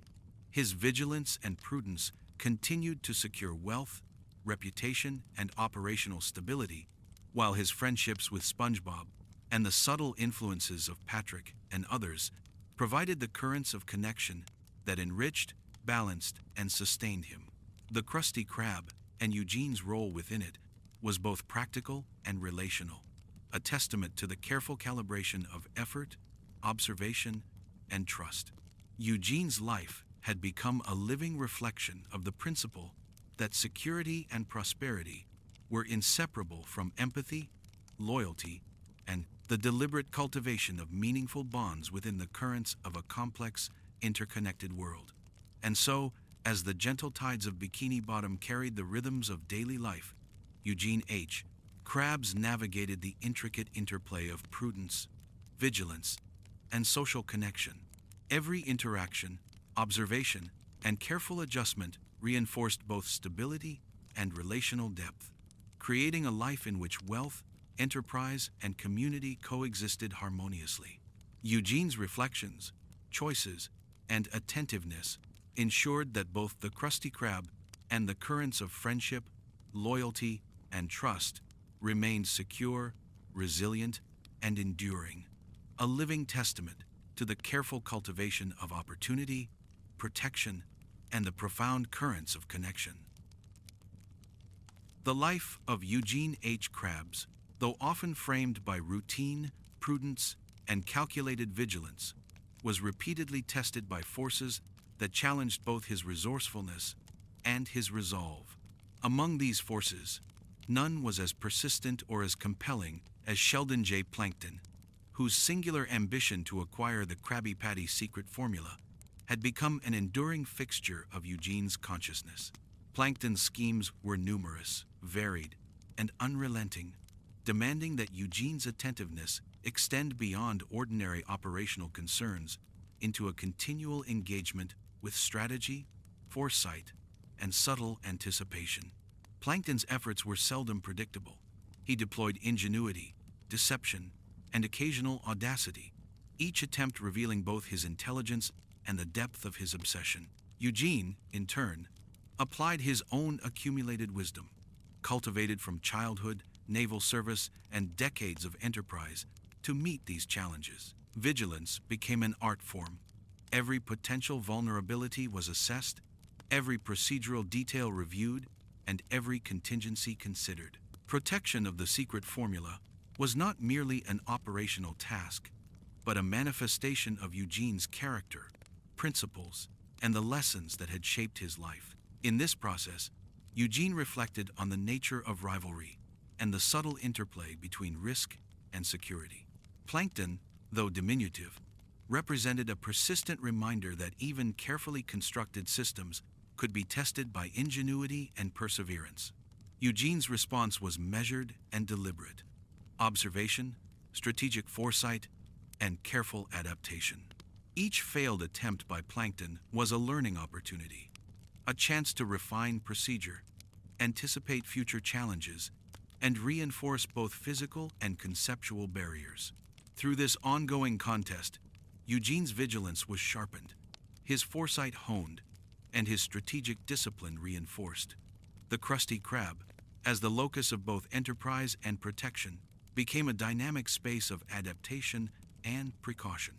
His vigilance and prudence continued to secure wealth, reputation, and operational stability, while his friendships with SpongeBob and the subtle influences of Patrick and others provided the currents of connection that enriched, balanced, and sustained him. The Krusty Krab and Eugene's role within it was both practical and relational, a testament to the careful calibration of effort, observation, and trust. Eugene's life had become a living reflection of the principle that security and prosperity were inseparable from empathy, loyalty, and the deliberate cultivation of meaningful bonds within the currents of a complex, interconnected world. And so, as the gentle tides of Bikini Bottom carried the rhythms of daily life, Eugene H. Krabs navigated the intricate interplay of prudence, vigilance, and social connection. Every interaction, observation, and careful adjustment reinforced both stability and relational depth, creating a life in which wealth, enterprise, and community coexisted harmoniously. Eugene's reflections, choices, and attentiveness ensured that both the Krusty Krab and the currents of friendship, loyalty, and trust remained secure, resilient, and enduring, a living testament to the careful cultivation of opportunity, protection, and the profound currents of connection. The life of Eugene H. Krabs, though often framed by routine, prudence, and calculated vigilance, was repeatedly tested by forces that challenged both his resourcefulness and his resolve. Among these forces, none was as persistent or as compelling as Sheldon J. Plankton, whose singular ambition to acquire the Krabby Patty secret formula had become an enduring fixture of Eugene's consciousness. Plankton's schemes were numerous, varied, and unrelenting, demanding that Eugene's attentiveness extend beyond ordinary operational concerns into a continual engagement with strategy, foresight, and subtle anticipation. Plankton's efforts were seldom predictable. He deployed ingenuity, deception, and occasional audacity, each attempt revealing both his intelligence and the depth of his obsession. Eugene, in turn, applied his own accumulated wisdom, cultivated from childhood, naval service, and decades of enterprise, to meet these challenges. Vigilance became an art form. Every potential vulnerability was assessed, every procedural detail reviewed, and every contingency considered. Protection of the secret formula was not merely an operational task, but a manifestation of Eugene's character, principles, and the lessons that had shaped his life. In this process, Eugene reflected on the nature of rivalry and the subtle interplay between risk and security. Plankton, though diminutive, represented a persistent reminder that even carefully constructed systems could be tested by ingenuity and perseverance. Eugene's response was measured and deliberate. Observation, strategic foresight, and careful adaptation. Each failed attempt by Plankton was a learning opportunity, a chance to refine procedure, anticipate future challenges, and reinforce both physical and conceptual barriers. Through this ongoing contest, Eugene's vigilance was sharpened, his foresight honed, and his strategic discipline reinforced. The Krusty Krab, as the locus of both enterprise and protection, became a dynamic space of adaptation and precaution.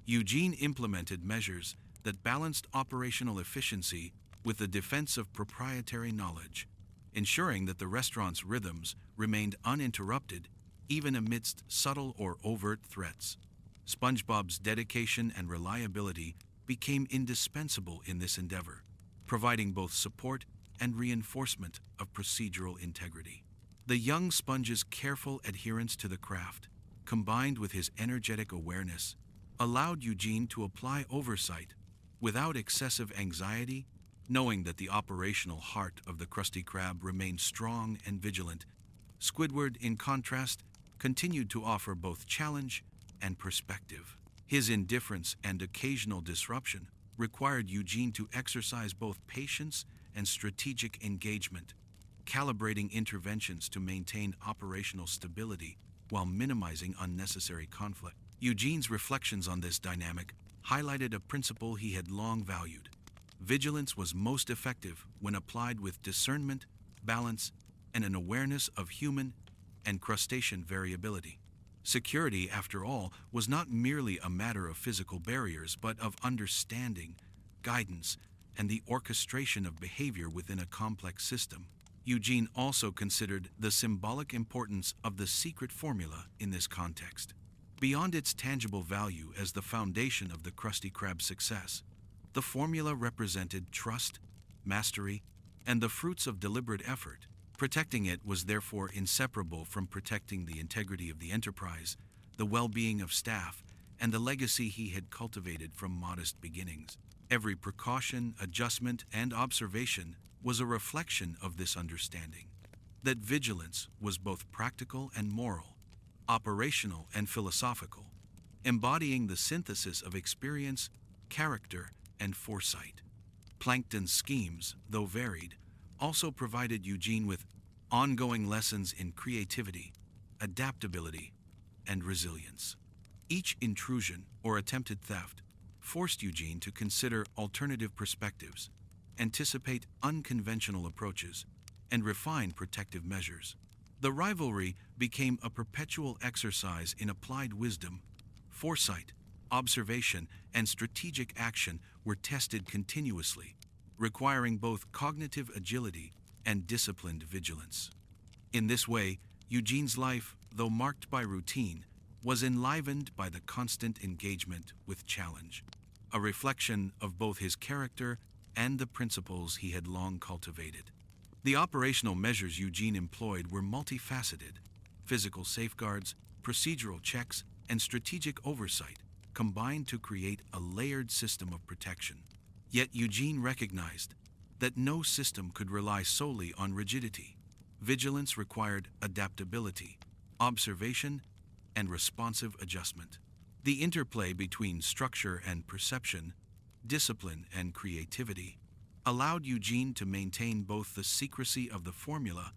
Eugene implemented measures that balanced operational efficiency with the defense of proprietary knowledge, ensuring that the restaurant's rhythms remained uninterrupted even amidst subtle or overt threats. SpongeBob's dedication and reliability became indispensable in this endeavor, providing both support and reinforcement of procedural integrity. The young sponge's careful adherence to the craft, combined with his energetic awareness, allowed Eugene to apply oversight without excessive anxiety Knowing that the operational heart of the Krusty Krab remained strong and vigilant, Squidward, in contrast, continued to offer both challenge and perspective. His indifference and occasional disruption required Eugene to exercise both patience and strategic engagement, calibrating interventions to maintain operational stability while minimizing unnecessary conflict. Eugene's reflections on this dynamic highlighted a principle he had long valued. Vigilance was most effective when applied with discernment, balance, and an awareness of human and crustacean variability. Security, after all, was not merely a matter of physical barriers, but of understanding, guidance, and the orchestration of behavior within a complex system. Eugene also considered the symbolic importance of the secret formula in this context. Beyond its tangible value as the foundation of the Krusty Krab's success, the formula represented trust, mastery, and the fruits of deliberate effort. Protecting it was therefore inseparable from protecting the integrity of the enterprise, the well-being of staff, and the legacy he had cultivated from modest beginnings. Every precaution, adjustment, and observation was a reflection of this understanding, that vigilance was both practical and moral, operational and philosophical, embodying the synthesis of experience, character, and foresight. Plankton's schemes, though varied, also provided Eugene with ongoing lessons in creativity, adaptability, and resilience. Each intrusion or attempted theft forced Eugene to consider alternative perspectives, anticipate unconventional approaches, and refine protective measures. The rivalry became a perpetual exercise in applied wisdom. Foresight, observation, and strategic action were tested continuously, requiring both cognitive agility and disciplined vigilance. In this way, Eugene's life, though marked by routine, was enlivened by the constant engagement with challenge, a reflection of both his character and the principles he had long cultivated. The operational measures Eugene employed were multifaceted. Physical safeguards, procedural checks, and strategic oversight combined to create a layered system of protection. Yet Eugene recognized that no system could rely solely on rigidity. Vigilance required adaptability, observation, and responsive adjustment. The interplay between structure and perception, discipline and creativity, allowed Eugene to maintain both the secrecy of the formula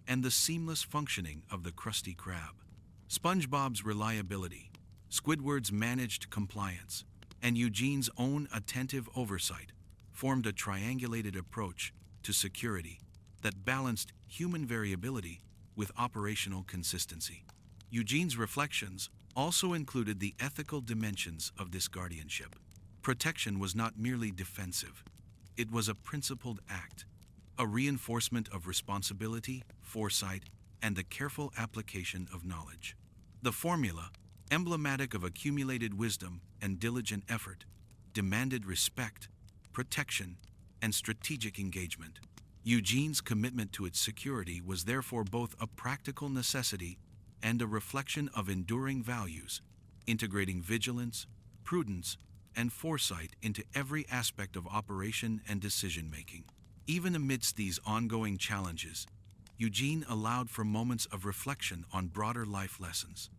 and the seamless functioning of the Krusty Krab. SpongeBob's reliability, Squidward's managed compliance, and Eugene's own attentive oversight formed a triangulated approach to security that balanced human variability with operational consistency. Eugene's reflections also included the ethical dimensions of this guardianship. Protection was not merely defensive, it was a principled act, a reinforcement of responsibility, foresight, and the careful application of knowledge. The formula, emblematic of accumulated wisdom and diligent effort, demanded respect, protection, and strategic engagement. Eugene's commitment to its security was therefore both a practical necessity and a reflection of enduring values, integrating vigilance, prudence, and foresight into every aspect of operation and decision-making. Even amidst these ongoing challenges, Eugene allowed for moments of reflection on broader life lessons.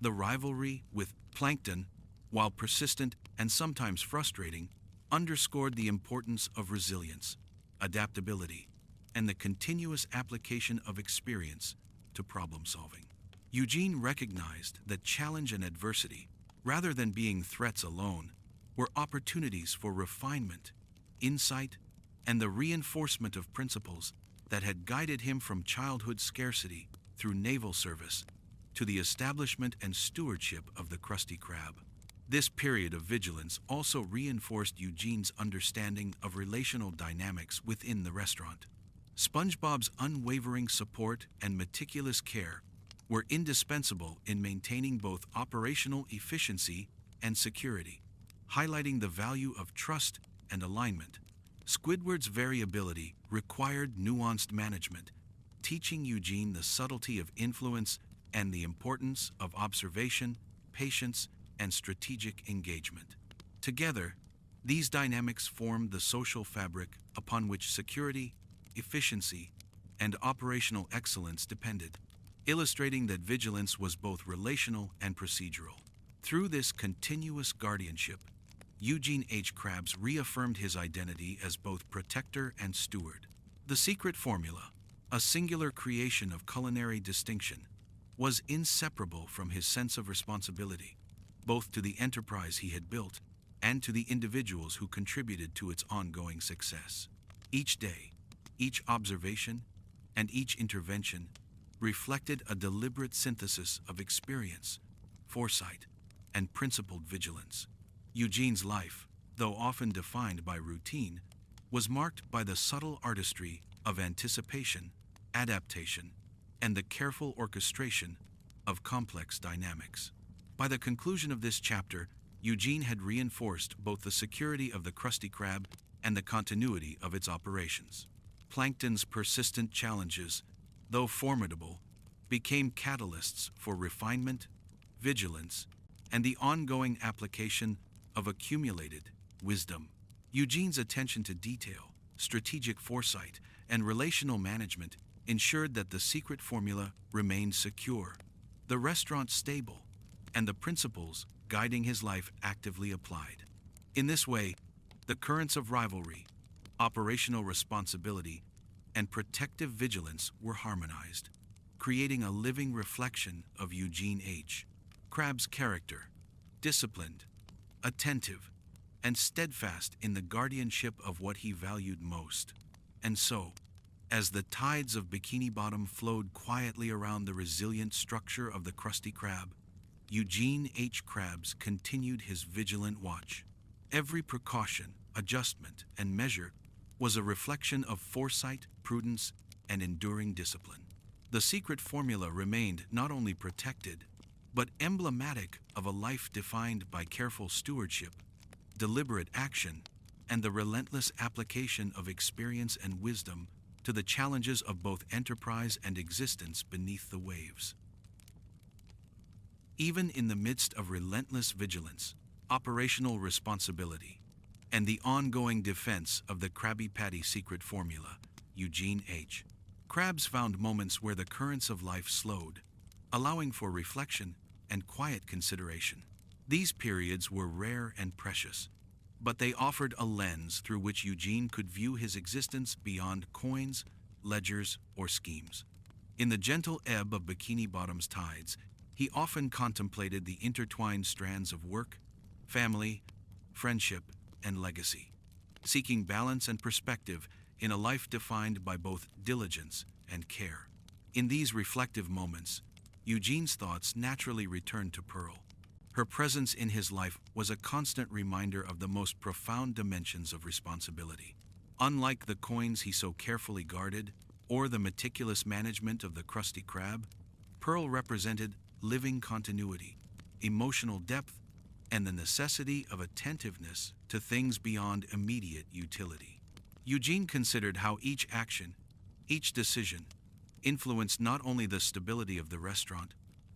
The rivalry with Plankton, while persistent and sometimes frustrating, underscored the importance of resilience, adaptability, and the continuous application of experience to problem solving. Eugene recognized that challenge and adversity, rather than being threats alone, were opportunities for refinement, insight, and the reinforcement of principles that had guided him from childhood scarcity through naval service to the establishment and stewardship of the Krusty Krab. This period of vigilance also reinforced Eugene's understanding of relational dynamics within the restaurant. SpongeBob's unwavering support and meticulous care were indispensable in maintaining both operational efficiency and security, highlighting the value of trust and alignment. Squidward's variability required nuanced management, teaching Eugene the subtlety of influence and the importance of observation, patience, and strategic engagement. Together, These dynamics formed the social fabric upon which security, efficiency, and operational excellence depended, illustrating that vigilance was both relational and procedural. Through this continuous guardianship, Eugene H. Krabs reaffirmed his identity as both protector and steward. The secret formula, a singular creation of culinary distinction, was inseparable from his sense of responsibility, both to the enterprise he had built and to the individuals who contributed to its ongoing success. Each day, each observation, and each intervention reflected a deliberate synthesis of experience, foresight, and principled vigilance. Eugene's life, though often defined by routine, was marked by the subtle artistry of anticipation, adaptation, and the careful orchestration of complex dynamics. By the conclusion of this chapter, Eugene had reinforced both the security of the Krusty Krab and the continuity of its operations. Plankton's persistent challenges, though formidable, became catalysts for refinement, vigilance, and the ongoing application of accumulated wisdom. Eugene's attention to detail, strategic foresight, and relational management ensured that the secret formula remained secure, the restaurant stable, and the principles guiding his life actively applied. In this way, the currents of rivalry, operational responsibility, and protective vigilance were harmonized, creating a living reflection of Eugene H. Krabs' character, disciplined, attentive, and steadfast in the guardianship of what he valued most. And so, as the tides of Bikini Bottom flowed quietly around the resilient structure of the Krusty Krab, Eugene H. Krabs continued his vigilant watch. Every precaution, adjustment, and measure was a reflection of foresight, prudence, and enduring discipline. The secret formula remained not only protected, but emblematic of a life defined by careful stewardship, deliberate action, and the relentless application of experience and wisdom to the challenges of both enterprise and existence beneath the waves. Even in the midst of relentless vigilance, operational responsibility, and the ongoing defense of the Krabby Patty secret formula, Eugene H. Krabs found moments where the currents of life slowed, allowing for reflection and quiet consideration. These periods were rare and precious, but they offered a lens through which Eugene could view his existence beyond coins, ledgers, or schemes. In the gentle ebb of Bikini Bottom's tides, he often contemplated the intertwined strands of work, family, friendship, and legacy, seeking balance and perspective in a life defined by both diligence and care. In these reflective moments, Eugene's thoughts naturally returned to Pearl. Her presence in his life was a constant reminder of the most profound dimensions of responsibility. Unlike the coins he so carefully guarded, or the meticulous management of the Krusty Krab, Pearl represented living continuity, emotional depth, and the necessity of attentiveness to things beyond immediate utility. Eugene considered how each action, each decision, influenced not only the stability of the restaurant,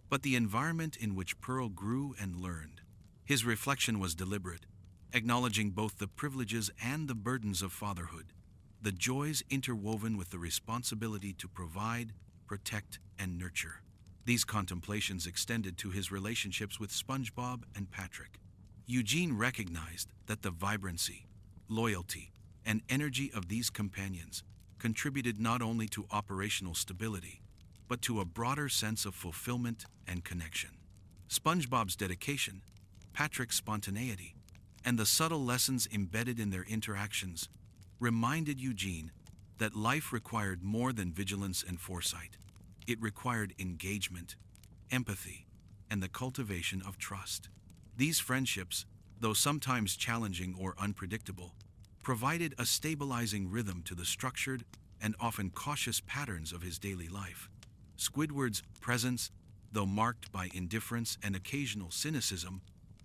but the environment in which Pearl grew and learned. His reflection was deliberate, acknowledging both the privileges and the burdens of fatherhood, the joys interwoven with the responsibility to provide, protect, and nurture. These contemplations extended to his relationships with SpongeBob and Patrick. Eugene recognized that the vibrancy, loyalty, and energy of these companions contributed not only to operational stability, but to a broader sense of fulfillment and connection. SpongeBob's dedication, Patrick's spontaneity, and the subtle lessons embedded in their interactions reminded Eugene that life required more than vigilance and foresight. It required engagement, empathy, and the cultivation of trust. These friendships, though sometimes challenging or unpredictable, provided a stabilizing rhythm to the structured and often cautious patterns of his daily life. Squidward's presence, though marked by indifference and occasional cynicism,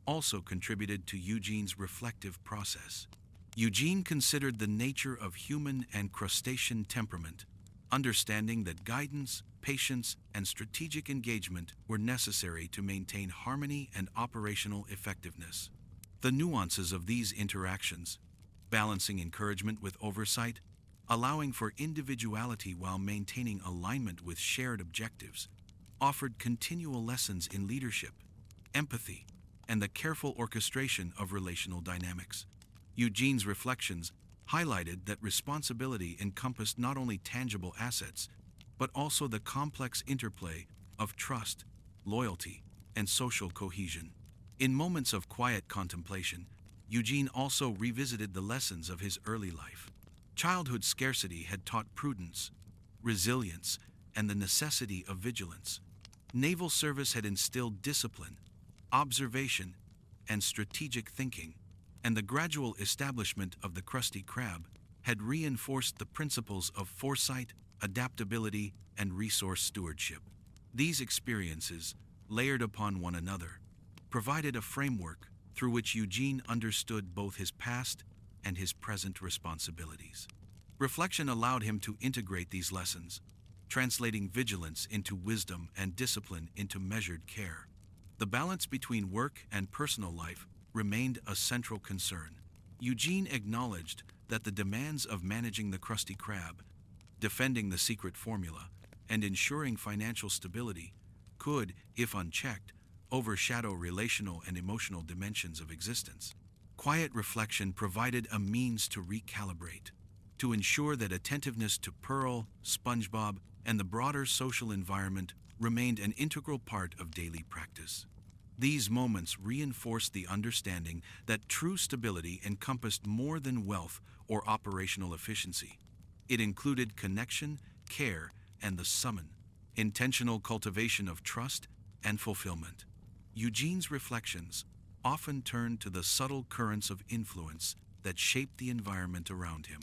also contributed to Eugene's reflective process. Eugene considered the nature of human and crustacean temperament, understanding that guidance, patience, and strategic engagement were necessary to maintain harmony and operational effectiveness. The nuances of these interactions, balancing encouragement with oversight, allowing for individuality while maintaining alignment with shared objectives, offered continual lessons in leadership, empathy, and the careful orchestration of relational dynamics. Eugene's reflections highlighted that responsibility encompassed not only tangible assets, but also the complex interplay of trust, loyalty, and social cohesion. In moments of quiet contemplation, Eugene also revisited the lessons of his early life. Childhood scarcity had taught prudence, resilience, and the necessity of vigilance. Naval service had instilled discipline, observation, and strategic thinking, and the gradual establishment of the Krusty Krab had reinforced the principles of foresight, adaptability, and resource stewardship. These experiences, layered upon one another, provided a framework through which Eugene understood both his past and his present responsibilities. Reflection allowed him to integrate these lessons, translating vigilance into wisdom and discipline into measured care. The balance between work and personal life remained a central concern. Eugene acknowledged that the demands of managing the Krusty Krab, defending the secret formula, and ensuring financial stability could, if unchecked, overshadow relational and emotional dimensions of existence. Quiet reflection provided a means to recalibrate, to ensure that attentiveness to Pearl, SpongeBob, and the broader social environment remained an integral part of daily practice. These moments reinforced the understanding that true stability encompassed more than wealth or operational efficiency. It included connection, care, and the intentional cultivation of trust and fulfillment. Eugene's reflections often turned to the subtle currents of influence that shaped the environment around him.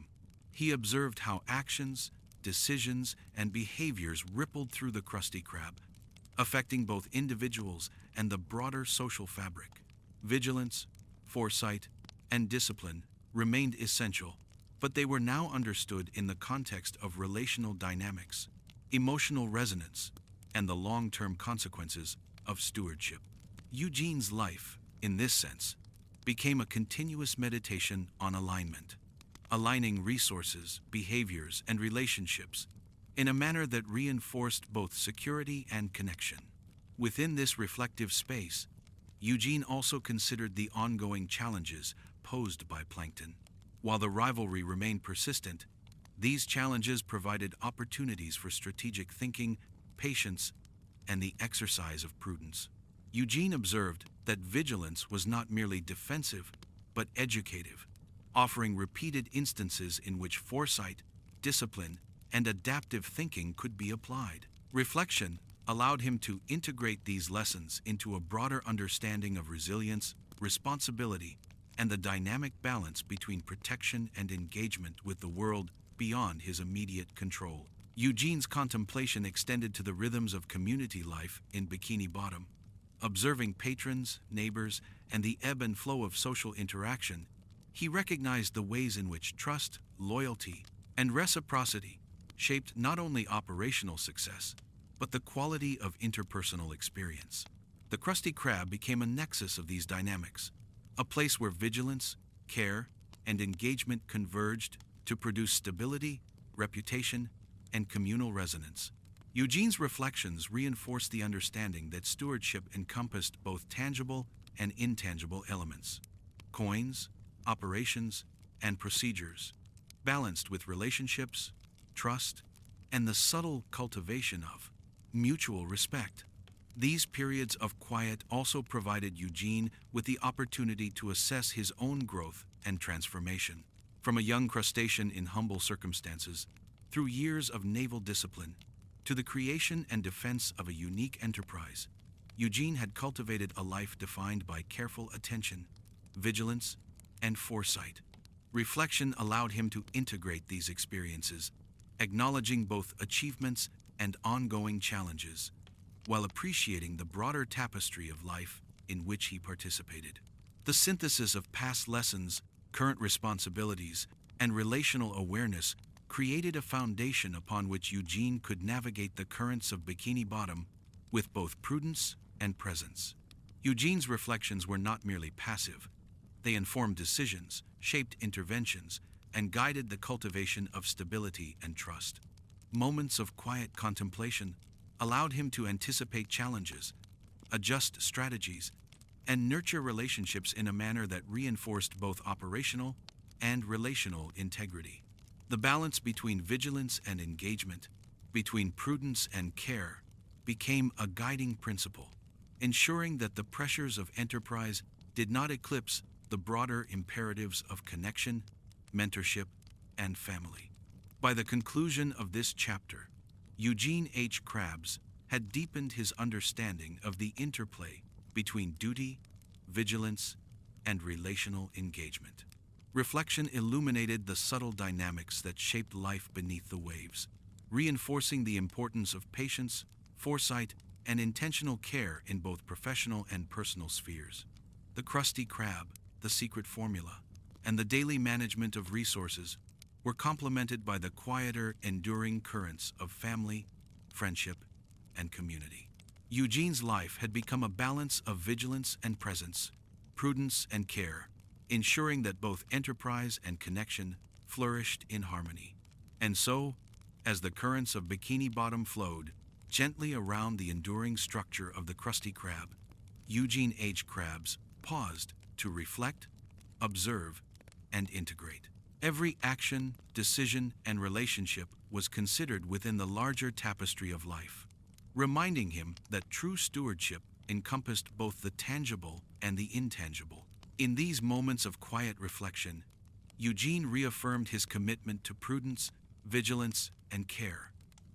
He observed how actions, decisions, and behaviors rippled through the Krusty Krab, affecting both individuals and the broader social fabric. Vigilance, foresight, and discipline remained essential, but they were now understood in the context of relational dynamics, emotional resonance, and the long-term consequences of stewardship. Eugene's life, in this sense, became a continuous meditation on alignment, aligning resources, behaviors, and relationships in a manner that reinforced both security and connection. Within this reflective space, Eugene also considered the ongoing challenges posed by Plankton. While the rivalry remained persistent, these challenges provided opportunities for strategic thinking, patience, and the exercise of prudence. Eugene observed that vigilance was not merely defensive, but educative, offering repeated instances in which foresight, discipline, and adaptive thinking could be applied. Reflection allowed him to integrate these lessons into a broader understanding of resilience, responsibility, and the dynamic balance between protection and engagement with the world beyond his immediate control. Eugene's contemplation extended to the rhythms of community life in Bikini Bottom. Observing patrons, neighbors, and the ebb and flow of social interaction, he recognized the ways in which trust, loyalty, and reciprocity shaped not only operational success, but the quality of interpersonal experience. The Krusty Krab became a nexus of these dynamics, a place where vigilance, care, and engagement converged to produce stability, reputation, and communal resonance. Eugene's reflections reinforced the understanding that stewardship encompassed both tangible and intangible elements, coins, operations, and procedures, balanced with relationships, trust, and the subtle cultivation of mutual respect. These periods of quiet also provided Eugene with the opportunity to assess his own growth and transformation. From a young crustacean in humble circumstances, through years of naval discipline, to the creation and defense of a unique enterprise, Eugene had cultivated a life defined by careful attention, vigilance, and foresight. Reflection allowed him to integrate these experiences, acknowledging both achievements and ongoing challenges, while appreciating the broader tapestry of life in which he participated. The synthesis of past lessons, current responsibilities, and relational awareness created a foundation upon which Eugene could navigate the currents of Bikini Bottom with both prudence and presence. Eugene's reflections were not merely passive, They informed decisions, shaped interventions, and guided the cultivation of stability and trust. Moments of quiet contemplation allowed him to anticipate challenges, adjust strategies, and nurture relationships in a manner that reinforced both operational and relational integrity. The balance between vigilance and engagement, between prudence and care, became a guiding principle, ensuring that the pressures of enterprise did not eclipse the broader imperatives of connection, mentorship, and family. By the conclusion of this chapter, Eugene H. Krabs had deepened his understanding of the interplay between duty, vigilance, and relational engagement. Reflection illuminated the subtle dynamics that shaped life beneath the waves, reinforcing the importance of patience, foresight, and intentional care in both professional and personal spheres. The Krusty Krab, the secret formula, and the daily management of resources were complemented by the quieter, enduring currents of family, friendship, and community. Eugene's life had become a balance of vigilance and presence, prudence and care, ensuring that both enterprise and connection flourished in harmony. And so, as the currents of Bikini Bottom flowed gently around the enduring structure of the Krusty Krab, Eugene H. Krabs paused to reflect, observe, and integrate. Every action, decision, and relationship was considered within the larger tapestry of life, reminding him that true stewardship encompassed both the tangible and the intangible. In these moments of quiet reflection, Eugene reaffirmed his commitment to prudence, vigilance, and care,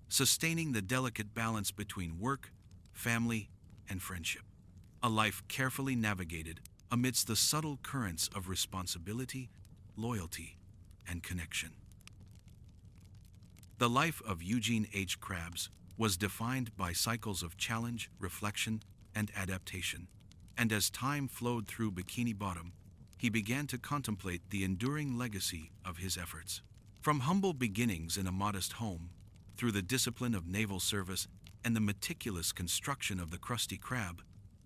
sustaining the delicate balance between work, family, and friendship. A life carefully navigated amidst the subtle currents of responsibility, loyalty, and connection. The life of Eugene H. Krabs was defined by cycles of challenge, reflection, and adaptation, and as time flowed through Bikini Bottom, he began to contemplate the enduring legacy of his efforts. From humble beginnings in a modest home, through the discipline of naval service and the meticulous construction of the Krusty Krab,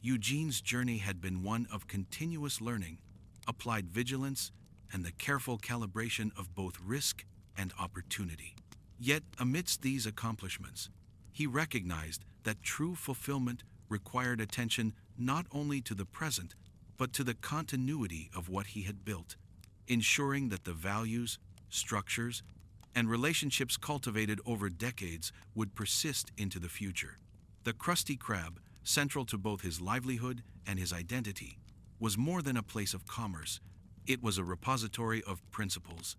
Eugene's journey had been one of continuous learning, applied vigilance, and the careful calibration of both risk and opportunity. Yet, amidst these accomplishments, he recognized that true fulfillment required attention not only to the present, but to the continuity of what he had built, ensuring that the values, structures, and relationships cultivated over decades would persist into the future. The Krusty Krab, central to both his livelihood and his identity, was more than a place of commerce. It was a repository of principles,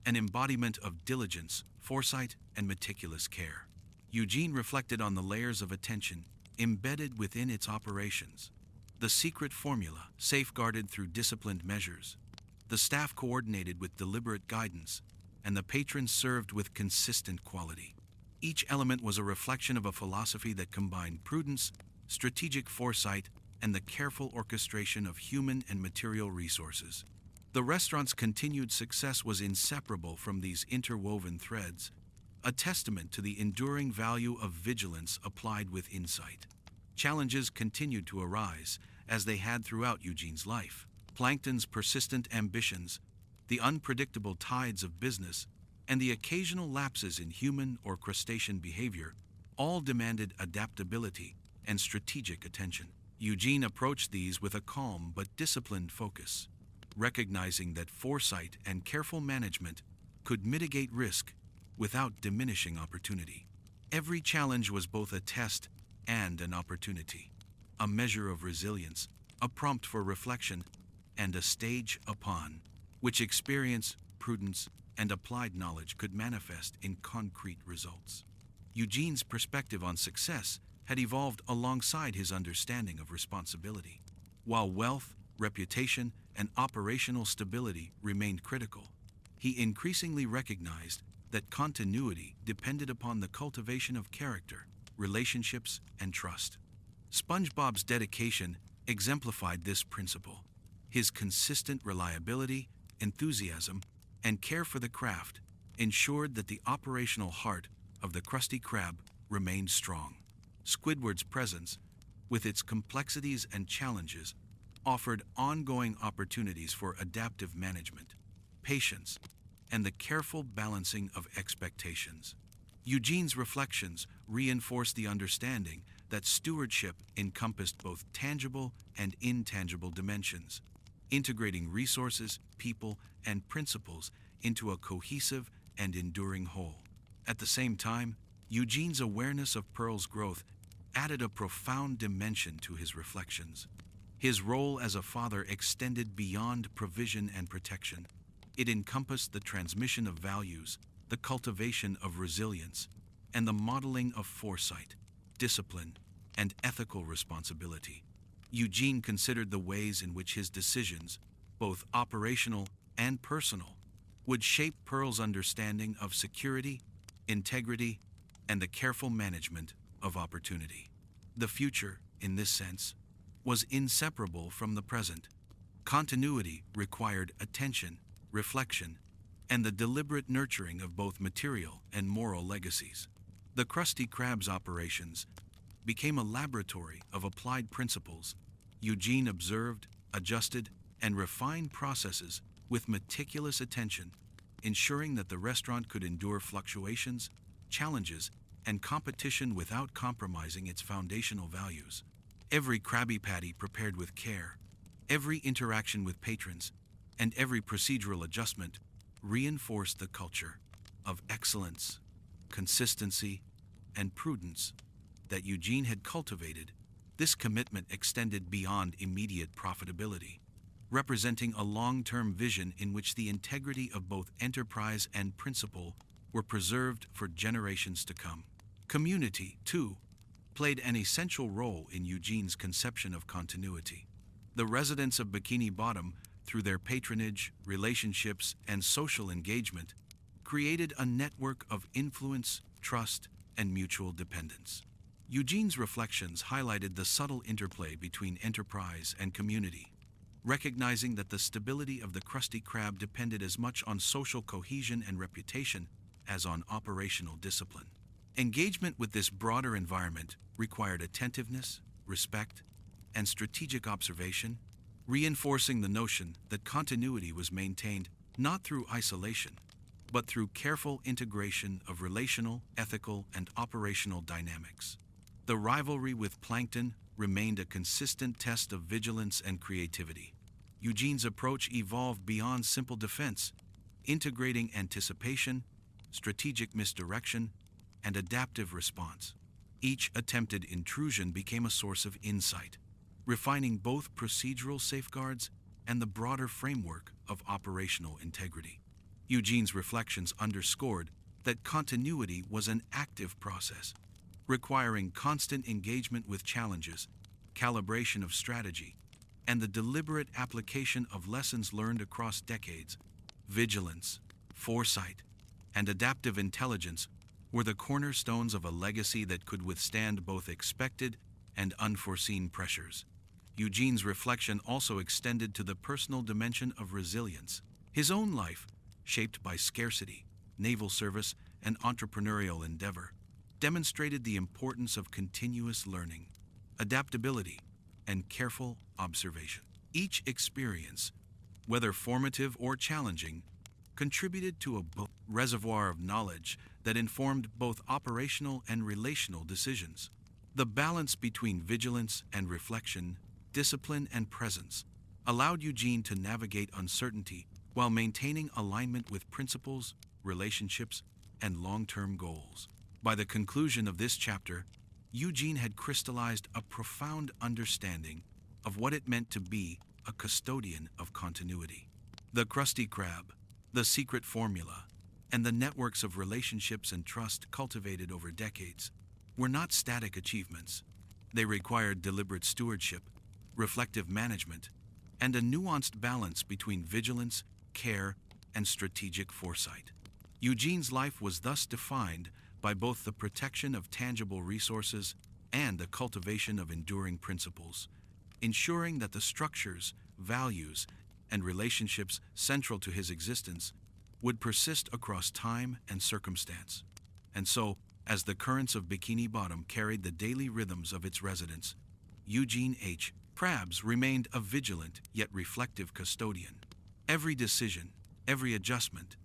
an embodiment of diligence, foresight, and meticulous care. Eugene reflected on the layers of attention embedded within its operations, the secret formula safeguarded through disciplined measures, the staff coordinated with deliberate guidance, and the patrons served with consistent quality. Each element was a reflection of a philosophy that combined prudence, strategic foresight, and the careful orchestration of human and material resources. The restaurant's continued success was inseparable from these interwoven threads, a testament to the enduring value of vigilance applied with insight. Challenges continued to arise, as they had throughout Eugene's life. Plankton's persistent ambitions, the unpredictable tides of business, and the occasional lapses in human or crustacean behavior all demanded adaptability and strategic attention. Eugene approached these with a calm but disciplined focus, recognizing that foresight and careful management could mitigate risk without diminishing opportunity. Every challenge was both a test and an opportunity, a measure of resilience, a prompt for reflection, and a stage upon which experience, prudence, and applied knowledge could manifest in concrete results. Eugene's perspective on success had evolved alongside his understanding of responsibility. While wealth, reputation, and operational stability remained critical, he increasingly recognized that continuity depended upon the cultivation of character, relationships, and trust. SpongeBob's dedication exemplified this principle. His consistent reliability, enthusiasm, and care for the craft ensured that the operational heart of the Krusty Krab remained strong. Squidward's presence, with its complexities and challenges, offered ongoing opportunities for adaptive management, patience, and the careful balancing of expectations. Eugene's reflections reinforced the understanding that stewardship encompassed both tangible and intangible dimensions, integrating resources, people, and principles into a cohesive and enduring whole. At the same time, Eugene's awareness of Pearl's growth added a profound dimension to his reflections. His role as a father extended beyond provision and protection. It encompassed the transmission of values, the cultivation of resilience, and the modeling of foresight, discipline, and ethical responsibility. Eugene considered the ways in which his decisions, both operational and personal, would shape Pearl's understanding of security, integrity, and the careful management of opportunity. The future, in this sense, was inseparable from the present. Continuity required attention, reflection, and the deliberate nurturing of both material and moral legacies. The Krusty Krab's operations became a laboratory of applied principles. Eugene observed, adjusted, and refined processes with meticulous attention, ensuring that the restaurant could endure fluctuations, challenges, and competition without compromising its foundational values. Every Krabby Patty prepared with care, every interaction with patrons, and every procedural adjustment reinforced the culture of excellence, consistency, and prudence that Eugene had cultivated. This commitment extended beyond immediate profitability, representing a long-term vision in which the integrity of both enterprise and principle were preserved for generations to come. Community, too, played an essential role in Eugene's conception of continuity. The residents of Bikini Bottom, through their patronage, relationships, and social engagement, created a network of influence, trust, and mutual dependence. Eugene's reflections highlighted the subtle interplay between enterprise and community, recognizing that the stability of the Krusty Krab depended as much on social cohesion and reputation as on operational discipline. Engagement with this broader environment required attentiveness, respect, and strategic observation, reinforcing the notion that continuity was maintained not through isolation, but through careful integration of relational, ethical, and operational dynamics. The rivalry with Plankton remained a consistent test of vigilance and creativity. Eugene's approach evolved beyond simple defense, integrating anticipation, strategic misdirection, and adaptive response. Each attempted intrusion became a source of insight, refining both procedural safeguards and the broader framework of operational integrity. Eugene's reflections underscored that continuity was an active process, requiring constant engagement with challenges, calibration of strategy, and the deliberate application of lessons learned across decades. Vigilance, foresight, and adaptive intelligence were the cornerstones of a legacy that could withstand both expected and unforeseen pressures. Eugene's reflection also extended to the personal dimension of resilience. His own life, shaped by scarcity, naval service, and entrepreneurial endeavor, demonstrated the importance of continuous learning, adaptability, and careful observation. Each experience, whether formative or challenging, contributed to a reservoir of knowledge that informed both operational and relational decisions. The balance between vigilance and reflection, discipline and presence, allowed Eugene to navigate uncertainty while maintaining alignment with principles, relationships, and long-term goals. By the conclusion of this chapter, Eugene had crystallized a profound understanding of what it meant to be a custodian of continuity. The Krusty Krab, the secret formula, and the networks of relationships and trust cultivated over decades were not static achievements. They required deliberate stewardship, reflective management, and a nuanced balance between vigilance, care, and strategic foresight. Eugene's life was thus defined by both the protection of tangible resources and the cultivation of enduring principles, ensuring that the structures, values, and relationships central to his existence would persist across time and circumstance. And so, as the currents of Bikini Bottom carried the daily rhythms of its residents, Eugene H. Krabs remained a vigilant yet reflective custodian. Every decision, every adjustment,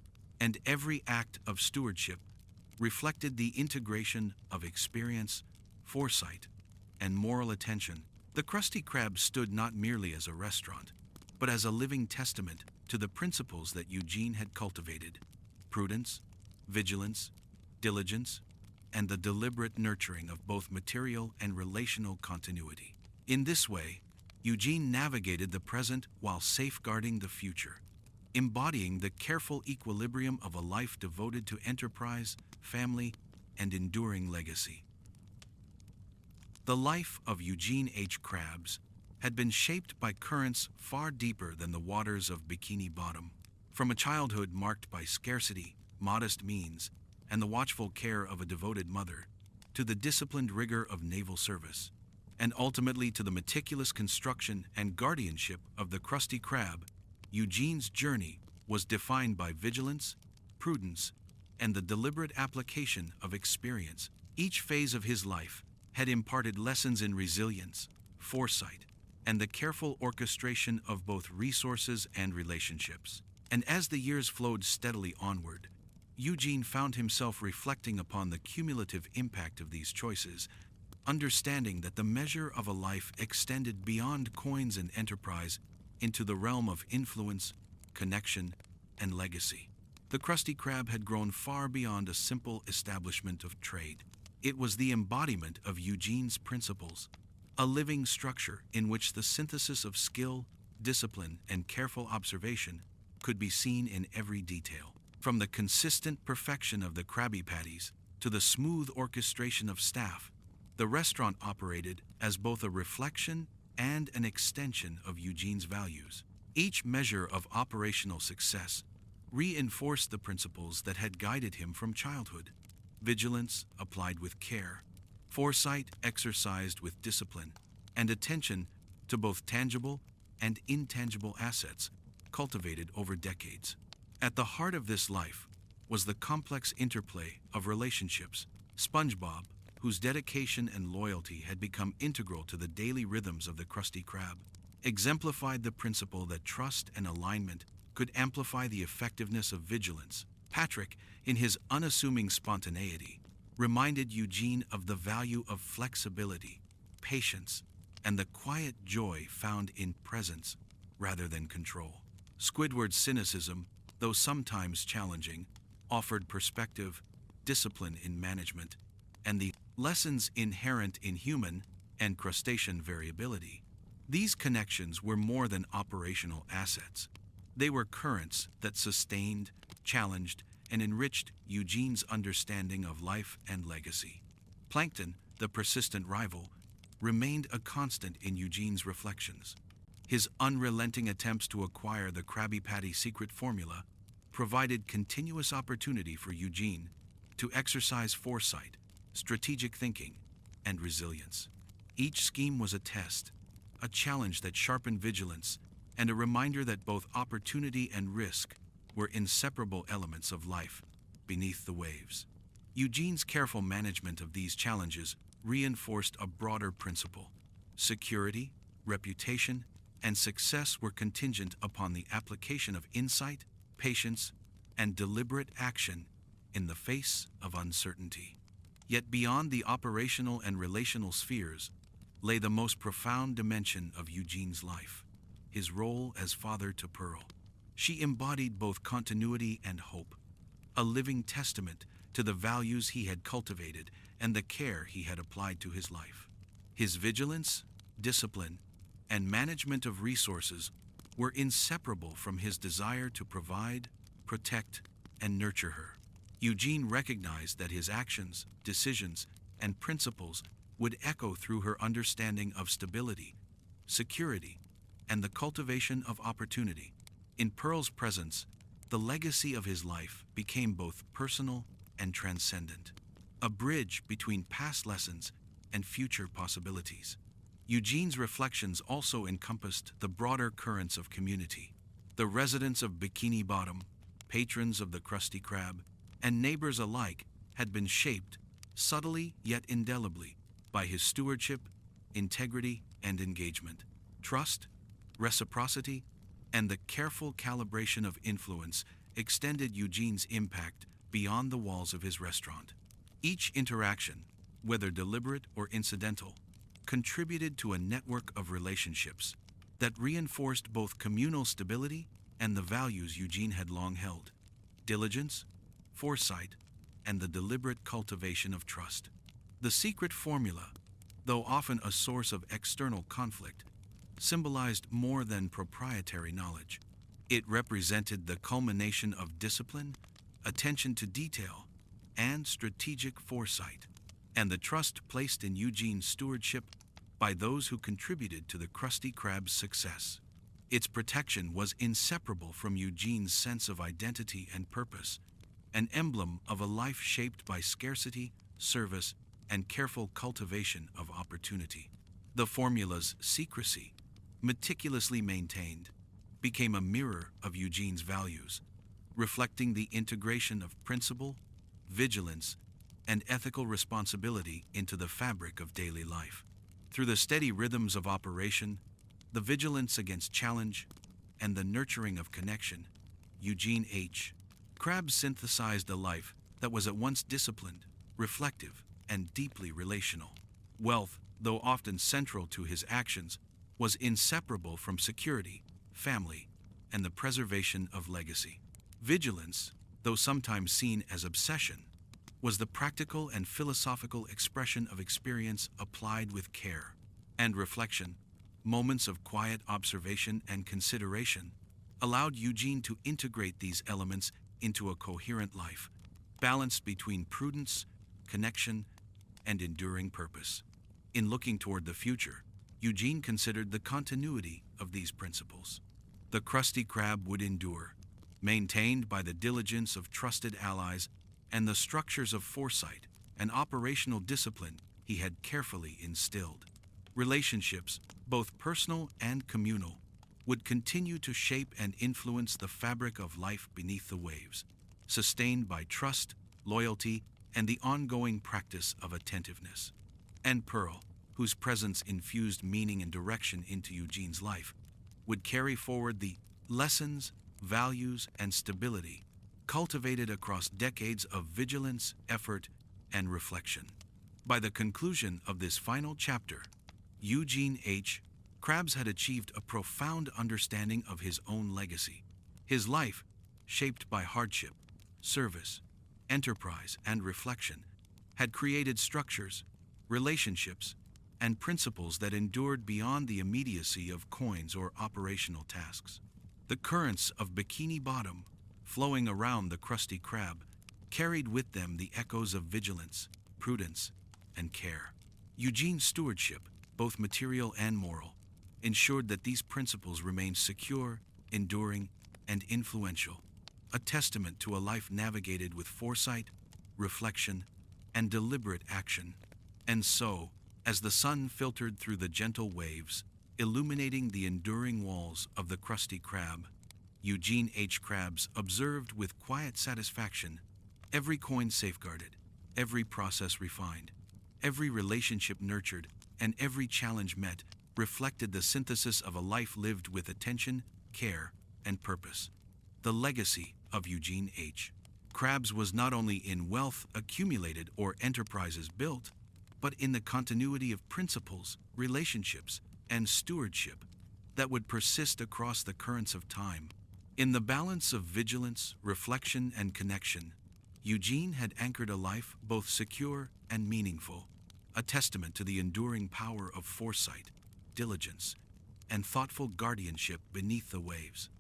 and every act of stewardship reflected the integration of experience, foresight, and moral attention. The Krusty Krab stood not merely as a restaurant, but as a living testament to the principles that Eugene had cultivated: prudence, vigilance, diligence, and the deliberate nurturing of both material and relational continuity. In this way, Eugene navigated the present while safeguarding the future, embodying the careful equilibrium of a life devoted to enterprise, family, and enduring legacy. The life of Eugene H. Krabs had been shaped by currents far deeper than the waters of Bikini Bottom. From a childhood marked by scarcity, modest means, and the watchful care of a devoted mother, to the disciplined rigor of naval service, and ultimately to the meticulous construction and guardianship of the Krusty Krab, Eugene's journey was defined by vigilance, prudence, and the deliberate application of experience. Each phase of his life had imparted lessons in resilience, foresight, and the careful orchestration of both resources and relationships. And as the years flowed steadily onward, Eugene found himself reflecting upon the cumulative impact of these choices, understanding that the measure of a life extended beyond coins and enterprise into the realm of influence, connection, and legacy. The Krusty Krab had grown far beyond a simple establishment of trade. It was the embodiment of Eugene's principles, a living structure in which the synthesis of skill, discipline, and careful observation could be seen in every detail. From the consistent perfection of the Krabby Patties to the smooth orchestration of staff, the restaurant operated as both a reflection and an extension of Eugene's values. Each measure of operational success reinforced the principles that had guided him from childhood: vigilance applied with care, foresight exercised with discipline, and attention to both tangible and intangible assets cultivated over decades. At the heart of this life was the complex interplay of relationships. SpongeBob, whose dedication and loyalty had become integral to the daily rhythms of the Krusty Krab, exemplified the principle that trust and alignment could amplify the effectiveness of vigilance. Patrick, in his unassuming spontaneity, reminded Eugene of the value of flexibility, patience, and the quiet joy found in presence rather than control. Squidward's cynicism, though sometimes challenging, offered perspective, discipline in management, and the lessons inherent in human and crustacean variability. These connections were more than operational assets. They were currents that sustained, challenged, and enriched Eugene's understanding of life and legacy. Plankton, the persistent rival, remained a constant in Eugene's reflections. His unrelenting attempts to acquire the Krabby Patty secret formula provided continuous opportunity for Eugene to exercise foresight, strategic thinking, and resilience. Each scheme was a test, a challenge that sharpened vigilance, and a reminder that both opportunity and risk were inseparable elements of life beneath the waves. Eugene's careful management of these challenges reinforced a broader principle: security, reputation, and success were contingent upon the application of insight, patience, and deliberate action in the face of uncertainty. Yet beyond the operational and relational spheres lay the most profound dimension of Eugene's life: his role as father to Pearl. She embodied both continuity and hope, a living testament to the values he had cultivated and the care he had applied to his life. His vigilance, discipline, and management of resources were inseparable from his desire to provide, protect, and nurture her. Eugene recognized that his actions, decisions, and principles would echo through her understanding of stability, security, and the cultivation of opportunity. In Pearl's presence, the legacy of his life became both personal and transcendent, a bridge between past lessons and future possibilities. Eugene's reflections also encompassed the broader currents of community. The residents of Bikini Bottom, patrons of the Krusty Krab, and neighbors alike had been shaped, subtly yet indelibly, by his stewardship, integrity, and engagement. Trust, reciprocity, and the careful calibration of influence extended Eugene's impact beyond the walls of his restaurant. Each interaction, whether deliberate or incidental, contributed to a network of relationships that reinforced both communal stability and the values Eugene had long held: diligence, foresight, and the deliberate cultivation of trust. The secret formula, though often a source of external conflict, symbolized more than proprietary knowledge. It represented the culmination of discipline, attention to detail, and strategic foresight, and the trust placed in Eugene's stewardship by those who contributed to the Krusty Krab's success. Its protection was inseparable from Eugene's sense of identity and purpose, an emblem of a life shaped by scarcity, service, and careful cultivation of opportunity. The formula's secrecy, meticulously maintained, became a mirror of Eugene's values, reflecting the integration of principle, vigilance, and ethical responsibility into the fabric of daily life. Through the steady rhythms of operation, the vigilance against challenge, and the nurturing of connection, Eugene H. Krabs synthesized a life that was at once disciplined, reflective, and deeply relational. Wealth, though often central to his actions, was inseparable from security, family, and the preservation of legacy. Vigilance, though sometimes seen as obsession, was the practical and philosophical expression of experience applied with care. And reflection, moments of quiet observation and consideration, allowed Eugene to integrate these elements into a coherent life, balanced between prudence, connection, and enduring purpose. In looking toward the future, Eugene considered the continuity of these principles. The Krusty Krab would endure, maintained by the diligence of trusted allies and the structures of foresight and operational discipline he had carefully instilled. Relationships, both personal and communal, would continue to shape and influence the fabric of life beneath the waves, sustained by trust, loyalty, and the ongoing practice of attentiveness. And Pearl, whose presence infused meaning and direction into Eugene's life, would carry forward the lessons, values, and stability cultivated across decades of vigilance, effort, and reflection. By the conclusion of this final chapter, Eugene H. Krabs had achieved a profound understanding of his own legacy. His life, shaped by hardship, service, enterprise, and reflection, had created structures, relationships, and principles that endured beyond the immediacy of coins or operational tasks. The currents of Bikini Bottom, flowing around the Krusty Krab, carried with them the echoes of vigilance, prudence, and care. Eugene's stewardship, both material and moral, ensured that these principles remained secure, enduring, and influential, a testament to a life navigated with foresight, reflection, and deliberate action. And so, as the sun filtered through the gentle waves, illuminating the enduring walls of the Krusty Krab, Eugene H. Krabs observed with quiet satisfaction every coin safeguarded, every process refined, every relationship nurtured, and every challenge met reflected the synthesis of a life lived with attention, care, and purpose. The legacy of Eugene H. Krabs was not only in wealth accumulated or enterprises built, but in the continuity of principles, relationships, and stewardship that would persist across the currents of time. In the balance of vigilance, reflection, and connection, Eugene had anchored a life both secure and meaningful, a testament to the enduring power of foresight, diligence, and thoughtful guardianship beneath the waves.